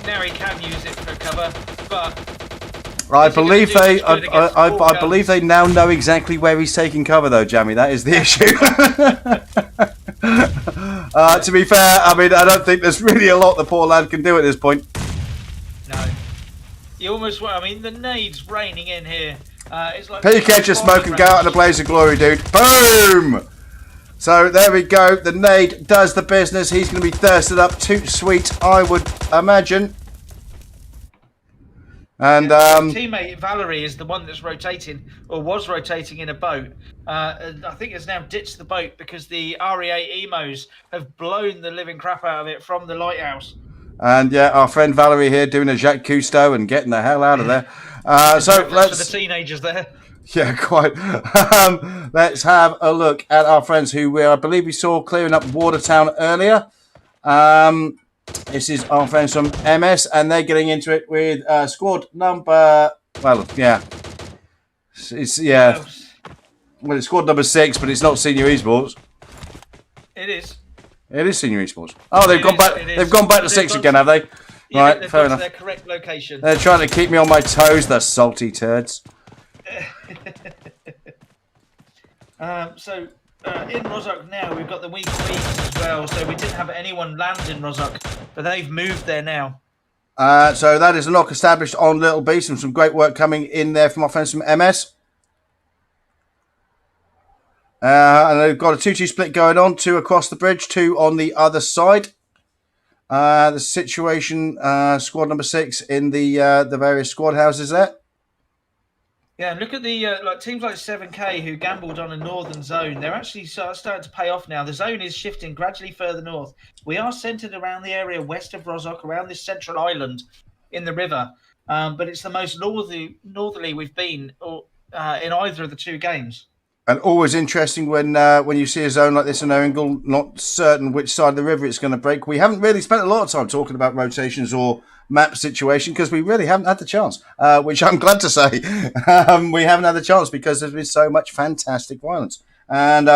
Now he can use it for cover, but I believe they now know exactly where he's taking cover, though, Jamie. That is the issue. To be fair, I mean, I don't think there's really a lot the poor lad can do at this point. No, you almost. I mean, the nades raining in here. It's like Peek edge of smoke and go out in a blaze of glory, dude. Boom! So there we go. The nade does the business. He's going to be thirsted up. Too sweet, I would imagine. And teammate Valerie is the one that's rotating, or was rotating in a boat. I think has now ditched the boat because the RE8 emos have blown the living crap out of it from the lighthouse. And yeah, our friend Valerie here doing a Jacques Cousteau and getting the hell out of there. So let's for the teenagers there. Yeah, quite. Let's have a look at our friends who I believe we saw clearing up Watertown earlier. This is our friends from MS, and they're getting into it with squad number. Well, yeah, it's Well, it's squad number 6, but it's not senior esports. It is. It is senior esports. Oh, they've gone back. They've gone back to 6 again, have they? Yeah, right, fair enough. Their correct location. They're trying to keep me on my toes, the salty turds. In Rozhok now, we've got the weak weeks as well. So we didn't have anyone land in Rozhok, but they've moved there now. So that is a knock established on Little Beast, and some great work coming in there from our friends from MS. And they've got a 2-2 split going on, 2 across the bridge, 2 on the other side. The situation, squad number 6 in the various squad houses there. Yeah, and look at the teams like 7K who gambled on a northern zone. They're actually starting to pay off now. The zone is shifting gradually further north. We are centered around the area west of Rozhok, around this central island in the river. But it's the most northerly we've been in either of the 2 games. And always interesting when you see a zone like this in Erangel, not certain which side of the river it's going to break. We haven't really spent a lot of time talking about rotations or map situation because we really haven't had the chance, which I'm glad to say. We haven't had the chance because there's been so much fantastic violence and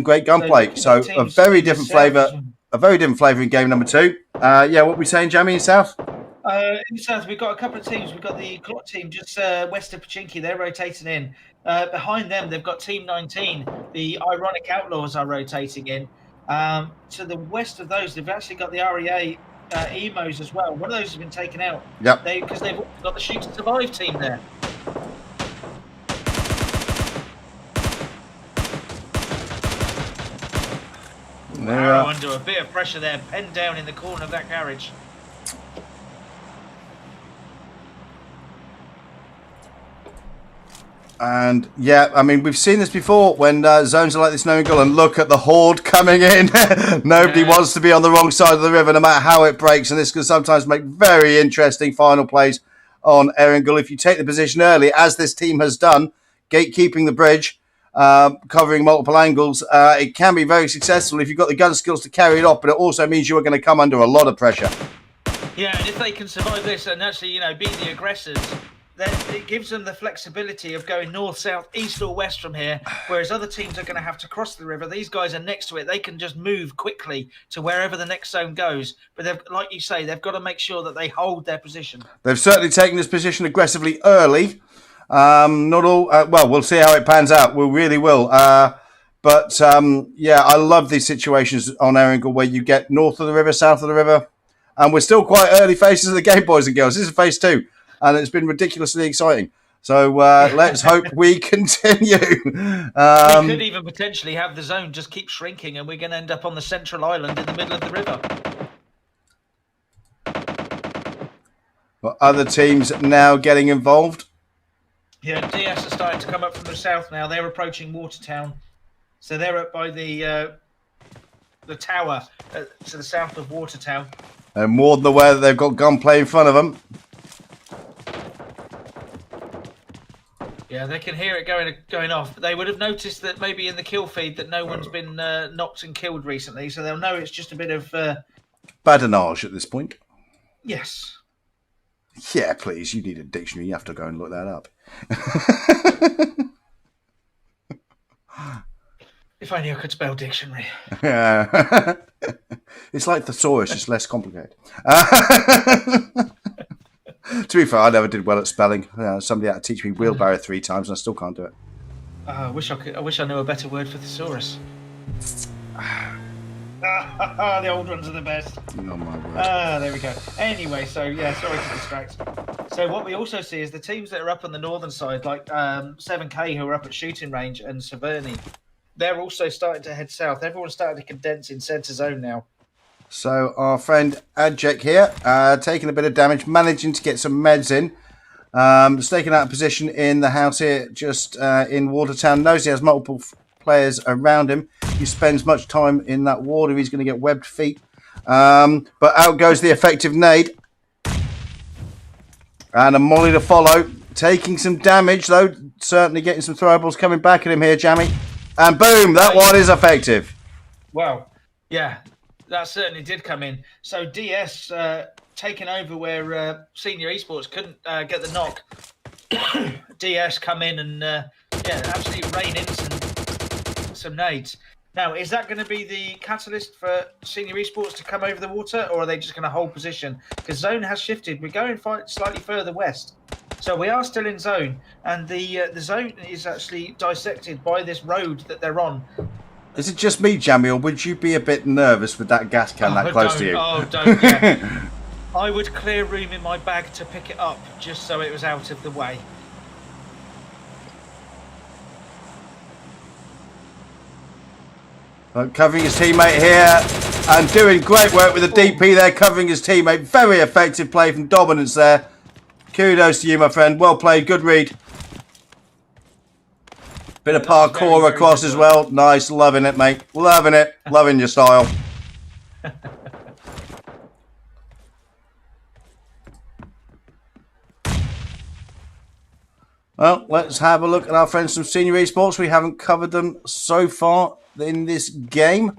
great gunplay. So a very different flavour. A very different flavour in game number 2. Yeah, what are we saying, Jamie, in South? In the south, we've got a couple of teams. We've got the Clot team just west of Pachinki. They're rotating in. Behind them, they've got Team 19. The Ironic Outlaws are rotating in. To the west of those, they've actually got the REA emos as well. One of those has been taken out. Yep. Because they've also got the Shoot to Survive team there. Wow, under a bit of pressure there, penned down in the corner of that garage. And yeah, I mean, we've seen this before when zones are like this, no goal, and look at the horde coming in. Nobody wants to be on the wrong side of the river, no matter how it breaks. And this can sometimes make very interesting final plays on Erangel. If you take the position early, as this team has done, gatekeeping the bridge, covering multiple angles, it can be very successful if you've got the gun skills to carry it off. But it also means you are going to come under a lot of pressure. Yeah, and if they can survive this and actually, be the aggressors, then it gives them the flexibility of going north, south, east or west from here, whereas other teams are going to have to cross the river. These guys are next to it. They can just move quickly to wherever the next zone goes. But like you say, they've got to make sure that they hold their position. They've certainly taken this position aggressively early. Not all. Well, we'll see how it pans out. We really will. But But yeah, I love these situations on Erringle where you get north of the river, south of the river, and we're still quite early phases of the game, boys and girls. This is phase 2, and it's been ridiculously exciting. So let's hope we continue. We could even potentially have the zone just keep shrinking, and we're going to end up on the central island in the middle of the river. Well, other teams now getting involved. Yeah, DS are starting to come up from the south now. They're approaching Watertown, so they're up by the tower to the south of Watertown. They're more than aware that they've got gunplay in front of them. Yeah, they can hear it going off. But they would have noticed that maybe in the kill feed that no one's been knocked and killed recently, so they'll know it's just a bit of badinage at this point. Yes. Yeah, please. You need a dictionary. You have to go and look that up. If only I could spell dictionary. Yeah. It's like thesaurus, just less complicated. To be fair, I never did well at spelling. Somebody had to teach me wheelbarrow 3 times, and I still can't do it. I wish I knew a better word for thesaurus. The old ones are the best. Oh my word. There we go. Anyway, so yeah, sorry to distract. So what we also see is the teams that are up on the northern side, like 7K, who are up at shooting range, and Severny, they're also starting to head south. Everyone's starting to condense in centre zone now. So our friend Adjek here, taking a bit of damage, managing to get some meds in. Staking out a position in the house here, just in Watertown. Knows he has multiple players around him. He spends much time in that water. He's going to get webbed feet. But out goes the effective nade. And a molly to follow. Taking some damage, though. Certainly getting some throwables coming back at him here, Jammy. And boom, that one is effective. Well, yeah, that certainly did come in. So DS taking over where Senior Esports couldn't get the knock. DS come in and absolutely rain in some nades. Now, is that going to be the catalyst for Senior Esports to come over the water, or are they just going to hold position? Because zone has shifted. We're going slightly further west. So we are still in zone, and the zone is actually dissected by this road that they're on. Is it just me, Jamie, or would you be a bit nervous with that gas can that close to you? Oh, don't. Yeah. I would clear room in my bag to pick it up just so it was out of the way. Covering his teammate here and doing great work with the DP there, covering his teammate. Very effective play from Dominance there. Kudos to you, my friend. Well played. Good read. Bit of parkour very across as well. Nice. Loving it, mate. Loving it. Loving your style. Well, let's have a look at our friends from Senior Esports. We haven't covered them so far in this game.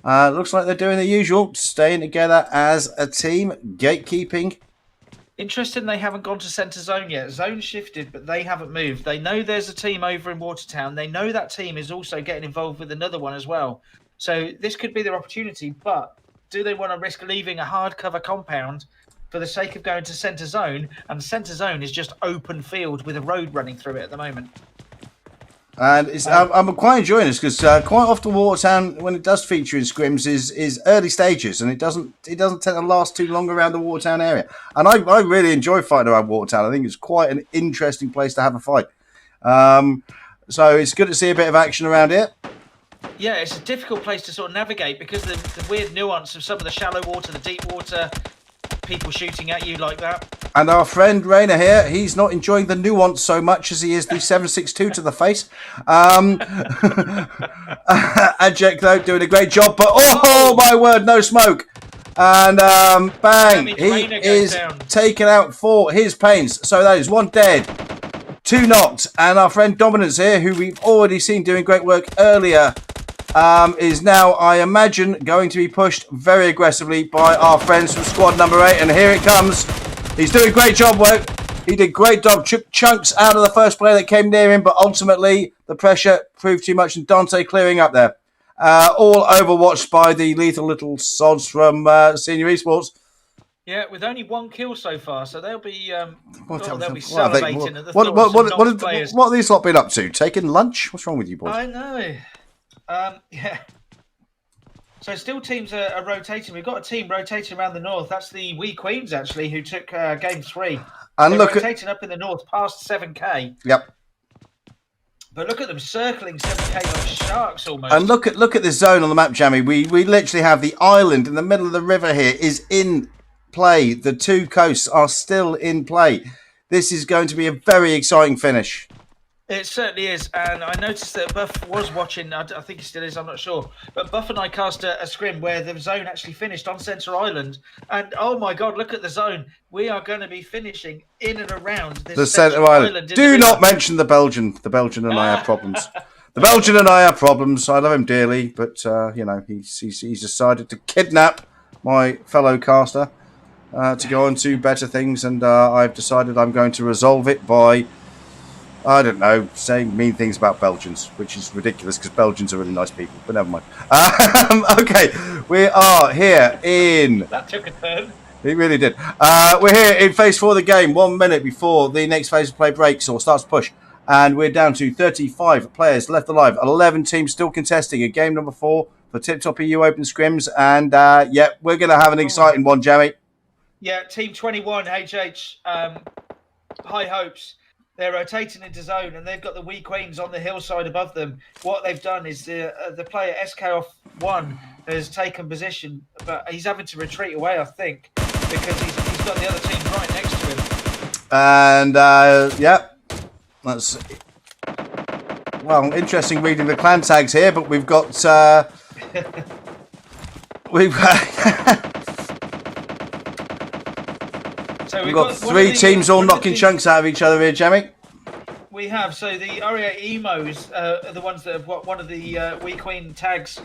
Looks like they're doing the usual, staying together as a team, gatekeeping. Interesting, they haven't gone to centre zone yet. Zone shifted, but they haven't moved. They know there's a team over in Watertown. They know that team is also getting involved with another one as well. So this could be their opportunity, but do they want to risk leaving a hardcover compound for the sake of going to centre zone? And centre zone is just open field with a road running through it at the moment. And I'm quite enjoying this because quite often Watertown, when it does feature in scrims, is early stages, and it doesn't tend to last too long around the Watertown area. And I really enjoy fighting around Watertown. I think it's quite an interesting place to have a fight. So it's good to see a bit of action around here. Yeah, it's a difficult place to sort of navigate because of the weird nuance of some of the shallow water, the deep water, people shooting at you like that. And our friend Rayner here, he's not enjoying the nuance so much as he is the 762 to the face. Adjek, though, doing a great job. But, oh my word, no smoke. And bang, he is taken out for his pains. So that is 1 dead, 2 knocked. And our friend Dominance here, who we've already seen doing great work earlier, is now, I imagine, going to be pushed very aggressively by our friends from squad number 8. And here it comes. He's doing great job work. He did great job. Chunks out of the first player that came near him, but ultimately the pressure proved too much and Dante clearing up there. All overwatched by the lethal little sods from Senior Esports. Yeah, with only 1 kill so far, so they'll be salivating at the thought of players. What have these lot been up to? Taking lunch? What's wrong with you boys? I know. Yeah. So still teams are rotating. We've got a team rotating around the north. That's the Wee Queens, actually, who took game 3. And They're look rotating up in the north past 7K. Yep. But look at them circling 7K like sharks almost. And look at this zone on the map, Jamie. We literally have the island in the middle of the river here is in play. The 2 coasts are still in play. This is going to be a very exciting finish. It certainly is, and I noticed that Buff was watching. I think he still is. I'm not sure, but Buff and I cast a scrim where the zone actually finished on Centre Island, and oh my God, look at the zone. We are going to be finishing in and around this the Centre Island. Do not mention the Belgian. The Belgian and I have problems. The Belgian and I have problems. I love him dearly, but you know he's decided to kidnap my fellow caster to go on to better things, and I've decided I'm going to resolve it by, I don't know, saying mean things about Belgians, which is ridiculous because Belgians are really nice people, but never mind. Okay, we are here in... That took a turn. It really did. We're here in phase 4 of the game, 1 minute before the next phase of play breaks or starts to push. And we're down to 35 players left alive. 11 teams still contesting a game number 4 for TipTop EU Open Scrims. And yeah, we're going to have an exciting one, Jamie. Yeah, Team 21, HH, high hopes. They're rotating into zone, and they've got the Wee Queens on the hillside above them. What they've done is the player SK1 has taken position, but he's having to retreat away, I think, because he's got the other team right next to him. And yeah, that's well interesting reading the clan tags here, but we've got we've got 3 teams all knocking chunks out of each other here, Jamie. We have. So the REA Emos are the ones that have got one of the Wee Queen tags.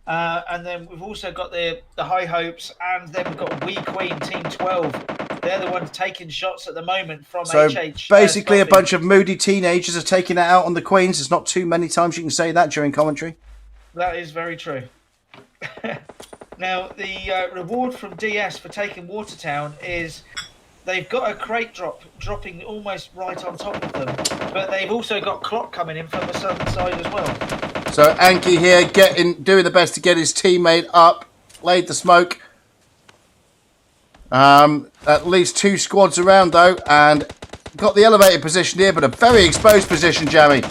And then we've also got the High Hopes, and then we've got Wee Queen Team 12. They're the ones taking shots at the moment from HH. Basically, a bunch of moody teenagers are taking it out on the Queens. There's not too many times you can say that during commentary. That is very true. Now, the reward from DS for taking Watertown is... They've got a crate dropping almost right on top of them, but they've also got clock coming in from the southern side as well. So Anki here doing the best to get his teammate up, laid the smoke. At least 2 squads around though, and got the elevated position here, but a very exposed position, Jamie.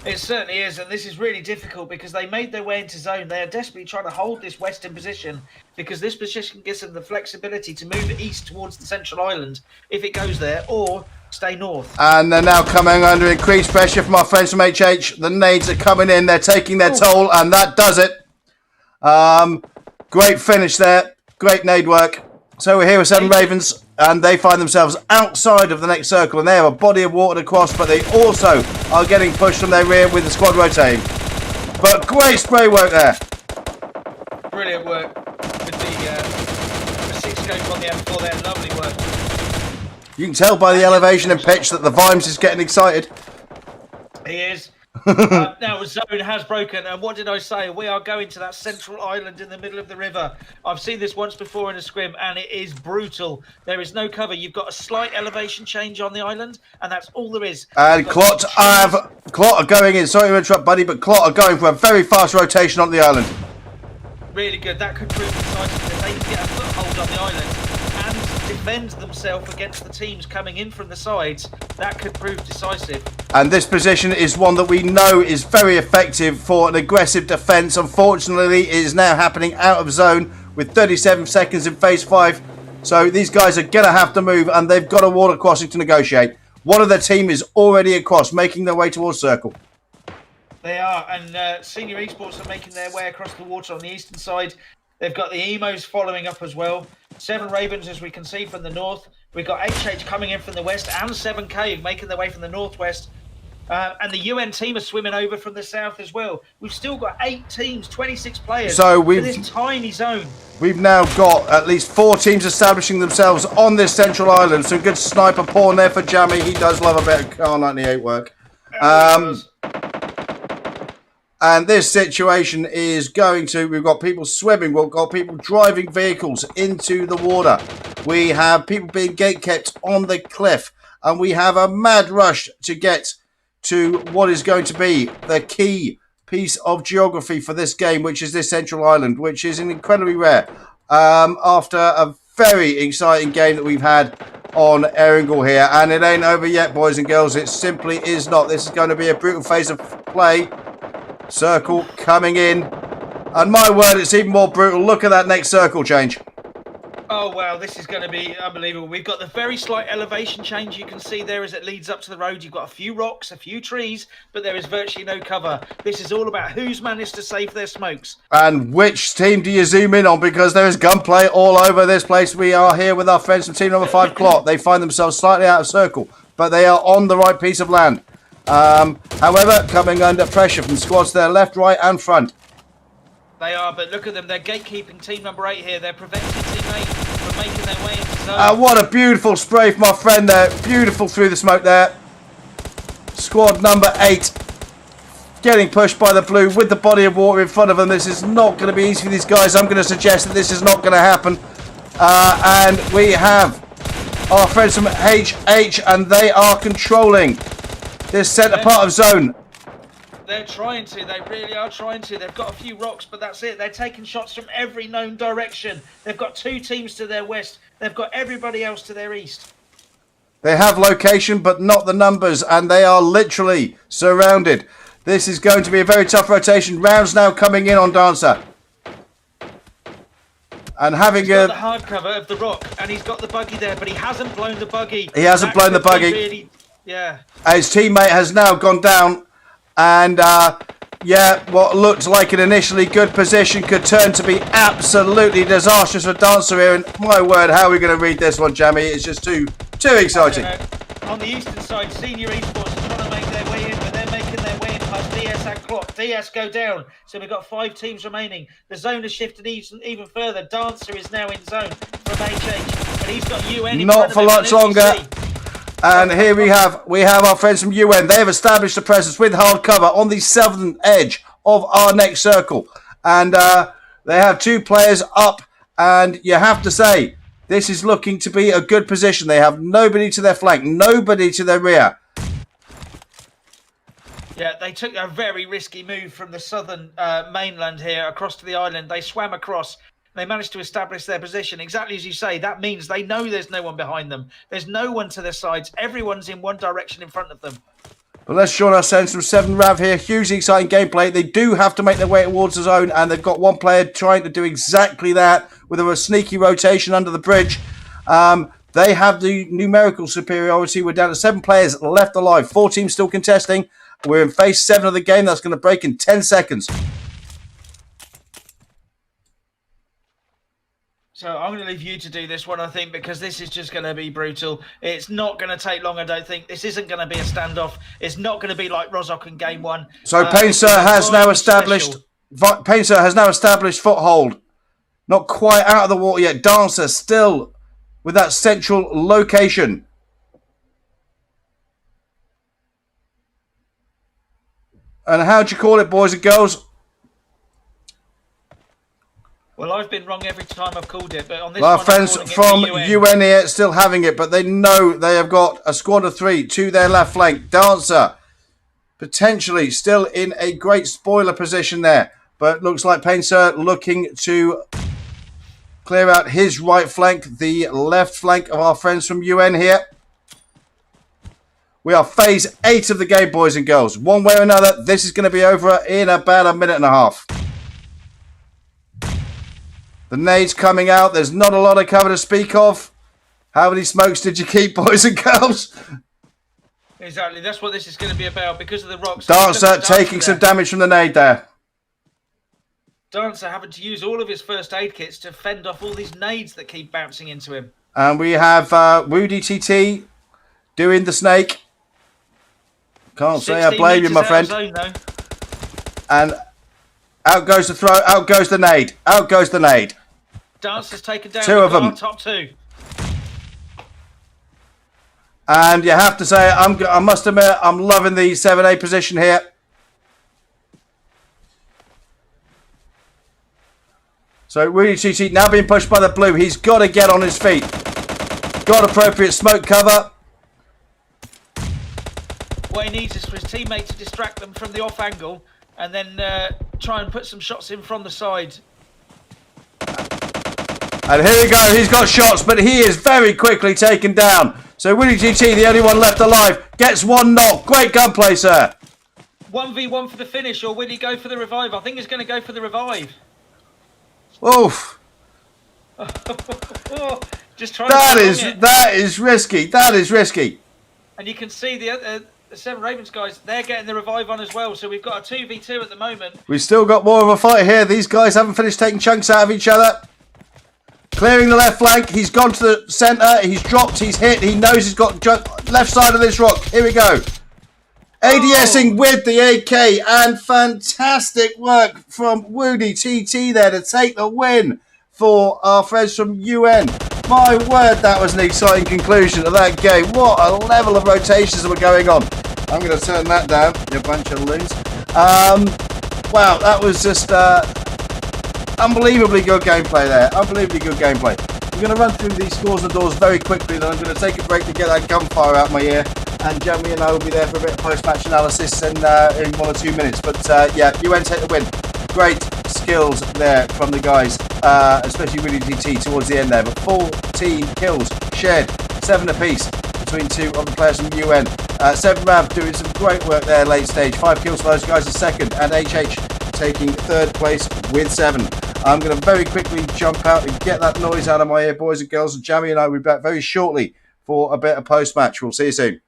It certainly is, and this is really difficult because they made their way into zone. They are desperately trying to hold this western position because this position gives them the flexibility to move east towards the central island if it goes there, or stay north. And they're now coming under increased pressure from our friends from HH. The nades are coming in. They're taking their toll, and that does it. Great finish there. Great nade work. So we're here with 7 Ravens, and they find themselves outside of the next circle, and they have a body of water to cross, but they also are getting pushed from their rear with the squad rotating. But great spray work there. Brilliant work with the 6 scopes on the M4 there. Lovely work. You can tell by the elevation and pitch that the Vimes is getting excited. He is. Now zone has broken, and what did I say? We are going to that central island in the middle of the river. I've seen this once before in a scrim, and it is brutal. There is no cover. You've got a slight elevation change on the island, and that's all there is. And Clot are going in. Sorry to interrupt, buddy, but Clot are going for a very fast rotation on the island. Really good. That could prove decisive if they can get a foothold on the island and defend themselves against the teams coming in from the sides. That could prove decisive. And this position is one that we know is very effective for an aggressive defence. Unfortunately, it is now happening out of zone with 37 seconds in phase 5. So these guys are going to have to move, and they've got a water crossing to negotiate. One of their team is already across, making their way towards circle. They are, and Senior Esports are making their way across the water on the eastern side. They've got the Emos following up as well. 7 Ravens, as we can see, from the north. We've got HH coming in from the west, and 7K making their way from the northwest. And the UN team are swimming over from the south as well. We've still got 8 teams, 26 players in this tiny zone. We've now got at least 4 teams establishing themselves on this central island. Some good sniper porn there for Jammy. He does love a bit of Car 98 work. And this situation is going to... We've got people swimming. We've got people driving vehicles into the water. We have people being gate-kept on the cliff. And we have a mad rush to get to what is going to be the key piece of geography for this game, which is this central island, which is incredibly rare. After a very exciting game that we've had on Erringle here, and it ain't over yet, boys and girls. It simply is not. This is going to be a brutal phase of play. Circle coming in, and my word, it's even more brutal. Look at that next circle change. Oh, wow, this is going to be unbelievable. We've got the very slight elevation change you can see there as it leads up to the road. You've got a few rocks, a few trees, but there is virtually no cover. This is all about who's managed to save their smokes. And which team do you zoom in on? Because there is gunplay all over this place. We are here with our friends from team number 5, Clot. They find themselves slightly out of circle, but they are on the right piece of land. However, coming under pressure from squads to their left, right, and front. They are, but look at them. They're gatekeeping team number 8 here. They're preventing team 8 from making their way into zone. What a beautiful spray from my friend there. Beautiful through the smoke there. Squad number 8 getting pushed by the blue with the body of water in front of them. This is not going to be easy for these guys. I'm going to suggest that this is not going to happen. And we have our friends from HH, and they are controlling this centre part of zone. They're trying to. They really are trying to. They've got a few rocks, but that's it. They're taking shots from every known direction. They've got 2 teams to their west. They've got everybody else to their east. They have location, but not the numbers, and they are literally surrounded. This is going to be a very tough rotation. Rounds now coming in on Dancer. And having he's got the hard cover of the rock, and he's got the buggy there, but he hasn't blown the buggy. He hasn't blown the buggy. Really, yeah. His teammate has now gone down. And, yeah, what looked like an initially good position could turn to be absolutely disastrous for Dancer here. And my word, how are we going to read this one, Jamie? It's just too exciting. On the eastern side, Senior Esports are trying to make their way in, but they're making their way in past DS and Clock. DS go down, so we've got 5 teams remaining. The zone has shifted even further. Dancer is now in zone from HH, but he's got UN in not for much longer. And here we have our friends from UN. They have established a presence with hard cover on the southern edge of our next circle. And they have 2 players up. And you have to say, this is looking to be a good position. They have nobody to their flank, nobody to their rear. Yeah, they took a very risky move from the southern mainland here across to the island. They swam across. They managed to establish their position. Exactly as you say, that means they know there's no one behind them. There's no one to their sides. Everyone's in one direction in front of them. But let's join our sense from 7 Rav here. Hugely exciting gameplay. They do have to make their way towards the zone, and they've got one player trying to do exactly that with a sneaky rotation under the bridge. They have the numerical superiority. We're down to 7 players left alive. 4 teams still contesting. We're in phase 7 of the game. That's going to break in 10 seconds. So I'm going to leave you to do this one, I think, because this is just going to be brutal. It's not going to take long, I don't think. This isn't going to be a standoff. It's not going to be like Rozok in game 1. So Painter has now established foothold. Not quite out of the water yet. Dancer still with that central location. And how do you call it, boys and girls? Well, I've been wrong every time I've called it, but on this our one, friends from UN here still having it, but they know they have got a squad of 3 to their left flank. Dancer potentially still in a great spoiler position there, but looks like Painter looking to clear out his right flank, the left flank of our friends from UN here. We are phase 8 of the game, boys and girls. One way or another, this is going to be over in about a minute and a half. The nades coming out. There's not a lot of cover to speak of. How many smokes did you keep, boys and girls? Exactly. That's what this is going to be about because of the rocks. Dancer taking some damage from the nade there. Dancer having to use all of his first aid kits to fend off all these nades that keep bouncing into him. And we have Woody TT doing the snake. Can't say I blame you, my friend. Zone, and out goes the throw. Out goes the nade. Out goes the nade. Dancer's taken down 2 of them. Top 2. And you have to say, I must admit, I'm loving the 7A position here. So Rudy TT now being pushed by the blue. He's got to get on his feet. Got appropriate smoke cover. What he needs is for his teammate to distract them from the off angle and then try and put some shots in from the side. And here we go, he's got shots, but he is very quickly taken down. So Willie GT, the only one left alive, gets one knock. Great gunplay, sir. 1v1 for the finish, or will he go for the revive? I think he's going to go for the revive. Oof. Just trying that is risky. That is risky. And you can see the Seven Ravens guys, they're getting the revive on as well. So we've got a 2v2 at the moment. We've still got more of a fight here. These guys haven't finished taking chunks out of each other. Clearing the left flank. He's gone to the centre. He's dropped. He's hit. He knows he's got left side of this rock. Here we go. ADSing with the AK, and fantastic work from Woody TT there to take the win for our friends from UN. My word, that was an exciting conclusion to that game. What a level of rotations were going on. I'm going to turn that down, you bunch of loons. Wow, that was just unbelievably good gameplay there. Unbelievably good gameplay. I'm going to run through these scores and doors very quickly, then I'm going to take a break to get that gunfire out my ear. And Jeremy and I will be there for a bit of post-match analysis in 1 or 2 minutes. But yeah, UN take the win. Great skills there from the guys, especially Willie DT towards the end there. But 14 kills shared, 7 apiece between 2 of the players from UN. 7 Rav doing some great work there late stage. 5 kills for those guys in second, and HH taking 3rd place with 7. I'm going to very quickly jump out and get that noise out of my ear, boys and girls. And Jamie and I will be back very shortly for a bit of post-match. We'll see you soon.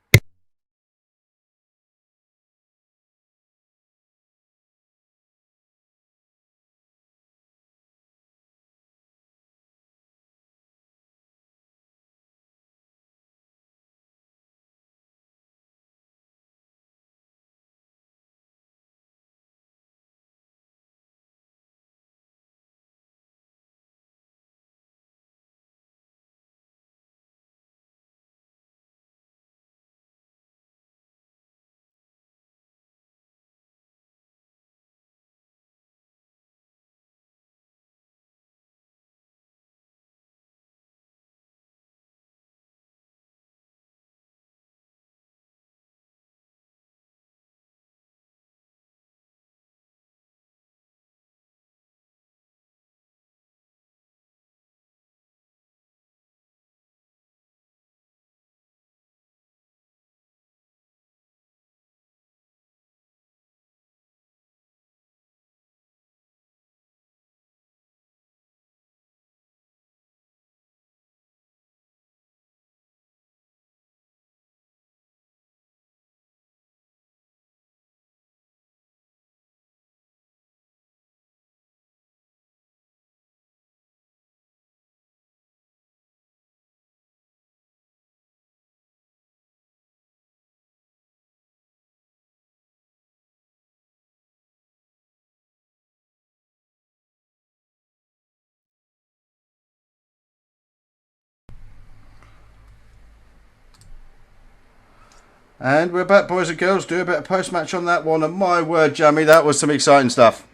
And we're back, boys and girls. Do a bit of post-match on that one. And my word, Jamie, that was some exciting stuff.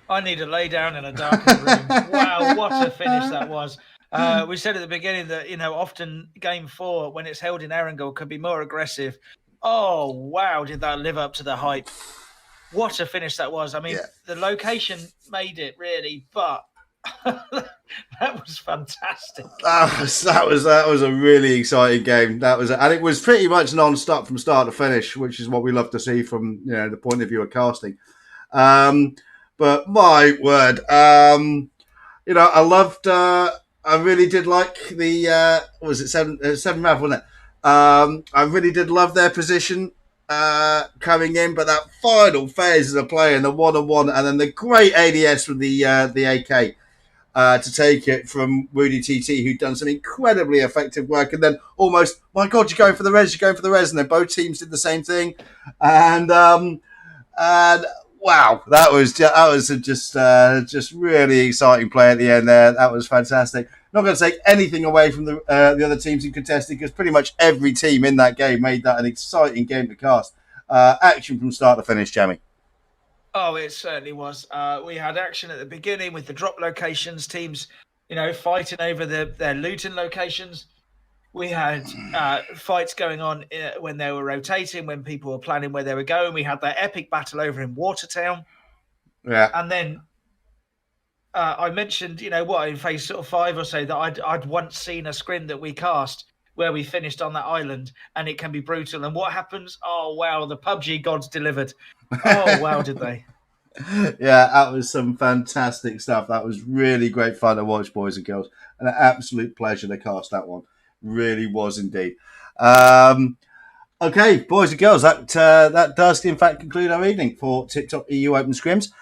I need to lay down in a darkened room. Wow, what a finish that was. We said at the beginning that, often Game 4, when it's held in Erangel, could be more aggressive. Oh, wow, did that live up to the hype. What a finish that was. I mean, The location made it, really, but that was fantastic. That was a really exciting game. And it was pretty much non-stop from start to finish, which is what we love to see from the point of view of casting. But my word, I loved. I really did like the. Was it 7 Mav, wasn't it? I really did love their position coming in, but that final phase of the play and the 1-on-1, and then the great ADS with the AK. To take it from Woody TT, who'd done some incredibly effective work, and then almost, my God, you're going for the res, and then both teams did the same thing, and wow, that was just really exciting play at the end there. That was fantastic. Not going to take anything away from the other teams who contested, because pretty much every team in that game made that an exciting game to cast. Action from start to finish, Jamie. Oh, it certainly was. We had action at the beginning with the drop locations, teams, fighting over their looting locations. We had fights going on when they were rotating, when people were planning where they were going. We had that epic battle over in Watertown. Yeah. And then I mentioned, in phase sort of 5 or so, that I'd once seen a scrim that we cast where we finished on that island, and it can be brutal. And what happens? Oh wow, the PUBG gods delivered. Oh wow, did they? Yeah, that was some fantastic stuff. That was really great fun to watch, boys and girls. An absolute pleasure to cast that one. Really was indeed. Okay, boys and girls, that does in fact conclude our evening for TipTop EU Open Scrims.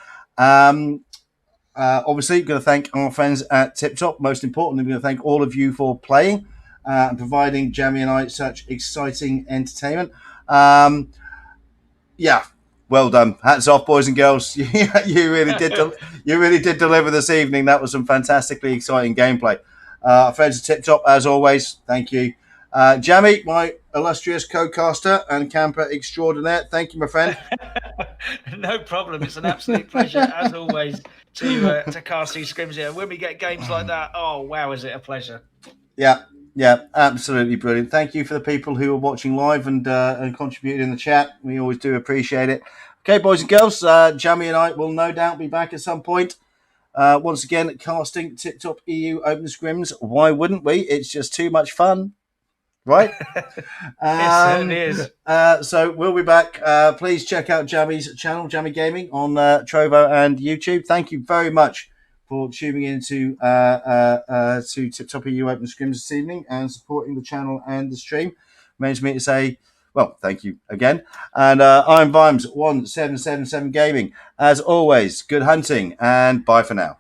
Obviously, going to thank our friends at TipTop. Most importantly, we're going to thank all of you for playing and providing Jamie and I such exciting entertainment. Yeah, well done. Hats off, boys and girls. You really did. You really did deliver this evening. That was some fantastically exciting gameplay. Friends at TipTop, as always, thank you. Jamie, my illustrious co-caster and camper extraordinaire, thank you, my friend. No problem. It's an absolute pleasure, as always, to cast these scrims here. When we get games like that, oh wow, is it a pleasure? Yeah, absolutely brilliant. Thank you for the people who are watching live and contributed in the chat. We always do appreciate it. Okay, boys and girls, Jamie and I will no doubt be back at some point. Once again, casting TipTop EU Open Scrims. Why wouldn't we? It's just too much fun, right? It certainly is. So we'll be back. Please check out Jamie's channel, Jamie Gaming, on Trovo and YouTube. Thank you very much for tuning in to TipTop EU Open Scrims this evening and supporting the channel and the stream. Remains me to say, well, thank you again. And I'm Vimes1777 Gaming. As always, good hunting and bye for now.